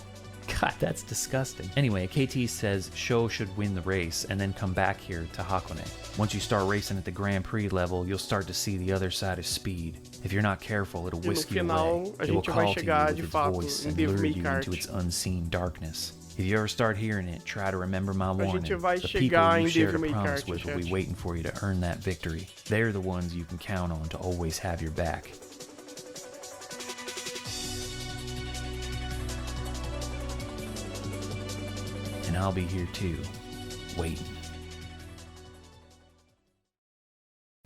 God, that's disgusting. Anyway, KT says Sho should win the race and then come back here to Hakone. Once you start racing at the Grand Prix level, you'll start to see the other side of speed. If you're not careful, it'll whisk you away. It will call to you with its voice and lure you into its unseen darkness. If you ever start hearing it, try to remember my warning. The people you shared a promise with will be waiting for you to earn that victory. They're the ones you can count on to always have your back. And I'll be here too, waiting.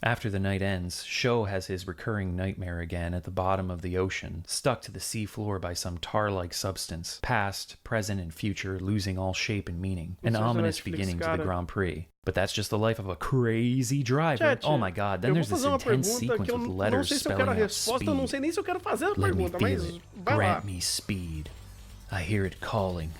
After the night ends, Sho has his recurring nightmare again at the bottom of the ocean, stuck to the seafloor by some tar-like substance, past, present, and future losing all shape and meaning. An ominous beginning to the Grand Prix. But that's just the life of a crazy driver. Oh my god, then there's this intense sequence with letters spelling out speed. Let me feel it. Grant me speed. I hear it calling.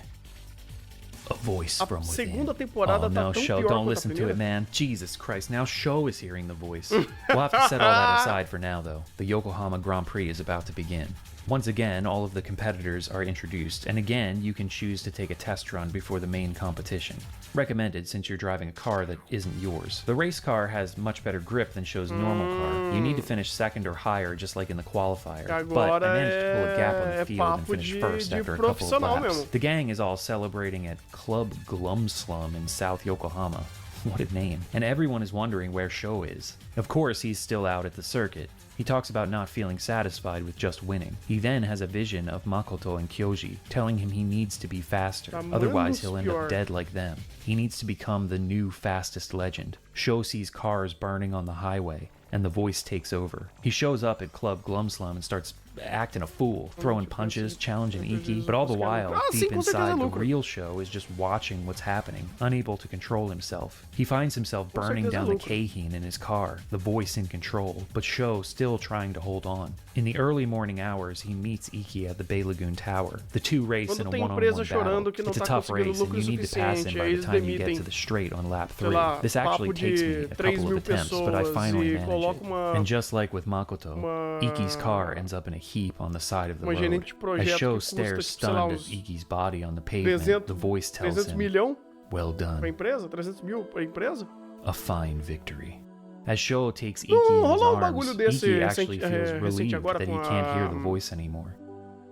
A voice A from within. segunda temporada Oh tá no, tão Sho, pior don't quanto a listen to primeira. it, man. Jesus Christ, now Sho is hearing the voice. We'll have to set all that aside for now, though. The Yokohama Grand Prix is about to begin. Once again, all of the competitors are introduced, and again, you can choose to take a test run before the main competition. Recommended since you're driving a car that isn't yours. The race car has much better grip than Sho's normal car. You need to finish second or higher, just like in the qualifier. But I managed to pull a gap on the field and finish first after a couple of laps. mesmo. The gang is all celebrating at Club Glumslum in South Yokohama. What a name. And everyone is wondering where Sho is. Of course, he's still out at the circuit. He talks about not feeling satisfied with just winning. He then has a vision of Makoto and Kyoji, telling him he needs to be faster, otherwise he'll end up dead like them. He needs to become the new fastest legend. Sho sees cars burning on the highway, and the voice takes over. He shows up at Club Glumslum and starts acting a fool, throwing punches, challenging Iki, but all the while, deep inside, the real Sho is just watching what's happening, unable to control himself. He finds himself burning down the Keihin in his car, the voice in control, but Sho still trying to hold on. In the early morning hours, he meets Iki at the Bay Lagoon Tower. The two race in a one-on-one battle. It's a tough race, and you need to pass him by the time you get to the straight on lap 3. This actually takes me a couple of attempts, but I finally manage it. And just like with Makoto, Iki's car ends up in a heap on the side of the road. As Sho stares stunned at Iki's body on the pavement, the voice tells 300 him, milhão well pra done, empresa? 300 mil pra empresa? a fine victory. As Sho takes Iki Não, in his rolou bagulho arms, desse Iki actually recente, feels recente relieved agora that he com can't hear the a voice anymore.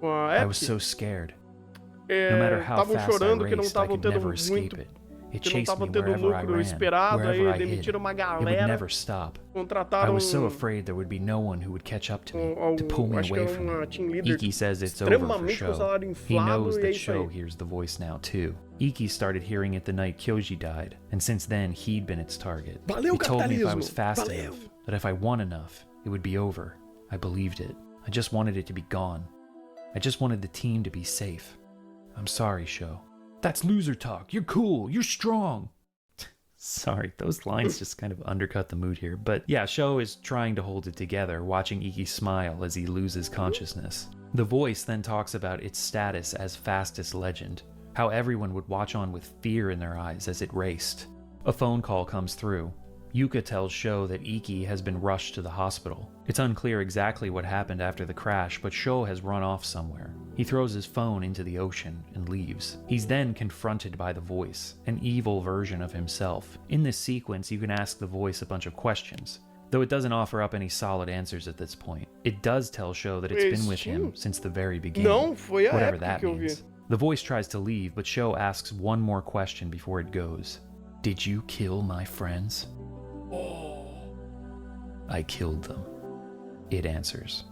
com a I Epic. was so scared. No matter how Estavam fast I chorando que não raced, I estavam could tendo never escape muito, it. It que não chased me estavam tendo wherever I lucro ran, esperado, wherever I aí hid. demitiram uma It would galera, never stop. I contrataram was so afraid there would be no one who would catch up to me, to pull me acho que away era from uma it. team leader Iki says it's over for extremamente com Sho. salário He inflado knows e é that isso Sho aí. hears the voice now too. Iki started hearing it the night Kyoji died, and since then he'd been its target. Valeu, He told me if I was capitalismo. fast Valeu. enough, that if I won enough, it would be over. I believed it. I just wanted it to be gone. I just wanted the team to be safe. I'm sorry, Sho. That's loser talk. You're cool. You're strong. Sorry, those lines just kind of undercut the mood here. But yeah, Sho is trying to hold it together, watching Iki smile as he loses consciousness. The voice then talks about its status as fastest legend, how everyone would watch on with fear in their eyes as it raced. A phone call comes through. Yuka tells Sho that Iki has been rushed to the hospital. It's unclear exactly what happened after the crash, but Sho has run off somewhere. He throws his phone into the ocean and leaves. He's then confronted by the voice, an evil version of himself. In this sequence, you can ask the voice a bunch of questions, though it doesn't offer up any solid answers at this point. It does tell Sho that it's been with him since the very beginning, Não, foi a whatever Epic that que eu vi. means. The voice tries to leave, but Sho asks one more question before it goes. Did you kill my friends? I killed them. It answers.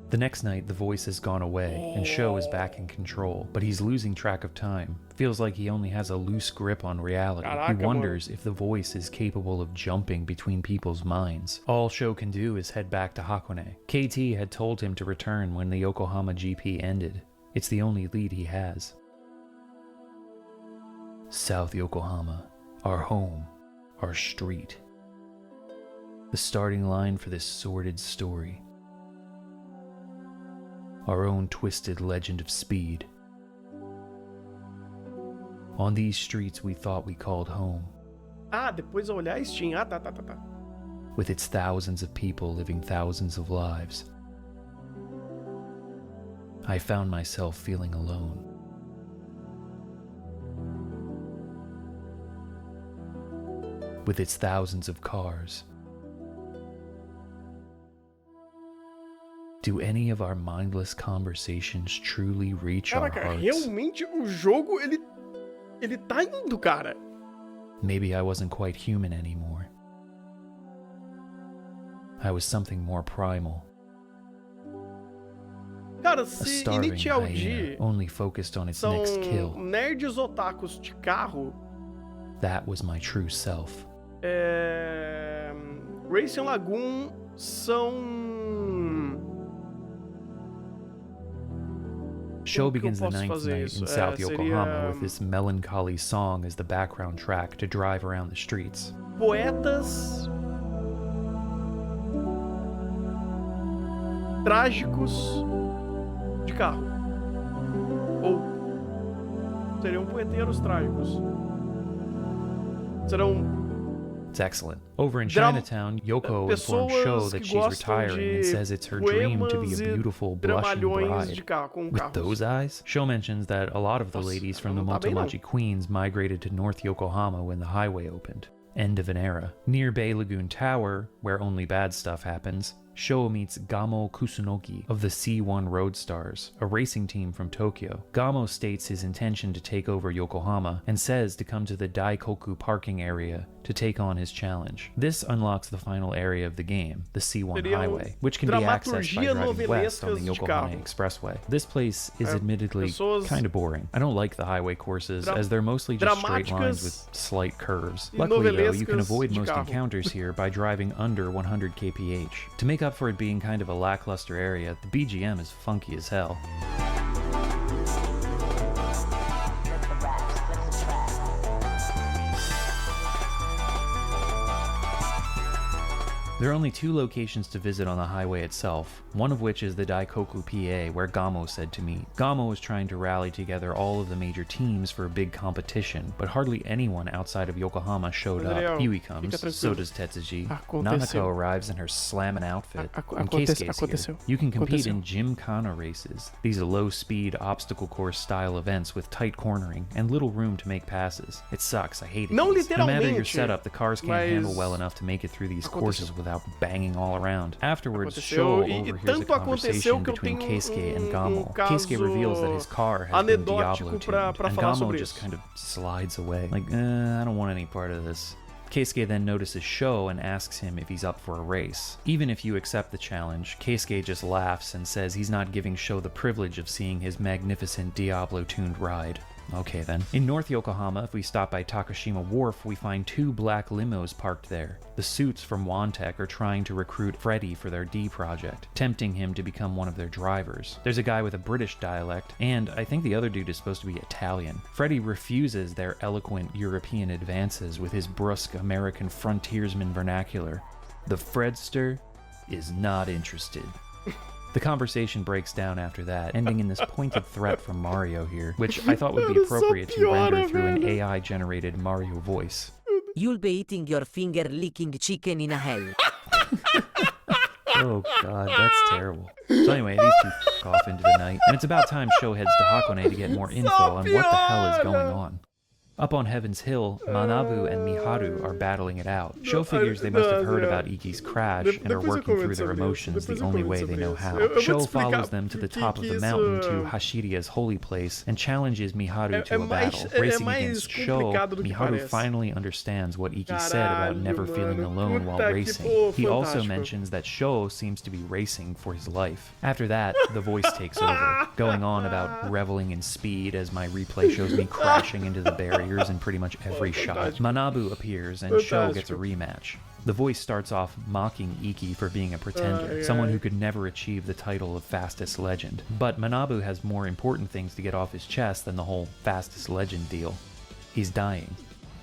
The next night, the voice has gone away, and Sho is back in control, but he's losing track of time. Feels like he only has a loose grip on reality. Caraca, He wonders if the voice is capable of jumping between people's minds. All Sho can do is head back to Hakone. KT had told him to return when the Yokohama GP ended. It's the only lead he has. South Yokohama, our home, our street. The starting line for this sordid story. Our own twisted legend of speed. On these streets we thought we called home, Ah, depois eu olhar a Steam. Ah, tá. with its thousands of people living thousands of lives. I found myself feeling alone. With its thousands of cars. Do any of our mindless conversations truly reach our Caraca, hearts? realmente o jogo, ele tá indo, cara. Maybe I wasn't quite human anymore. I was something more primal. Cara, A se starving Initial hyena D only focused on its são next kill. nerds otakus de carro, That was my true self. Racing Lagoon são... Sho Como que eu begins the posso ninth fazer night isso? in South Seria, Yokohama with this melancholy song as the background track to drive around the streets. Poetas trágicos de carro. Ou Seriam punheteiros trágicos. Serão It's excellent. Over in Chinatown, Yoko informs Sho that she's retiring and says it's her dream to be a beautiful, blushing bride. With those eyes? Sho mentions that a lot of the ladies from the Motomachi Queens migrated to North Yokohama when the highway opened. End of an era. Near Bay Lagoon Tower, where only bad stuff happens, Sho meets Gamo Kusunoki of the C1 Roadstars, a racing team from Tokyo. Gamo states his intention to take over Yokohama and says to come to the Daikoku parking area to take on his challenge. This unlocks the final area of the game, the C1 highway, which can be accessed by driving west on the Yokohama Expressway. This place is admittedly kind of boring. I don't like the highway courses as they're mostly just straight lines with slight curves. Luckily though, you can avoid most encounters here by driving under 100 kph. To make up for it being kind of a lackluster area, the BGM is funky as hell. There are only 2 locations to visit on the highway itself, one of which is the Daikoku PA where Gamo said to meet. Gamo was trying to rally together all of the major teams for a big competition, but hardly anyone outside of Yokohama showed up. Yui comes, so does Tetsuji. Nanako arrives in her slammin' outfit, and Keisuke's here. You can compete in Gymkhana races. These are low-speed, obstacle course style events with tight cornering and little room to make passes. It sucks, I hate it. No matter your setup, the cars can't handle well enough to make it through these courses without banging all around. Afterwards, Sho overhears a conversation between Keisuke and Gamo. Keisuke reveals that his car has been Diablo-tuned, and Gamo just kind of slides away. Like, I don't want any part of this. Keisuke then notices Sho and asks him if he's up for a race. Even if you accept the challenge, Keisuke just laughs and says he's not giving Sho the privilege of seeing his magnificent Diablo-tuned ride. Okay then. In North Yokohama, if we stop by Takashima Wharf, we find 2 black limos parked there. The suits from Wantech are trying to recruit Freddy for their D project, tempting him to become one of their drivers. There's a guy with a British dialect, and I think the other dude is supposed to be Italian. Freddy refuses their eloquent European advances with his brusque American frontiersman vernacular. The Fredster is not interested. The conversation breaks down after that, ending in this pointed threat from Mario here, which I thought would be appropriate to render through an AI-generated Mario voice. You'll be eating your finger-licking chicken in a hell. Oh god, that's terrible. So anyway, these 2 f*** off into the night, and it's about time Sho heads to Hakone to get more info on what the hell is going on. Up on Heaven's Hill, Manabu and Miharu are battling it out. Sho figures they must have heard about Iki's crash and are working through their emotions the only way they know how. Sho follows them to the top of the mountain to Hashiria's holy place and challenges Miharu to a battle. Racing against Sho, Miharu finally understands what Iki said about never feeling alone while racing. He also mentions that Sho seems to be racing for his life. After that, the voice takes over, going on about reveling in speed as my replay shows me crashing into the barrier in pretty much every shot. Manabu appears and Sho gets a rematch. The voice starts off mocking Iki for being a pretender, someone who could never achieve the title of fastest legend. But Manabu has more important things to get off his chest than the whole fastest legend deal. He's dying.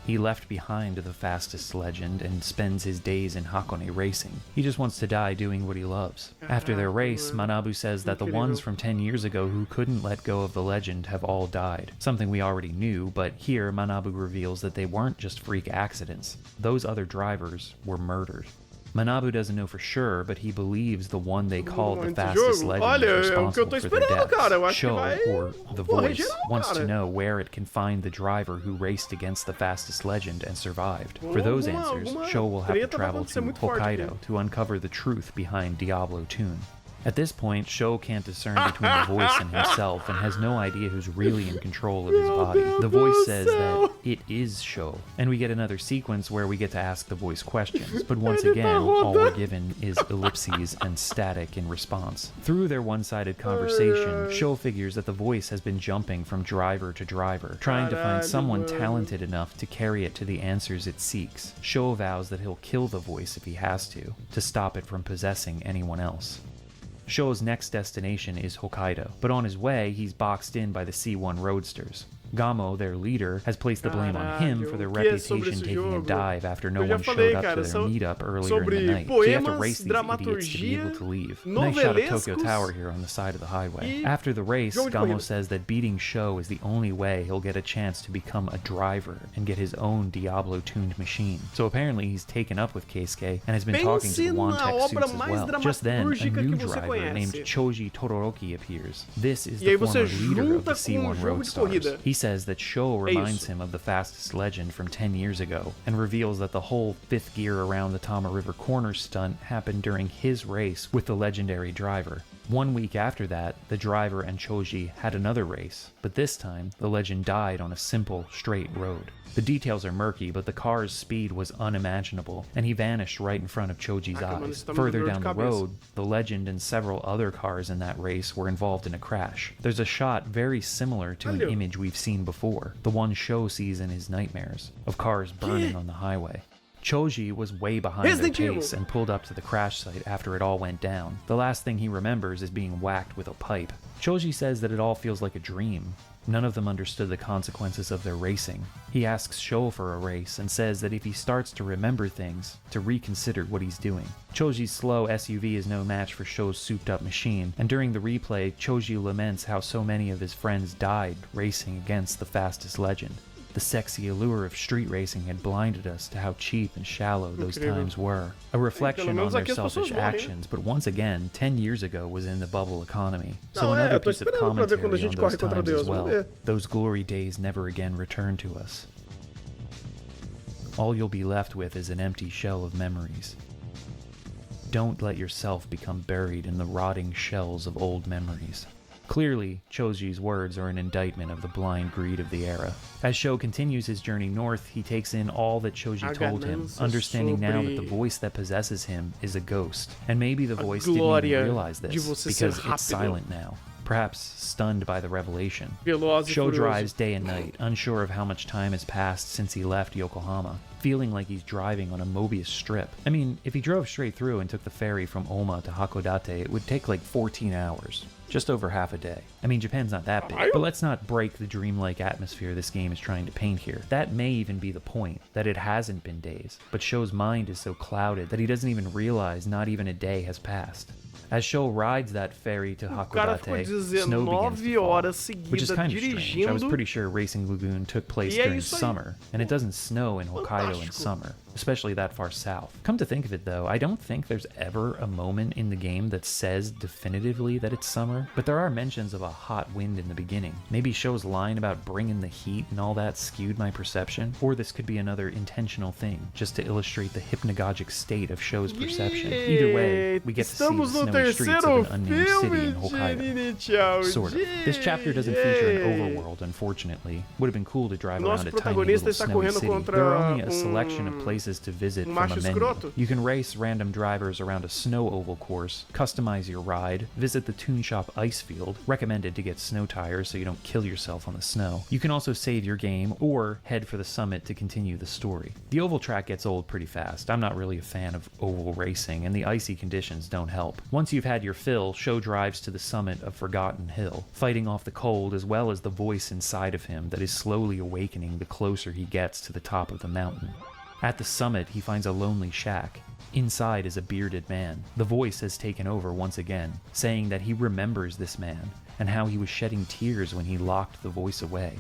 He left behind the fastest legend and spends his days in Hakone racing. He just wants to die doing what he loves. After their race, Manabu says that the ones from 10 years ago who couldn't let go of the legend have all died. Something we already knew, but here Manabu reveals that they weren't just freak accidents. Those other drivers were murdered. Manabu doesn't know for sure, but he believes the one they called the fastest legend is responsible for their deaths. Sho, or the voice, wants to know where it can find the driver who raced against the fastest legend and survived. For those answers, Sho will have to travel to Hokkaido to uncover the truth behind Diablo-tune. At this point, Sho can't discern between the voice and himself and has no idea who's really in control of his body. The voice says that it is Sho, and we get another sequence where we get to ask the voice questions, but once again, all we're given is ellipses and static in response. Through their one-sided conversation, Sho figures that the voice has been jumping from driver to driver, trying to find someone talented enough to carry it to the answers it seeks. Sho vows that he'll kill the voice if he has to stop it from possessing anyone else. Sho's next destination is Hokkaido, but on his way, he's boxed in by the C1 Roadsters. Gamo, their leader, has placed the blame on him for their Caralho, o que é sobre reputation esse taking a jogo? dive after no Eu já one falei, showed up cara, to their meetup earlier in sobre the night. So you have to poemas, race these idiots to be dramaturgia, able to leave. Nice shot of Tokyo novelescos Tower here on the side of the highway. e After the race, jogo de Gamo corrida. says that beating Sho is the only way he'll get a chance to become a driver and get his own Diablo-tuned machine. So apparently he's taken up with Keisuke and has been talking to the Pense na Wantech obra suits as mais well. Just then, a dramatúrgica new que você driver named conhece. Choji Todoroki appears. This is E the aí você former leader of the junta com C1 jogo de corrida. Roadstars. He says that Sho É reminds isso. him of the fastest legend from 10 years ago and reveals that the whole fifth gear around the Tama River corner stunt happened during his race with the legendary driver. 1 week after that, the driver and Choji had another race, but this time, the legend died on a simple, straight road. The details are murky, but the car's speed was unimaginable, and he vanished right in front of Choji's mano, eyes. isso tá me Further dando dor down de the cabeça. road, the legend and several other cars in that race were involved in a crash. There's a shot very similar to an Valeu. image we've seen before, the one Sho sees in his nightmares, of cars burning on the highway. Choji was way behind their Resident Evil. pace and pulled up to the crash site after it all went down. The last thing he remembers is being whacked with a pipe. Choji says that it all feels like a dream. None of them understood the consequences of their racing. He asks Sho for a race and says that if he starts to remember things, to reconsider what he's doing. Choji's slow SUV is no match for Sho's souped-up machine, and during the replay, Choji laments how so many of his friends died racing against the fastest legend. The sexy allure of street racing had blinded us to how cheap and shallow those Incrível. times were. A reflection on menos their aqui as pessoas selfish morrem, né? actions, but once again, 10 years ago was in the bubble economy. So Não, another eu tô piece of esperando pra ver quando a commentary on gente those corre contra times as Deus. Vamos well. ver. Those glory days never again return to us. All you'll be left with is an empty shell of memories. Don't let yourself become buried in the rotting shells of old memories. Clearly, Choji's words are an indictment of the blind greed of the era. As Sho continues his journey north, he takes in all that Choji A told him, ganância understanding now that the sobre voice that possesses him is a ghost. And maybe the voice didn't glória even realize de this, você ser because it's rápido. silent now. Perhaps stunned by the revelation. Veloz e Sho furioso. drives day and night, unsure of how much time has passed since he left Yokohama, feeling like he's driving on a Mobius strip. I mean, if he drove straight through and took the ferry from Oma to Hakodate, it would take like 14 hours. Just over half a day. I mean, Japan's not that big, but let's not break the dreamlike atmosphere this game is trying to paint here. That may even be the point, that it hasn't been days, but Sho's mind is so clouded that he doesn't even realize not even a day has passed. As Sho rides that ferry to O cara ficou Hakodate, snow begins 19 to fall, horas which is seguidas kind of strange. I was dirigindo. pretty sure Racing Lagoon took place E é during isso aí. summer, and it doesn't snow in Hokkaido in Fantástico. summer, especially that far south. Come to think of it though, I don't think there's ever a moment in the game that says definitively that it's summer, but there are mentions of a hot wind in the beginning. Maybe Sho's line about bringing the heat and all that skewed my perception, or this could be another intentional thing, just to illustrate the hypnagogic state of Sho's perception. Either way, we get to see the Estamos no snowy streets of terceiro an unnamed city in filme de Hokkaido. Inicial Sort of. This chapter doesn't feature an overworld, unfortunately. Would have been cool to drive Nosso around a tiny protagonista little está snowy correndo city. contra There are only a selection of um places to visit from macho a menu. escroto. You can race random drivers around a snow oval course, customize your ride, visit the Toon Shop ice field, recommended to get snow tires so you don't kill yourself on the snow. You can also save your game or head for the summit to continue the story. The oval track gets old pretty fast. I'm not really a fan of oval racing, and the icy conditions don't help. Once you've had your fill, Sho drives to the summit of Forgotten Hill, fighting off the cold as well as the voice inside of him that is slowly awakening the closer he gets to the top of the mountain. At the summit, he finds a lonely shack. Inside is a bearded man. The voice has taken over once again, saying that he remembers this man and how he was shedding tears when he locked the voice away.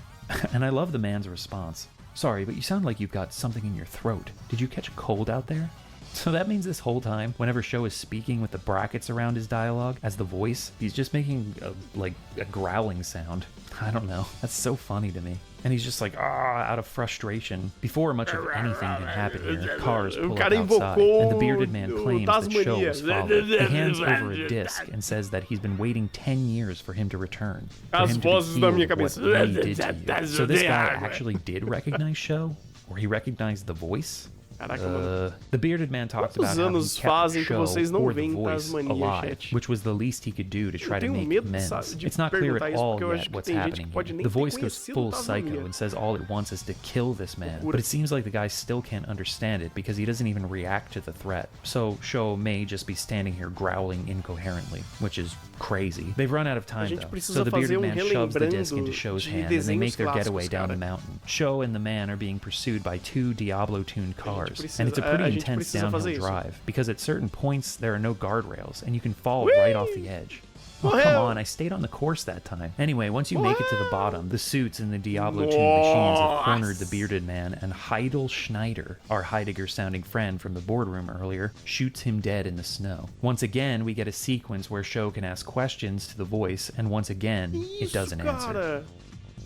And I love the man's response. Sorry, but you sound like you've got something in your throat. Did you catch a cold out there? So that means this whole time, whenever Sho is speaking with the brackets around his dialogue as the voice, he's just making a growling sound. I don't know. That's so funny to me. And he's just like, out of frustration. Before much of anything can happen here, cars pull up outside, and the bearded man claims that Sho was followed. He hands over a disc and says that he's been waiting 10 years for him to return. For As him to vozes be da healed minha of what cabeça. they did to you. So this guy actually did recognize Sho? Or he recognized the voice? Caraca, mano. The bearded man talked about Quantos how he anos kept fazem que Show vocês não or the veem voice Tasmania, alive, chat? which was the least he could do to try to tenho make medo amends. de It's not clear perguntar at isso, all porque eu acho yet que what's tem gente happening que pode here. nem The ter voice goes conhecido full Tasmania. psycho and says all it wants is to kill this man, Loucura. but it seems like the guy still can't understand it because he doesn't even react to the threat. So Show may just be standing here growling incoherently, which is crazy. They've run out of time gente though, precisa so the bearded fazer man shoves the disc relembrando into Show's de hand and they make their desenhos getaway clássicos, down the cara. mountain. Show and the man are being pursued by 2 Diablo-tuned cars, precisa- and it's a a pretty gente intense precisa downhill fazer isso. drive because at certain points there are no guardrails and you can fall right off the edge. Oh, come Morreu. on, I stayed on the course that time. Anyway, once you make it to the bottom, the suits and the Diablo-tuned machines have cornered the bearded man, and Heidel Schneider, our Heidegger-sounding friend from the boardroom earlier, shoots him dead in the snow. Once again, we get a sequence where Show can ask questions to the voice, and once again, it doesn't answer. Cara.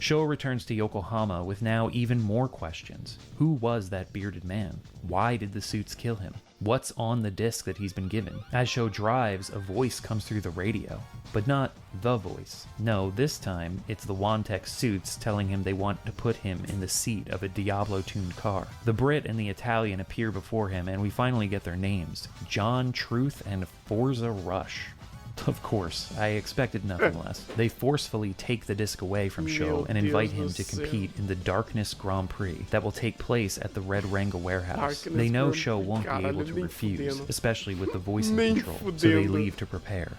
Show returns to Yokohama with now even more questions. Who was that bearded man? Why did the suits kill him? What's on the disc that he's been given? As Show drives, a voice comes through the radio. But not the voice. No, this time, it's the Wantek suits telling him they want to put him in the seat of a Diablo-tuned car. The Brit and the Italian appear before him, and we finally get their names. John Truth and Forza Rush. Of course, I expected nothing less. They forcefully take the disc away from Show Meu and invite Deus him do to céu. compete in the Darkness Grand Prix that will take place at the Red Ranga warehouse. Darkness They know Grand Show Prix, won't be caralho, able to nem refuse, fudendo. especially with the voice in Nem control, so they fudendo. leave to prepare.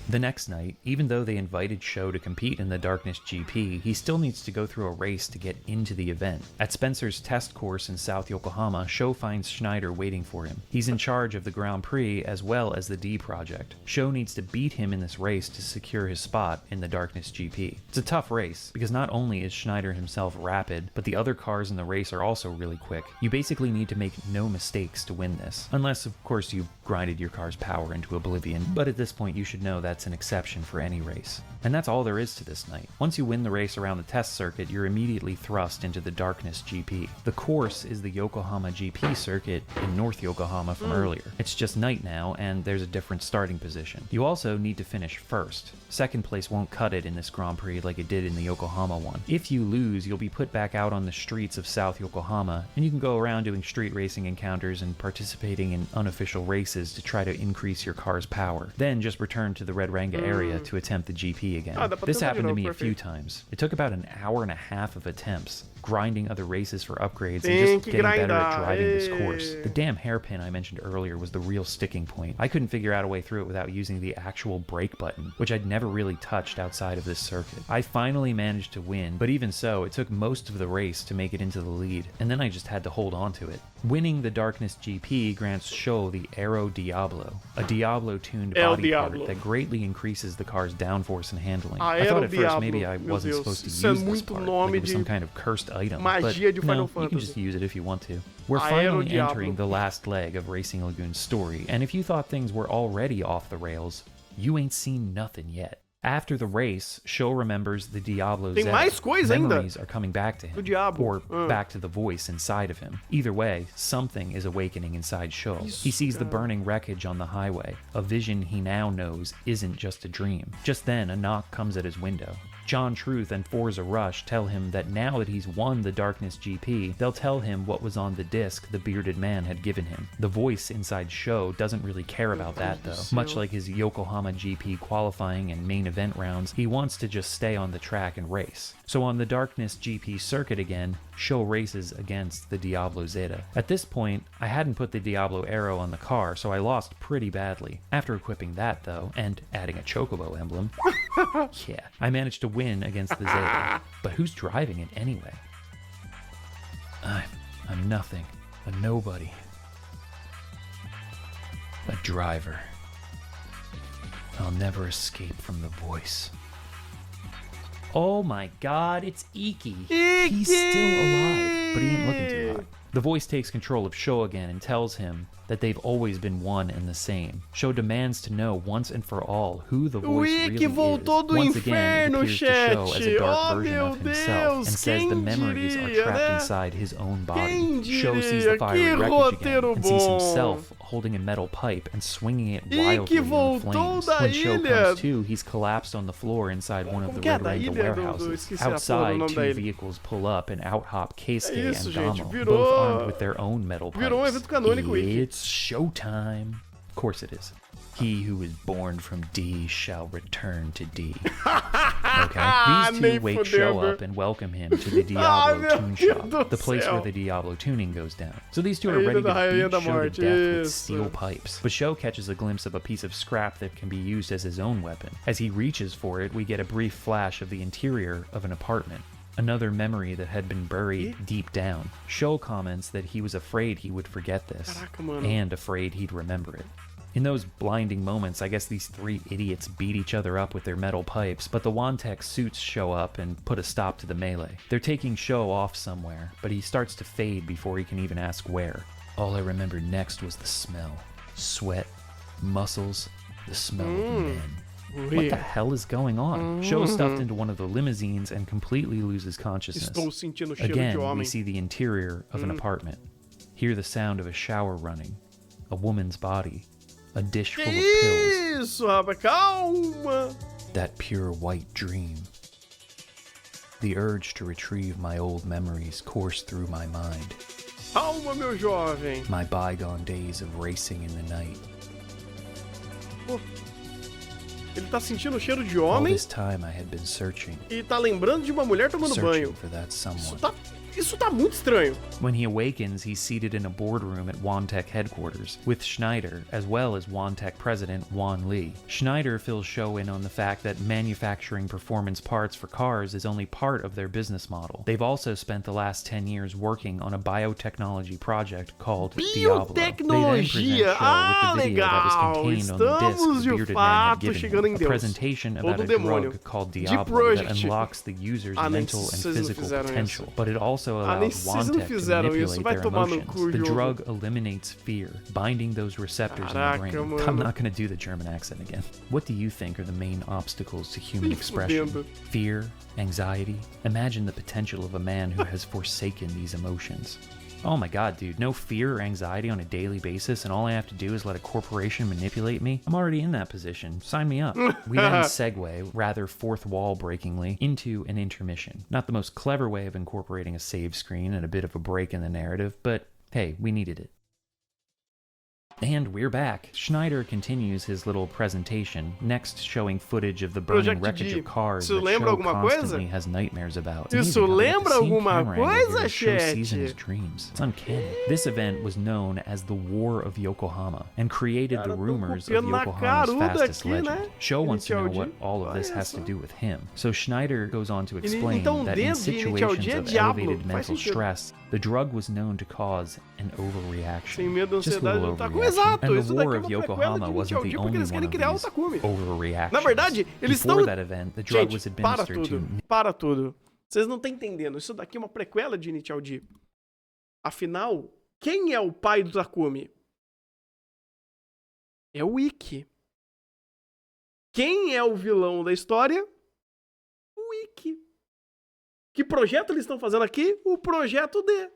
The next night, even though they invited Show to compete in the Darkness GP, he still needs to go through a race to get into the event. At Spencer's test course in South Yokohama, Show finds Schneider waiting for him. He's in charge of the Grand Prix as well as the D Project. Show needs to beat him in this race to secure his spot in the Darkness GP. It's a tough race, because not only is Schneider himself rapid, but the other cars in the race are also really quick. You basically need to make no mistakes to win this. Unless, of course, you've grinded your car's power into oblivion, but at this point you should know that's an exception for any race. And that's all there is to this night. Once you win the race around the test circuit, you're immediately thrust into the Darkness GP. The course is the Yokohama GP circuit in North Yokohama from earlier. It's just night now, and there's a different starting position. You also need to finish first. Second place won't cut it in this Grand Prix like it did in the Yokohama one. If you lose, you'll be put back out on the streets of South Yokohama, and you can go around doing street racing encounters and participating in unofficial races to try to increase your car's power. Then just return to the Red Ranga area to attempt the GP again. Ah, dá pra This tentar de happened to novo, me a few perfeito. times. It took about an hour and a half of attempts, grinding other races for upgrades and Tem just que getting better at grindar, driving this ê. course. The damn hairpin I mentioned earlier was the real sticking point. I couldn't figure out a way through it without using the actual brake button, which I'd never really touched outside of this circuit. I finally managed to win, but even so, it took most of the race to make it into the lead, and then I just had to hold on to it. Winning the Darkness GP grants Show the Aero Diablo, a Diablo-tuned El body Diablo. part that greatly increases the car's downforce and handling. I Aero thought at first Diablo, maybe I meu wasn't Deus, supposed to isso é use this muito part, nome like it was some de kind of cursed item. magia But de Final no, you can Fantasy. just use it if you want to. We're Aero finally Diablo. entering the last leg of Racing Lagoon's story, and if you thought things were already off the rails, you ain't seen nothing yet. After the race, Show remembers the Diablo Tem Zeta. mais coisa ainda? Memories are coming back to him, Do Diablo. or back to the voice inside of him. Either way, something is awakening inside Show. He sees the burning wreckage on the highway, a vision he now knows isn't just a dream. Just then, a knock comes at his window. John Truth and Forza Rush tell him that now that he's won the Darkness GP, they'll tell him what was on the disc the bearded man had given him. The voice inside Show doesn't really care about that though. Much like his Yokohama GP qualifying and main event rounds, he wants to just stay on the track and race. So on the Darkness GP circuit again, Show races against the Diablo Zeta. At this point, I hadn't put the Diablo Arrow on the car, so I lost pretty badly. After equipping that though, and adding a Chocobo emblem, yeah, I managed to win against the Zeta. But who's driving it anyway? I'm nothing. A nobody. A driver. I'll never escape from the voice. Oh my god, it's Iki. He's still alive, but he ain't looking too hot. The voice takes control of Show again and tells him that they've always been one and the same. Sho demands to know once and for all who the voice really Ikki voltou is. do Once again, it inferno, appears to Sho as a dark chat. version Meu of himself and Deus, says the quem memories diria, are trapped né? inside his own body. Quem Sho sees diria? the fiery Que wreckage again roteiro and sees bom. himself holding a metal pipe and swinging it Ikki wildly in the voltou flames. da When Sho ilha. comes to, he's collapsed on the floor inside one of Como the que é? Red Da Rango ilha warehouses. esqueci a porra do Outside, nome da two ilha. vehicles pull up and out hop Keisuke É isso, and gente, Damo, virou- both armed with their own metal pipes. virou evento canônico, Ikki. It's showtime. Of course it is. He who is born from D shall return to D. Okay? These two Nem wake Sho fudendo. up and welcome him to the Diablo meu Tune Deus Shop, do the place céu. where the Diablo tuning goes down. So these two A are ilha ready da to Rainha da beat Sho to Morte, death with isso. steel pipes. But Sho catches a glimpse of a piece of scrap that can be used as his own weapon. As he reaches for it, we get a brief flash of the interior of an apartment. Another memory that had been buried deep down. Sho comments that he was afraid he would forget this, Caraca, mano. and afraid he'd remember it. In those blinding moments, I guess these three idiots beat each other up with their metal pipes, but the Wantek suits show up and put a stop to the melee. They're taking Sho off somewhere, but he starts to fade before he can even ask where. All I remembered next was the smell. Sweat, muscles, the smell of men. What the hell is going on? Sho is stuffed into one of the limousines and completely loses consciousness. Estou sentindo o cheiro de Again, we homem. see the interior of an apartment. Hear the sound of a shower running, a woman's body, a dish full of pills, Isso, rapaz, calma. that pure white dream. The urge to retrieve my old memories coursed through my mind, Calma, meu jovem. my bygone days of racing in the night. Ele tá sentindo o cheiro de All homem this time I had been searching, e tá lembrando de uma mulher tomando searching banho. for that someone. Isso tá muito estranho. When he awakens, he's seated in a boardroom at Wantech headquarters with Schneider, as well as Wantech president Wan Lee. Schneider fills Sho in on the fact that manufacturing performance parts for cars is only part of their business model. They've also spent the last 10 years working on a biotechnology project called Diablo. They then present Sho with the video that was contained on the disc Estamos the de bearded man had fato given chegando him, em a Deus. presentation Ou about do a demônio. drug called De Diablo that project. unlocks the user's Nem mental and vocês não physical fizeram potential, isso. but it also Nem allows vocês não Wantech to fizeram isso. manipulate Vai their tomar no emotions. cu, The jogo. drug eliminates fear, binding those receptors Caraca, in the brain. mano. I'm not going to do the German accent again. What do you think are the main obstacles to human expression? fudendo. Fear, anxiety? Imagine the potential of a man who has forsaken these emotions. Oh my god, dude, no fear or anxiety on a daily basis, and all I have to do is let a corporation manipulate me? I'm already in that position. Sign me up. We then segue, rather fourth wall breakingly, into an intermission. Not the most clever way of incorporating a save screen and a bit of a break in the narrative, but hey, we needed it. And we're back. Schneider continues his little presentation, next showing footage of the burning Project wreckage D. of cars Isso that lembra Sho alguma coisa? constantly has nightmares about. Isso Amazing how they have lembra the same alguma camera angle coisa, here as Sho sees in his chat? dreams. It's uncanny. This event was known as the War of Yokohama and created the Cara, tô rumors of copiando na Yokohama's caruda fastest aqui, legend. né? Sho wants to know Initial what D. all of this Olha has to só. do with him. So Schneider goes on to explain Então, that in dentro de Initial situations D é of Diablo. elevated Faz mental sentido. stress, the drug was known to cause an overreaction. Sem medo, Just a ansiedade, little tá com overreaction. exato. And Isso the daqui War é of uma prequela Yokohama de wasn't Initial D the porque only eles one querem of criar o these Takumi. overreactions. Na verdade, eles Before estão... that event, the drug was Gente, para administered tudo. to... Para tudo. Vocês não estão entendendo. Isso daqui é uma prequela de Initial D. Afinal, quem é o pai do Takumi? É o Ikki. Quem é o vilão da história? O Ikki. Que projeto eles estão fazendo aqui? O projeto D.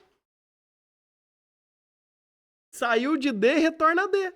Saiu de D e retorna a D.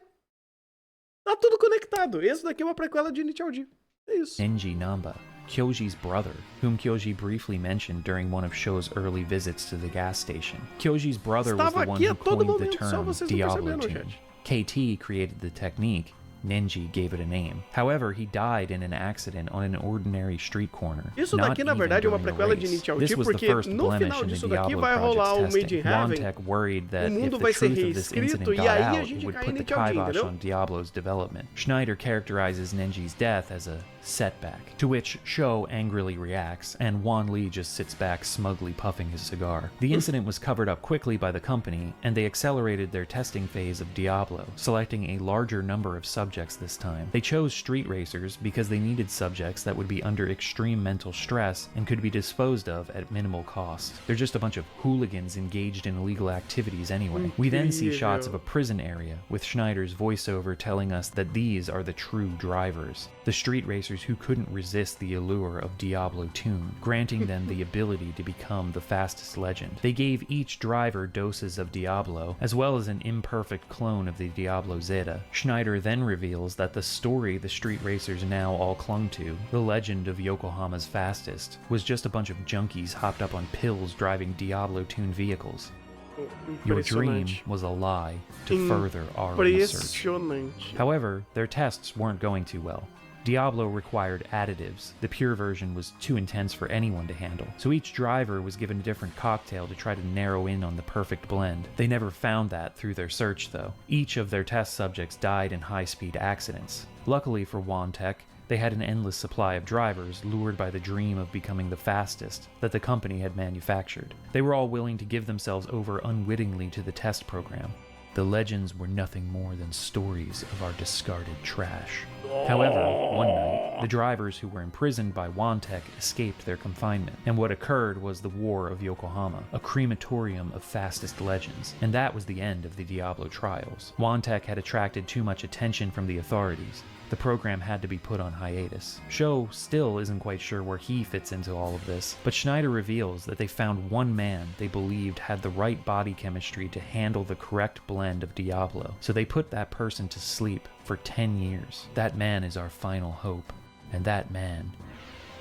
Tá tudo conectado. Esse daqui é uma prequela de Initial D. É isso. Nenji Namba, Kyoji's brother, whom Kyoji briefly mentioned during one of Sho's early visits to the gas station. Kyoji's brother was Estava the one aqui who a todo coined the momento, só term vocês não Diablo perceberam, Tune. gente. KT created the technique. Nenji gave it a name. However, he died in an accident on an ordinary street corner. Isso not daqui, na even verdade, é uma during a prequela de race. Initial This D, was the porque first no blemish final in the disso daqui Diablo vai rolar o project's Made testing. in Heaven. Wantech worried that O if mundo the vai ser truth of this reescrito incident e got aí a out, it gente would cai put em the Initial D, kibosh entendeu? on Diablo's development. Schneider characterizes Nenji's death as a setback, to which Sho angrily reacts, and Wan Lee just sits back smugly puffing his cigar. The incident was covered up quickly by the company, and they accelerated their testing phase of Diablo, selecting a larger number of subjects subjects this time. They chose street racers because they needed subjects that would be under extreme mental stress and could be disposed of at minimal cost. They're just a bunch of hooligans engaged in illegal activities anyway. We then see shots of a prison area, with Schneider's voiceover telling us that these are the true drivers, the street racers who couldn't resist the allure of Diablo Toon, granting them the ability to become the fastest legend. They gave each driver doses of Diablo, as well as an imperfect clone of the Diablo Zeta. Schneider then reveals that the story the street racers now all clung to, the legend of Yokohama's fastest, was just a bunch of junkies hopped up on pills driving Diablo Toon vehicles. Your dream was a lie to further our research. However, their tests weren't going too well. Diablo required additives. The pure version was too intense for anyone to handle, so each driver was given a different cocktail to try to narrow in on the perfect blend. They never found that through their search, though. Each of their test subjects died in high-speed accidents. Luckily for Wantech, they had an endless supply of drivers lured by the dream of becoming the fastest that the company had manufactured. They were all willing to give themselves over unwittingly to the test program. The legends were nothing more than stories of our discarded trash. However, one night, the drivers who were imprisoned by Wantech escaped their confinement, and what occurred was the War of Yokohama, a crematorium of fastest legends, and that was the end of the Diablo trials. Wantech had attracted too much attention from the authorities. The program had to be put on hiatus. Sho still isn't quite sure where he fits into all of this, but Schneider reveals that they found one man they believed had the right body chemistry to handle the correct blend of Diablo, so they put that person to sleep for 10 years. That man is our final hope, and that man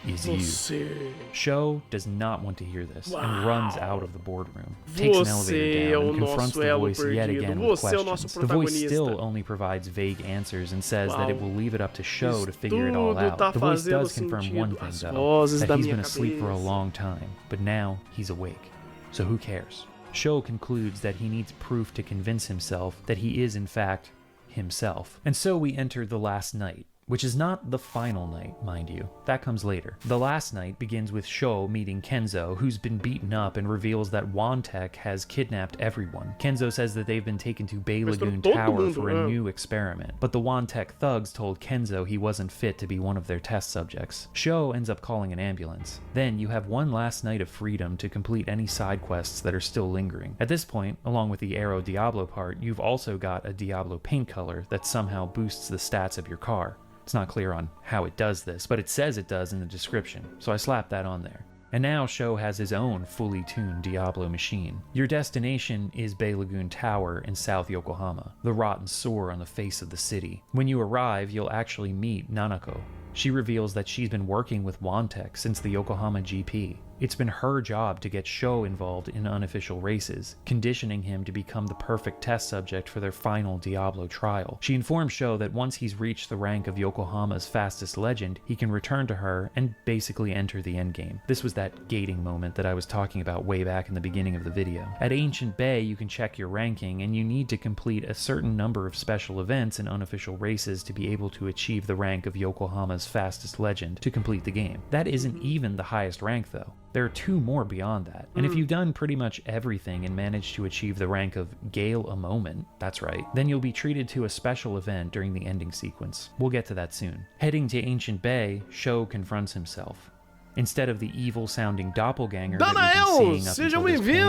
is you. Sho does not want to hear this and runs out of the boardroom, takes an elevator down, and confronts the voice yet again with questions. The voice still only provides vague answers and says that it will leave it up to Sho to figure it all out. The voice does confirm one thing, though, that he's been asleep for a long time, but now he's awake. So who cares? Sho concludes that he needs proof to convince himself that he is, in fact, himself. And so we enter the last night, which is not the final night, mind you. That comes later. The last night begins with Sho meeting Kenzo, who's been beaten up, and reveals that Wantech has kidnapped everyone. Kenzo says that they've been taken to Bay Lagoon Tower for a new experiment, but the Wantech thugs told Kenzo he wasn't fit to be one of their test subjects. Sho ends up calling an ambulance. Then you have one last night of freedom to complete any side quests that are still lingering. At this point, along with the Arrow Diablo part, you've also got a Diablo paint color that somehow boosts the stats of your car. It's not clear on how it does this, but it says it does in the description, so I slapped that on there. And now Sho has his own fully tuned Diablo machine. Your destination is Bay Lagoon Tower in South Yokohama, the rotten sore on the face of the city. When you arrive, you'll actually meet Nanako. She reveals that she's been working with Wantech since the Yokohama GP. It's been her job to get Sho involved in unofficial races, conditioning him to become the perfect test subject for their final Diablo trial. She informs Sho that once he's reached the rank of Yokohama's fastest legend, he can return to her and basically enter the endgame. This was that gating moment that I was talking about way back in the beginning of the video. At Ancient Bay, you can check your ranking, and you need to complete a certain number of special events and unofficial races to be able to achieve the rank of Yokohama's fastest legend to complete the game. That isn't even the highest rank, though. There are 2 more beyond that, and if you've done pretty much everything and managed to achieve the rank of Gale a Moment, that's right, then you'll be treated to a special event during the ending sequence. We'll get to that soon. Heading to Ancient Bay, Sho confronts himself. Instead of the evil-sounding doppelganger that we've been seeing up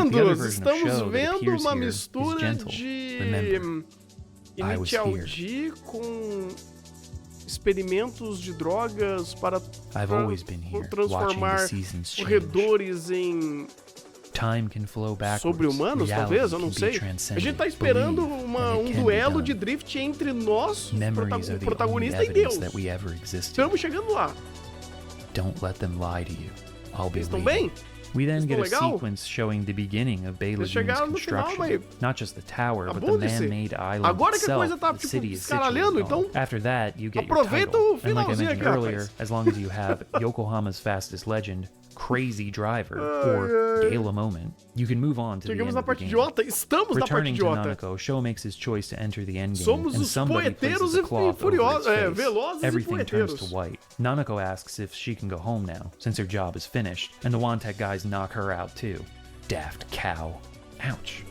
until this point, the other version of Sho that appears here is gentle. Remember, I was here. Experimentos de drogas para I've always been here, transformar corredores em sobre-humanos, talvez, eu não sei. A gente tá esperando duelo de drift entre nós, o protagonista e Deus. Estamos chegando lá. Don't let them lie to you. I'll be Estão bem? We then get a sequence showing the beginning of Bay Lagoon's construction. Not just the tower, but the man-made island itself. The city is situated on. After that, you get your title. And like I mentioned earlier, as long as you have Yokohama's fastest legend, Crazy Driver, or Gale a Moment, you can move on to the end of the game. Returning to Nanako, Sho makes his choice to enter the endgame, and somebody places a cloth over his face. Everything turns to white. Nanako asks if she can go home now, since her job is finished, and the Wantech guys knock her out too. Daft cow. Ouch.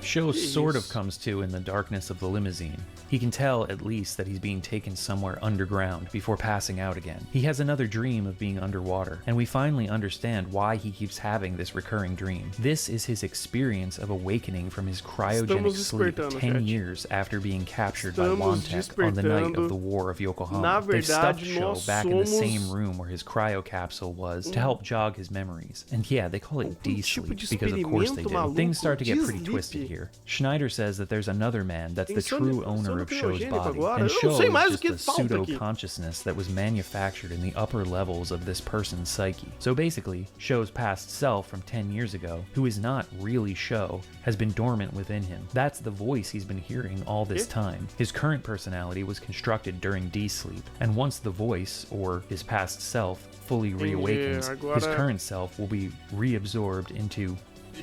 Sho sort of comes to in the darkness of the limousine. He can tell, at least, that he's being taken somewhere underground before passing out again. He has another dream of being underwater, and we finally understand why he keeps having this recurring dream. This is his experience of awakening from his cryogenic sleep 10 years after being captured by Wantek on the night of the War of Yokohama. They've stuffed Sho back in the same room where his cryo capsule was to help jog his memories. And yeah, they call it D-sleep because of course they do. Things start to get pretty twisted here. Schneider says that there's another man that's the true owner of Sho's body, and Sho is just a pseudo-consciousness that was manufactured in the upper levels of this person's psyche. So basically, Sho's past self from 10 years ago, who is not really Sho, has been dormant within him. That's the voice he's been hearing all this time. His current personality was constructed during D-sleep, and once the voice, or his past self, fully reawakens, his current self will be reabsorbed into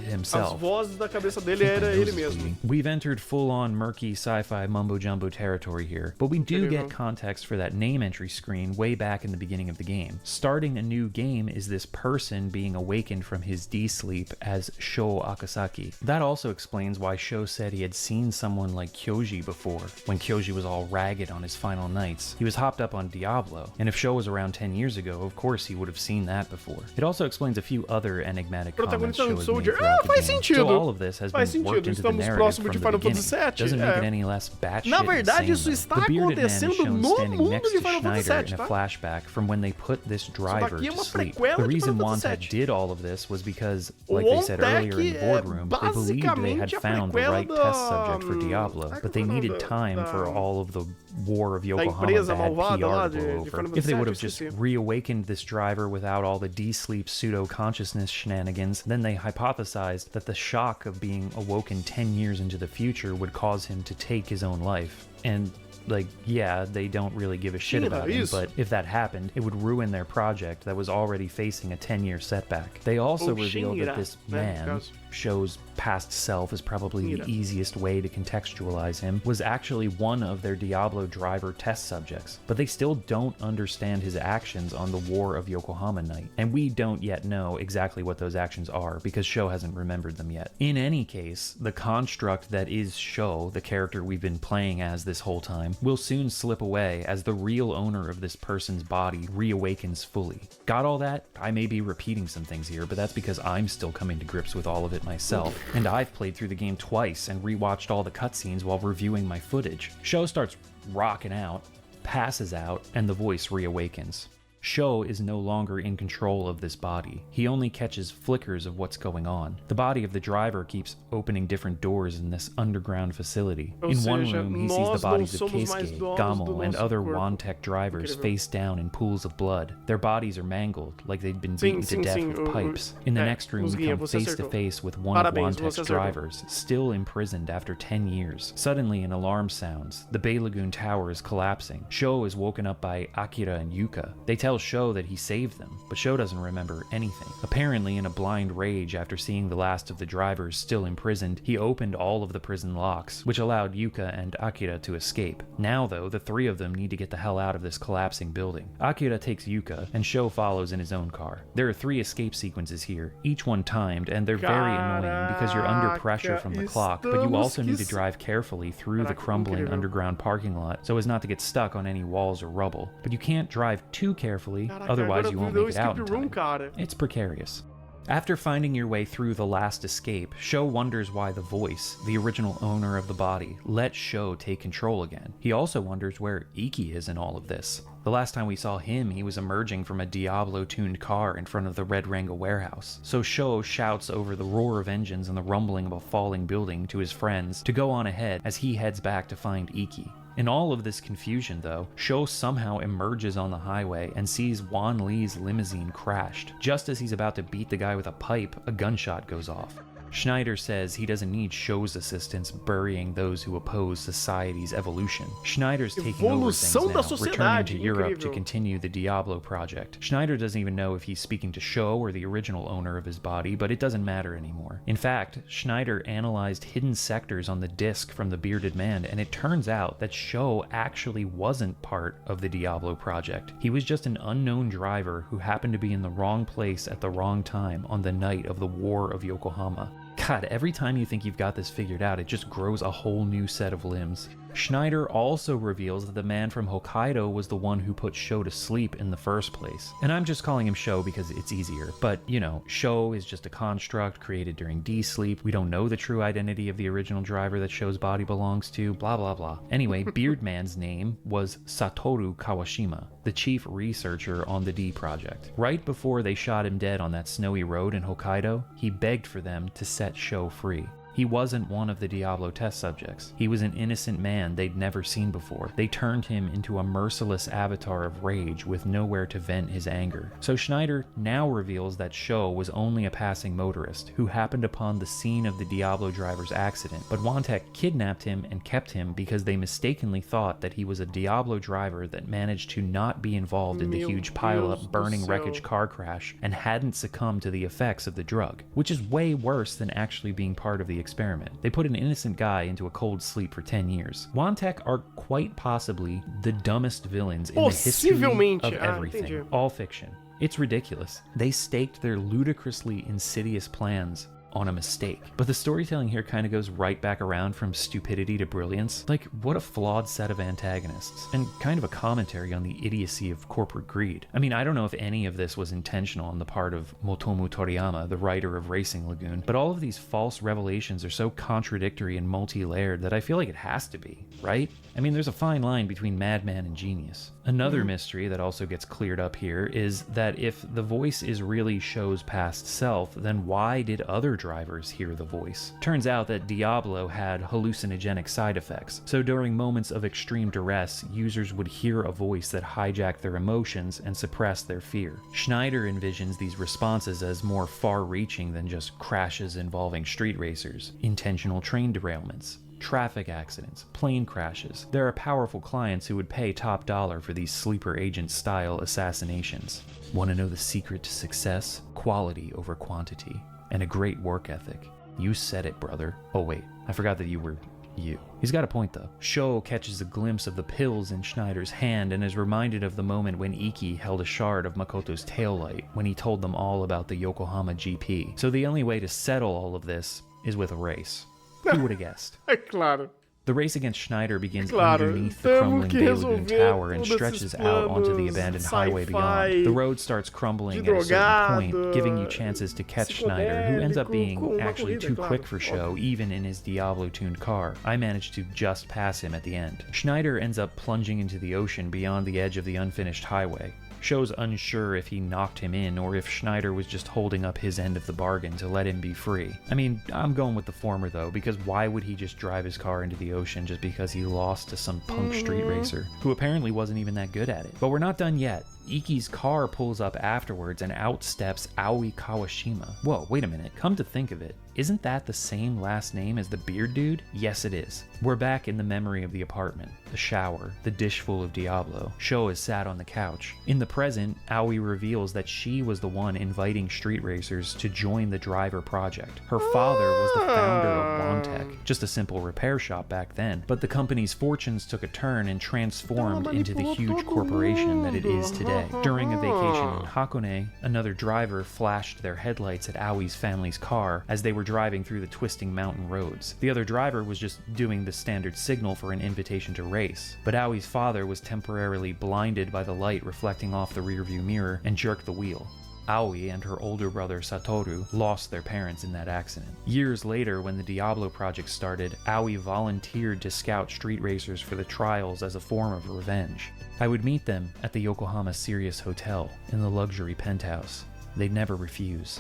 himself. As vozes da cabeça dele era ele mesmo. We've entered full-on murky sci-fi mumbo-jumbo territory here, but we do get context for that name entry screen way back in the beginning of the game. Starting a new game is this person being awakened from his D-sleep as Sho Akasaki. That also explains why Sho said he had seen someone like Kyoji before, when Kyoji was all ragged on his final nights. He was hopped up on Diablo, and if Sho was around 10 years ago, of course he would have seen that before. It also explains a few other enigmatic comments Sho has made faz sentido. So all of this has been worked into the narrative from the beginning. Doesn't make it any less batshit Na verdade, isso insane, está acontecendo no mundo de Final Fantasy Schneider VII, in a tá? flashback from when they put this driver daqui é to uma sleep. prequela The de reason Final Fantasy Wantek VII. did all of this was because, like they said earlier in the boardroom, they believed they had found the right test subject for Diablo, but they needed time for all of the War of Yokohama bad PR to blow over. If they would have just reawakened this driver without all the D-sleep pseudo-consciousness shenanigans, then they hypothesized that the shock of being awoken 10 years into the future would cause him to take his own life. And like, yeah, they don't really give a shit about him, but if that happened, it would ruin their project that was already facing a 10-year setback. They also revealed that this man, Sho's past self is probably the easiest way to contextualize him, was actually one of their Diablo driver test subjects, but they still don't understand his actions on the War of Yokohama night, and we don't yet know exactly what those actions are because Sho hasn't remembered them yet. In any case, the construct that is Sho, the character we've been playing as this whole time, will soon slip away as the real owner of this person's body reawakens fully. Got all that? I may be repeating some things here, but that's because I'm still coming to grips with all of it myself, and I've played through the game twice and rewatched all the cutscenes while reviewing my footage. Sho starts rocking out, passes out, and the voice reawakens. Sho is no longer in control of this body. He only catches flickers of what's going on. The body of the driver keeps opening different doors in this underground facility. In one room, he sees the bodies of Keisuke, Gamo, and other Wantek drivers face down in pools of blood. Their bodies are mangled, like they'd been beaten to death with pipes. In the next room, we come face to face with one of Wantek's drivers, still imprisoned after 10 years. Suddenly, an alarm sounds. The Bay Lagoon Tower is collapsing. Sho is woken up by Akira and Yuka. They tell Sho that he saved them, but Sho doesn't remember anything. Apparently, in a blind rage after seeing the last of the drivers still imprisoned, he opened all of the prison locks, which allowed Yuka and Akira to escape. Now, though, the three of them need to get the hell out of this collapsing building. Akira takes Yuka, and Sho follows in his own car. There are 3 escape sequences here, each one timed, and they're very annoying because you're under pressure from the clock, but you also need to drive carefully through the crumbling underground parking lot so as not to get stuck on any walls or rubble. But you can't drive too carefully, otherwise you won't make it out in time. It's precarious. After finding your way through the last escape, Sho wonders why the voice, the original owner of the body, let Sho take control again. He also wonders where Iki is in all of this. The last time we saw him, he was emerging from a Diablo-tuned car in front of the Red Ranga warehouse. So Sho shouts over the roar of engines and the rumbling of a falling building to his friends to go on ahead as he heads back to find Iki. In all of this confusion, though, Sho somehow emerges on the highway and sees Wan Li's limousine crashed. Just as he's about to beat the guy with a pipe, a gunshot goes off. Schneider says he doesn't need Sho's assistance burying those who oppose society's evolution. Schneider's taking over things now, returning to Europe to continue the Diablo project. Schneider doesn't even know if he's speaking to Sho or the original owner of his body, but it doesn't matter anymore. In fact, Schneider analyzed hidden sectors on the disc from the bearded man, and it turns out that Sho actually wasn't part of the Diablo project. He was just an unknown driver who happened to be in the wrong place at the wrong time on the night of the War of Yokohama. God, every time you think you've got this figured out, it just grows a whole new set of limbs. Schneider also reveals that the man from Hokkaido was the one who put Sho to sleep in the first place. And I'm just calling him Sho because it's easier. But, you know, Sho is just a construct created during D-sleep. We don't know the true identity of the original driver that Sho's body belongs to, blah blah blah. Anyway, Beardman's name was Satoru Kawashima, the chief researcher on the D project. Right before they shot him dead on that snowy road in Hokkaido, he begged for them to set Sho free. He wasn't one of the Diablo test subjects. He was an innocent man they'd never seen before. They turned him into a merciless avatar of rage with nowhere to vent his anger. So Schneider now reveals that Sho was only a passing motorist who happened upon the scene of the Diablo driver's accident, but Wantek kidnapped him and kept him because they mistakenly thought that he was a Diablo driver that managed to not be involved in the huge pileup burning wreckage car crash and hadn't succumbed to the effects of the drug, which is way worse than actually being part of the experiment. They put an innocent guy into a cold sleep for 10 years. Wantek are quite possibly the dumbest villains in the history of everything. All fiction. It's ridiculous. They staked their ludicrously insidious plans on a mistake. But the storytelling here kind of goes right back around from stupidity to brilliance. Like, what a flawed set of antagonists, and kind of a commentary on the idiocy of corporate greed. I mean, I don't know if any of this was intentional on the part of Motomu Toriyama, the writer of Racing Lagoon, but all of these false revelations are so contradictory and multi-layered that I feel like it has to be, right? I mean, there's a fine line between madman and genius. Another mystery that also gets cleared up here is that if the voice is really Sho's past self, then why did other drivers hear the voice? Turns out that Diablo had hallucinogenic side effects, so during moments of extreme duress, users would hear a voice that hijacked their emotions and suppressed their fear. Schneider envisions these responses as more far-reaching than just crashes involving street racers, intentional train derailments, traffic accidents, plane crashes. There are powerful clients who would pay top dollar for these sleeper agent style assassinations. Want to know the secret to success? Quality over quantity, and a great work ethic. You said it, brother. Oh wait, I forgot that you were you. He's got a point though. Sho catches a glimpse of the pills in Schneider's hand and is reminded of the moment when Iki held a shard of Makoto's taillight when he told them all about the Yokohama GP. So the only way to settle all of this is with a race. Who would have guessed? Claro. The race against Schneider begins underneath the crumbling Bay Lagoon Tower and stretches out onto the abandoned highway beyond. The road starts crumbling at a certain point, giving you chances to catch Schneider, who ends up being actually too quick for Sho, even in his Diablo-tuned car. I managed to just pass him at the end. Schneider ends up plunging into the ocean beyond the edge of the unfinished highway. Sho's unsure if he knocked him in or if Schneider was just holding up his end of the bargain to let him be free. I mean, I'm going with the former though, because why would he just drive his car into the ocean just because he lost to some punk street racer, who apparently wasn't even that good at it? But we're not done yet. Iki's car pulls up afterwards and out steps Aoi Kawashima. Whoa, wait a minute, come to think of it, isn't that the same last name as the beard dude? Yes, it is. We're back in the memory of the apartment, the shower, the dish full of Diablo. Sho is sat on the couch. In the present, Aoi reveals that she was the one inviting street racers to join the driver project. Her father was the founder of Wantek, just a simple repair shop back then, but the company's fortunes took a turn and transformed into the huge corporation that it is today. During a vacation in Hakone, another driver flashed their headlights at Aoi's family's car as they were driving through the twisting mountain roads. The other driver was just doing the standard signal for an invitation to race, but Aoi's father was temporarily blinded by the light reflecting off the rearview mirror and jerked the wheel. Aoi and her older brother Satoru lost their parents in that accident. Years later, when the Diablo project started, Aoi volunteered to scout street racers for the trials as a form of revenge. I would meet them at the Yokohama Sirius Hotel in the luxury penthouse. They'd never refuse.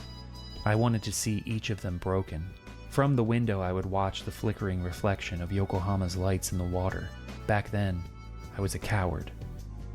I wanted to see each of them broken. From the window, I would watch the flickering reflection of Yokohama's lights in the water. Back then, I was a coward.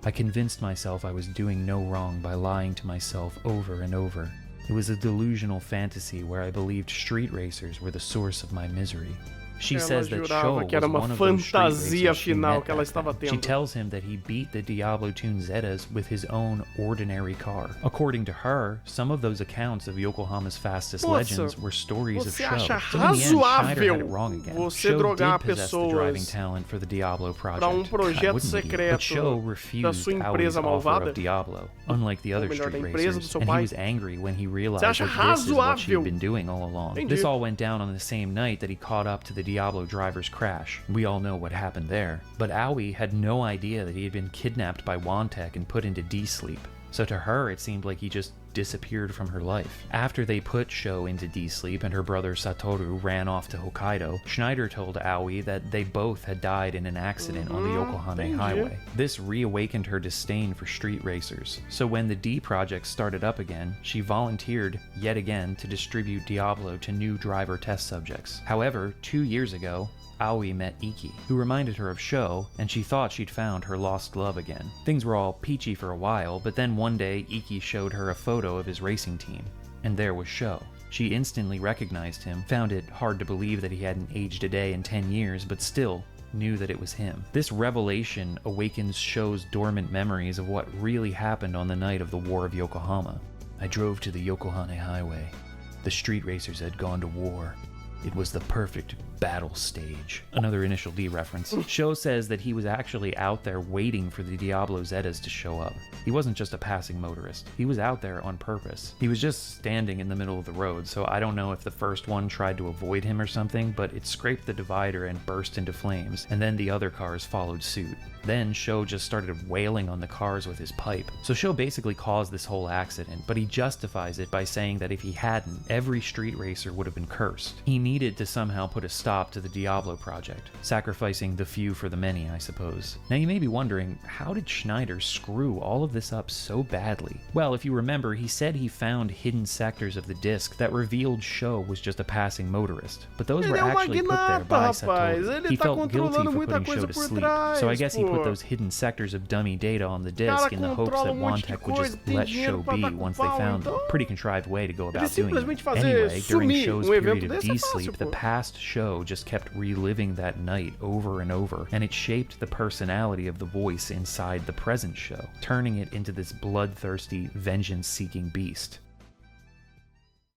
I convinced myself I was doing no wrong by lying to myself over and over. It was a delusional fantasy where I believed street racers were the source of my misery. She Ela says that jurava Sho que era was uma one of those street fantasia racers she final met que ela back estava then. She tendo. tells him that he beat the Diablo Tune Zetas with his own ordinary car. According to her, some of those accounts of Yokohama's fastest Moça, legends were stories of você Sho. acha So in the end, Schneider had razoável it wrong again. você Sho drogar did possess the driving pessoas talent for the Diablo project. pra projeto God, wouldn't he? secreto But Sho da refused sua Aoi's empresa offer malvada? of Diablo, unlike the other melhor, da street empresa do racers, seu and he pai? was angry when he realized Você acha that this is what she'd razoável? been doing all along. Entendi. This all went down on the same night that he caught up to the Diablo driver's crash. We all know what happened there. But Aoi had no idea that he had been kidnapped by Wantek and put into D-sleep. So to her, it seemed like he just disappeared from her life. After they put Sho into D-sleep and her brother Satoru ran off to Hokkaido, Schneider told Aoi that they both had died in an accident on the Yokohama highway. This reawakened her disdain for street racers. So when the D project started up again, she volunteered yet again to distribute Diablo to new driver test subjects. However, 2 years ago, Aoi met Iki, who reminded her of Sho, and she thought she'd found her lost love again. Things were all peachy for a while, but then one day Iki showed her a photo of his racing team, and there was Sho. She instantly recognized him, found it hard to believe that he hadn't aged a day in 10 years, but still knew that it was him. This revelation awakens Sho's dormant memories of what really happened on the night of the War of Yokohama. I drove to the Yokohama highway. The street racers had gone to war. It was the perfect battle stage. Another Initial D reference. Sho says that he was actually out there waiting for the Diablo Zetas to show up. He wasn't just a passing motorist. He was out there on purpose. He was just standing in the middle of the road, so I don't know if the first one tried to avoid him or something, but it scraped the divider and burst into flames, and then the other cars followed suit. Then Sho just started wailing on the cars with his pipe. So Sho basically caused this whole accident, but he justifies it by saying that if he hadn't, every street racer would have been cursed. He needed to somehow put a stop to the Diablo project, sacrificing the few for the many, I suppose. Now you may be wondering, how did Schneider screw all of this up so badly? Well, if you remember, he said he found hidden sectors of the disc that revealed Sho was just a passing motorist, but those were actually put there by Satoru. He felt guilty for putting Sho to sleep, so I guess he put those hidden sectors of dummy data on the disc in the hopes that Wantek would just let Sho be once they found them. Pretty contrived way to go about doing it. Anyway, during Sho's period of D-sleep, the past Sho just kept reliving that night over and over, and it shaped the personality of the voice inside the present Sho, turning it into this bloodthirsty, vengeance-seeking beast.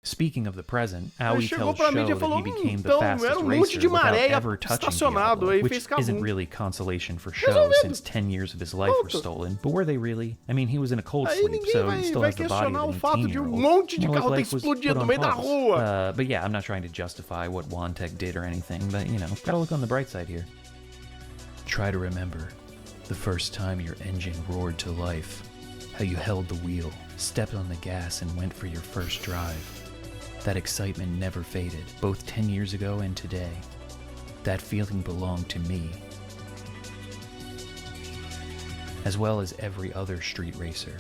Speaking of the present, Aoi tells Sho that he became the fastest racer without ever touching Diablo, which isn't really consolation for Sho since 10 years of his life were stolen. But were they really? I mean, he was in a cold sleep, so he still has the body of an 18-year-old. More like life was put on pause. But yeah, I'm not trying to justify what Wantek did or anything, but you know, gotta look on the bright side here. Try to remember the first time your engine roared to life, how you held the wheel, stepped on the gas, and went for your first drive. That excitement never faded, both 10 years ago and today. That feeling belonged to me, as well as every other street racer.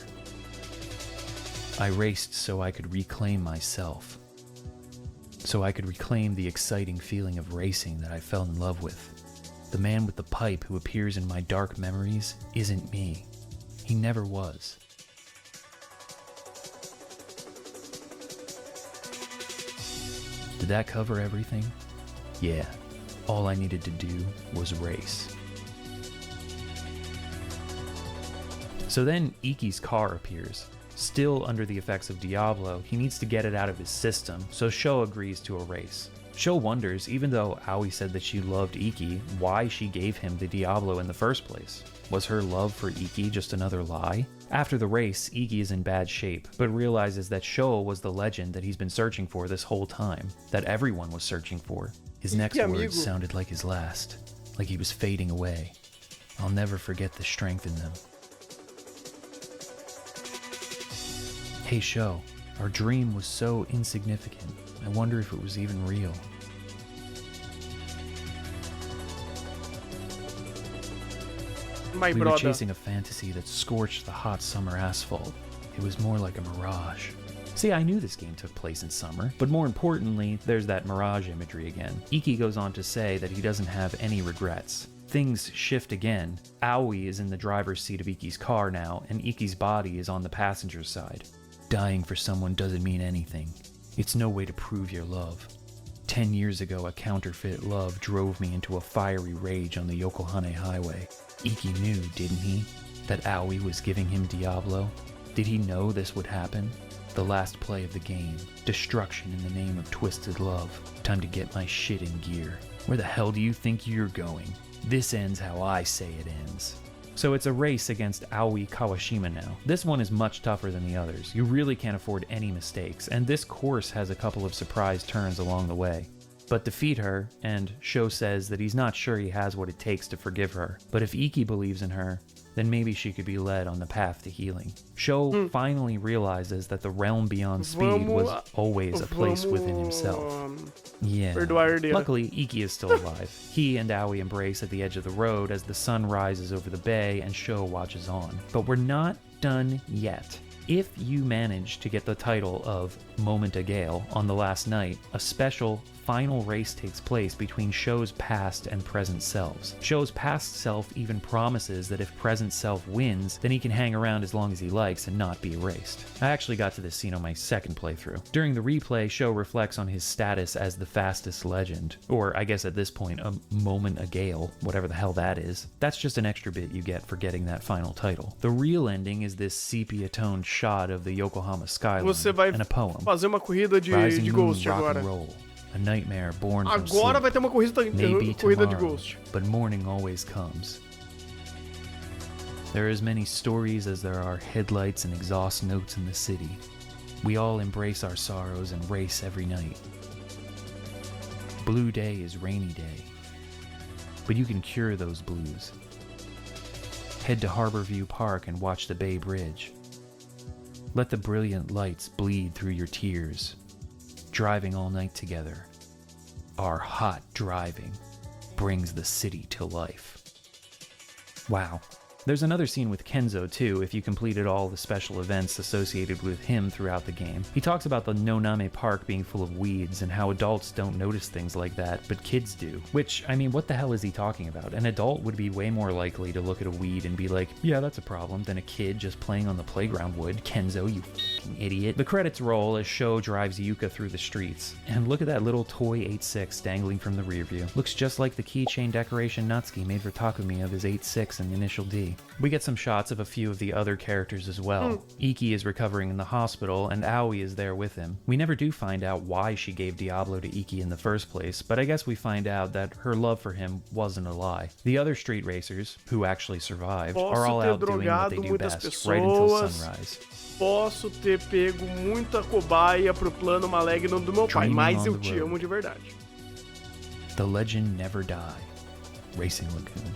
I raced so I could reclaim myself, so I could reclaim the exciting feeling of racing that I fell in love with. The man with the pipe who appears in my dark memories isn't me. He never was. Did that cover everything? Yeah, all I needed to do was race. So then Iki's car appears. Still under the effects of Diablo, he needs to get it out of his system, so Sho agrees to a race. Sho wonders, even though Aoi said that she loved Iki, why she gave him the Diablo in the first place. Was her love for Iki just another lie? After the race, Iki is in bad shape, but realizes that Sho was the legend that he's been searching for this whole time, that everyone was searching for. His next words sounded like his last, like he was fading away. I'll never forget the strength in them. Hey Sho, our dream was so insignificant. I wonder if it was even real. We were chasing a fantasy that scorched the hot summer asphalt. It was more like a mirage. See, I knew this game took place in summer, but more importantly, there's that mirage imagery again. Iki goes on to say that he doesn't have any regrets. Things shift again. Aoi is in the driver's seat of Iki's car now, and Iki's body is on the passenger's side. Dying for someone doesn't mean anything. It's no way to prove your love. 10 years ago, a counterfeit love drove me into a fiery rage on the Yokohama highway. Iki knew, didn't he, that Aoi was giving him Diablo? Did he know this would happen? The last play of the game. Destruction in the name of twisted love. Time to get my shit in gear. Where the hell do you think you're going? This ends how I say it ends. So it's a race against Aoi Kawashima now. This one is much tougher than the others. You really can't afford any mistakes, and this course has a couple of surprise turns along the way. But defeat her, and Sho says that he's not sure he has what it takes to forgive her. But if Iki believes in her, then maybe she could be led on the path to healing. Sho finally realizes that the realm beyond speed was always a place within himself. Yeah. Luckily, Iki is still alive. He and Aoi embrace at the edge of the road as the sun rises over the bay and Sho watches on. But we're not done yet. If you manage to get the title of Moment a Gale on the last night, a special final race takes place between Sho's past and present selves. Sho's past self even promises that if present self wins, then he can hang around as long as he likes and not be erased. I actually got to this scene on my second playthrough. During the replay, Sho reflects on his status as the fastest legend, or I guess at this point, a moment a gale, whatever the hell that is. That's just an extra bit you get for getting that final title. The real ending is this sepia-toned shot of the Yokohama skyline and a poem. Fazer uma corrida de Ghost agora. A nightmare born from Agora vai ter uma Maybe corrida de tomorrow, Ghost. but morning always comes. There are as many stories as there are headlights and exhaust notes in the city. We all embrace our sorrows and race every night. Blue day is rainy day, but you can cure those blues. Head to Harborview Park and watch the Bay Bridge. Let the brilliant lights bleed through your tears. Driving all night together. Our hot driving brings the city to life. Wow. There's another scene with Kenzo too, if you completed all the special events associated with him throughout the game. He talks about the Noname Park being full of weeds and how adults don't notice things like that, but kids do. Which, I mean, what the hell is he talking about? An adult would be way more likely to look at a weed and be like, yeah, that's a problem, than a kid just playing on the playground would. Kenzo, you fucking idiot. The credits roll as Sho drives Yuka through the streets. And look at that little toy 8.6 dangling from the rear view. Looks just like the keychain decoration Natsuki made for Takumi of his 8.6 and initial D. We get some shots of a few of the other characters as well. Iki is recovering in the hospital, and Aoi is there with him. We never do find out why she gave Diablo to Iki in the first place, but I guess we find out that her love for him wasn't a lie. The other street racers, who actually survived, are all out doing what they do best, right until sunrise. Posso ter pego muita cobaia pro plano maligno do meu pai, mas eu te amo de verdade. The legend never die. Racing Lagoon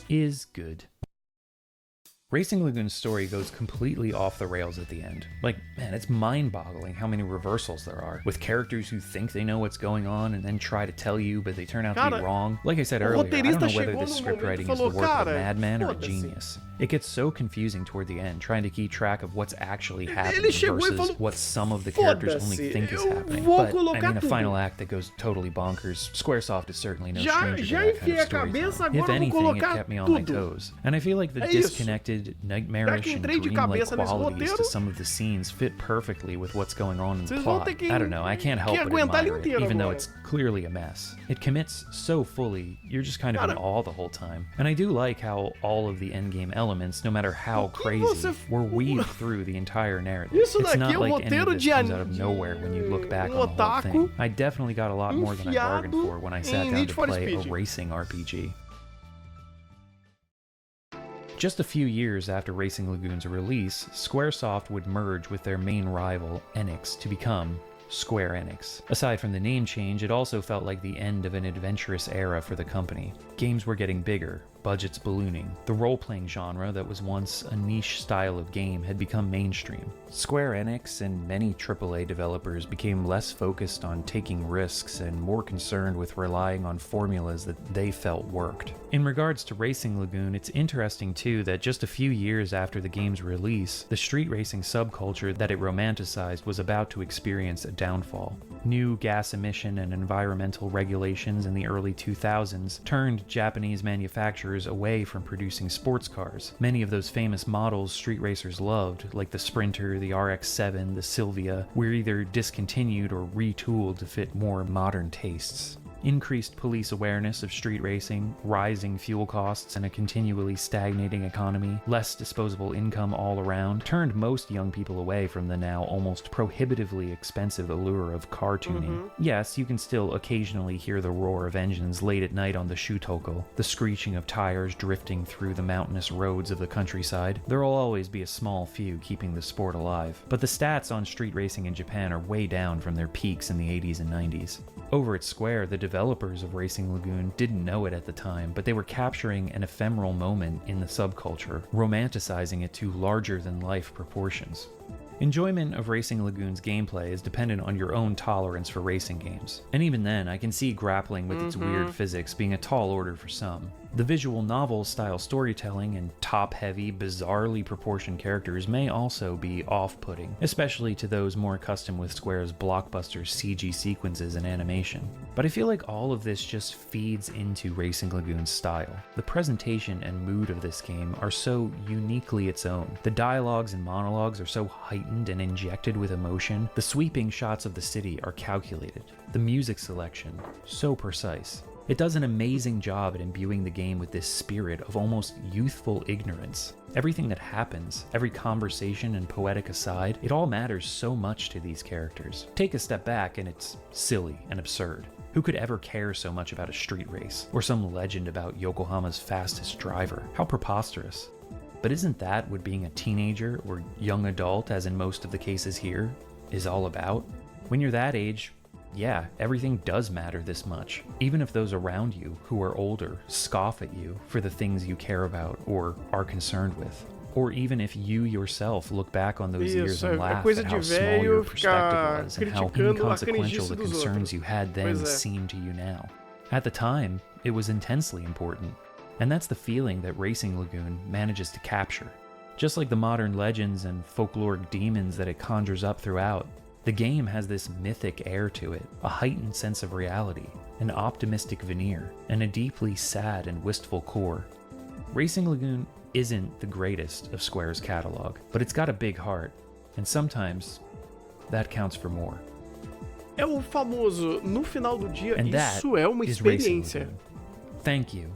is good. Racing Lagoon's story goes completely off the rails at the end. Like, man, it's mind-boggling how many reversals there are, with characters who think they know what's going on and then try to tell you, but they turn out to be wrong. Like I said earlier, I don't know whether this script writing is the work of a madman or a genius. It gets so confusing toward the end, trying to keep track of what's actually happening versus what some of the characters only think is happening. But, I mean, a final act that goes totally bonkers. Squaresoft is certainly no stranger to that kind of storytelling. If anything, it kept me on my toes. And I feel like the disconnected, nightmarish, and dreamlike qualities to some of the scenes fit perfectly with what's going on in the plot. I don't know, I can't help but admire it, even though it's clearly a mess. It commits so fully, you're just kind of in awe the whole time. And I do like how all of the endgame elements, no matter how crazy, were weaved through the entire narrative. It's not like any of this comes out of nowhere when you look back on the whole thing. I definitely got a lot more than I bargained for when I sat down to play a racing RPG. Just a few years after Racing Lagoon's release, Squaresoft would merge with their main rival, Enix, to become Square Enix. Aside from the name change, it also felt like the end of an adventurous era for the company. Games were getting bigger, budgets ballooning. The role-playing genre that was once a niche style of game had become mainstream. Square Enix and many AAA developers became less focused on taking risks and more concerned with relying on formulas that they felt worked. In regards to Racing Lagoon, it's interesting too that just a few years after the game's release, the street racing subculture that it romanticized was about to experience a downfall. New gas emission and environmental regulations in the early 2000s turned Japanese manufacturers manufacturers away from producing sports cars. Many of those famous models street racers loved, like the Sprinter, the RX-7, the Sylvia, were either discontinued or retooled to fit more modern tastes. Increased police awareness of street racing, rising fuel costs, and a continually stagnating economy, less disposable income all around, turned most young people away from the now almost prohibitively expensive allure of car tuning. Yes, you can still occasionally hear the roar of engines late at night on the Shutoku, the screeching of tires drifting through the mountainous roads of the countryside. There'll always be a small few keeping the sport alive, but the stats on street racing in Japan are way down from their peaks in the 80s and 90s. Over at Square, the developers of Racing Lagoon didn't know it at the time, but they were capturing an ephemeral moment in the subculture, romanticizing it to larger-than-life proportions. Enjoyment of Racing Lagoon's gameplay is dependent on your own tolerance for racing games, and even then, I can see grappling with its weird physics being a tall order for some. The visual novel-style storytelling and top-heavy, bizarrely proportioned characters may also be off-putting, especially to those more accustomed with Square's blockbuster CG sequences and animation. But I feel like all of this just feeds into Racing Lagoon's style. The presentation and mood of this game are so uniquely its own. The dialogues and monologues are so heightened and injected with emotion. The sweeping shots of the city are calculated. The music selection, so precise. It does an amazing job at imbuing the game with this spirit of almost youthful ignorance. Everything that happens, every conversation and poetic aside, it all matters so much to these characters. Take a step back and it's silly and absurd. Who could ever care so much about a street race, or some legend about Yokohama's fastest driver? How preposterous. But isn't that what being a teenager, or young adult, as in most of the cases here, is all about? When you're that age, yeah, everything does matter this much, even if those around you, who are older, scoff at you for the things you care about or are concerned with. Or even if you yourself look back on those years and laugh at how small your perspective was and how inconsequential the concerns you had then seem to you now. At the time, it was intensely important, and that's the feeling that Racing Lagoon manages to capture. Just like the modern legends and folkloric demons that it conjures up throughout, the game has this mythic air to it, a heightened sense of reality, an optimistic veneer, and a deeply sad and wistful core. Racing Lagoon isn't the greatest of Square's catalog, but it's got a big heart, and sometimes that counts for more. É o famoso, no final do dia, And that isso é uma is Racing experiência. Lagoon. Thank you,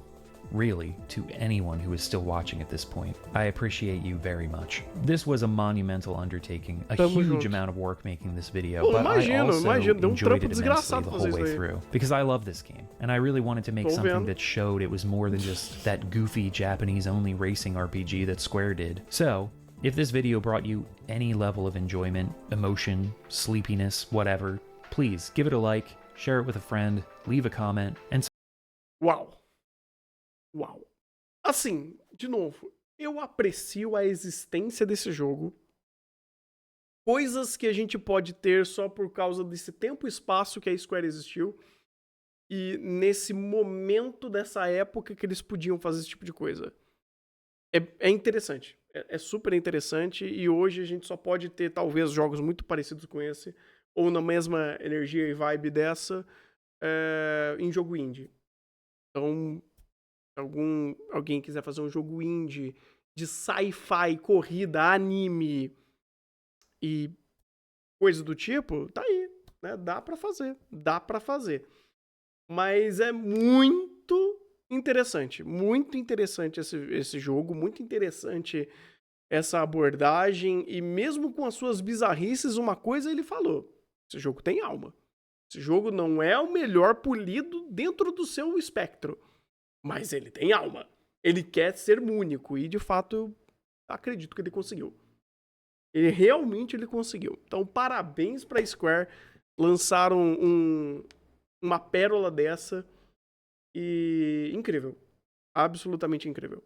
really, to anyone who is still watching at this point. I appreciate you very much. This was a monumental undertaking, a Tamo huge junto. amount of work making this video, Pô, but I imagino, also deu enjoyed trampo it immensely desgraçado the fazer whole isso way aí. through, because I love this game, and I really wanted to make Tô something vendo. that showed it was more than just that goofy Japanese-only racing RPG that Square did. So, if this video brought you any level of enjoyment, emotion, sleepiness, whatever, please give it a like, share it with a friend, leave a comment, and Uau. Uau. Assim, de novo, eu aprecio a existência desse jogo. Coisas que a gente pode ter só por causa desse tempo e espaço que a Square existiu. E nesse momento dessa época que eles podiam fazer esse tipo de coisa. É interessante. É super interessante. E hoje a gente só pode ter, talvez, jogos muito parecidos com esse. Ou na mesma energia e vibe dessa. Em jogo indie. Então, se alguém quiser fazer um jogo indie de sci-fi, corrida, anime e coisa do tipo, tá aí, né? Dá pra fazer. Mas é muito interessante esse jogo, muito interessante essa abordagem, e mesmo com as suas bizarrices, uma coisa ele falou: esse jogo tem alma. Esse jogo não é o melhor polido dentro do seu espectro, mas ele tem alma. Ele quer ser único. E, de fato, eu acredito que ele conseguiu. Ele conseguiu. Então, parabéns pra Square. Lançaram uma pérola dessa. E incrível. Absolutamente incrível.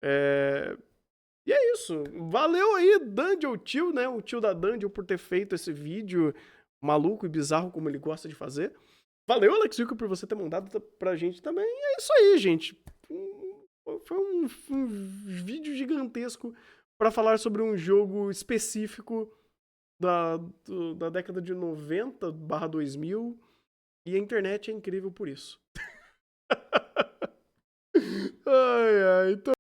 E é isso. Valeu aí, Dungeon, o tio, né? O tio da Dungeon, por ter feito esse vídeo maluco e bizarro como ele gosta de fazer. Valeu, Alex Wilker, por você ter mandado pra gente também. E é isso aí, gente. Foi um vídeo gigantesco pra falar sobre um jogo específico da década de 90/2000. E a internet é incrível por isso. Ai, ai.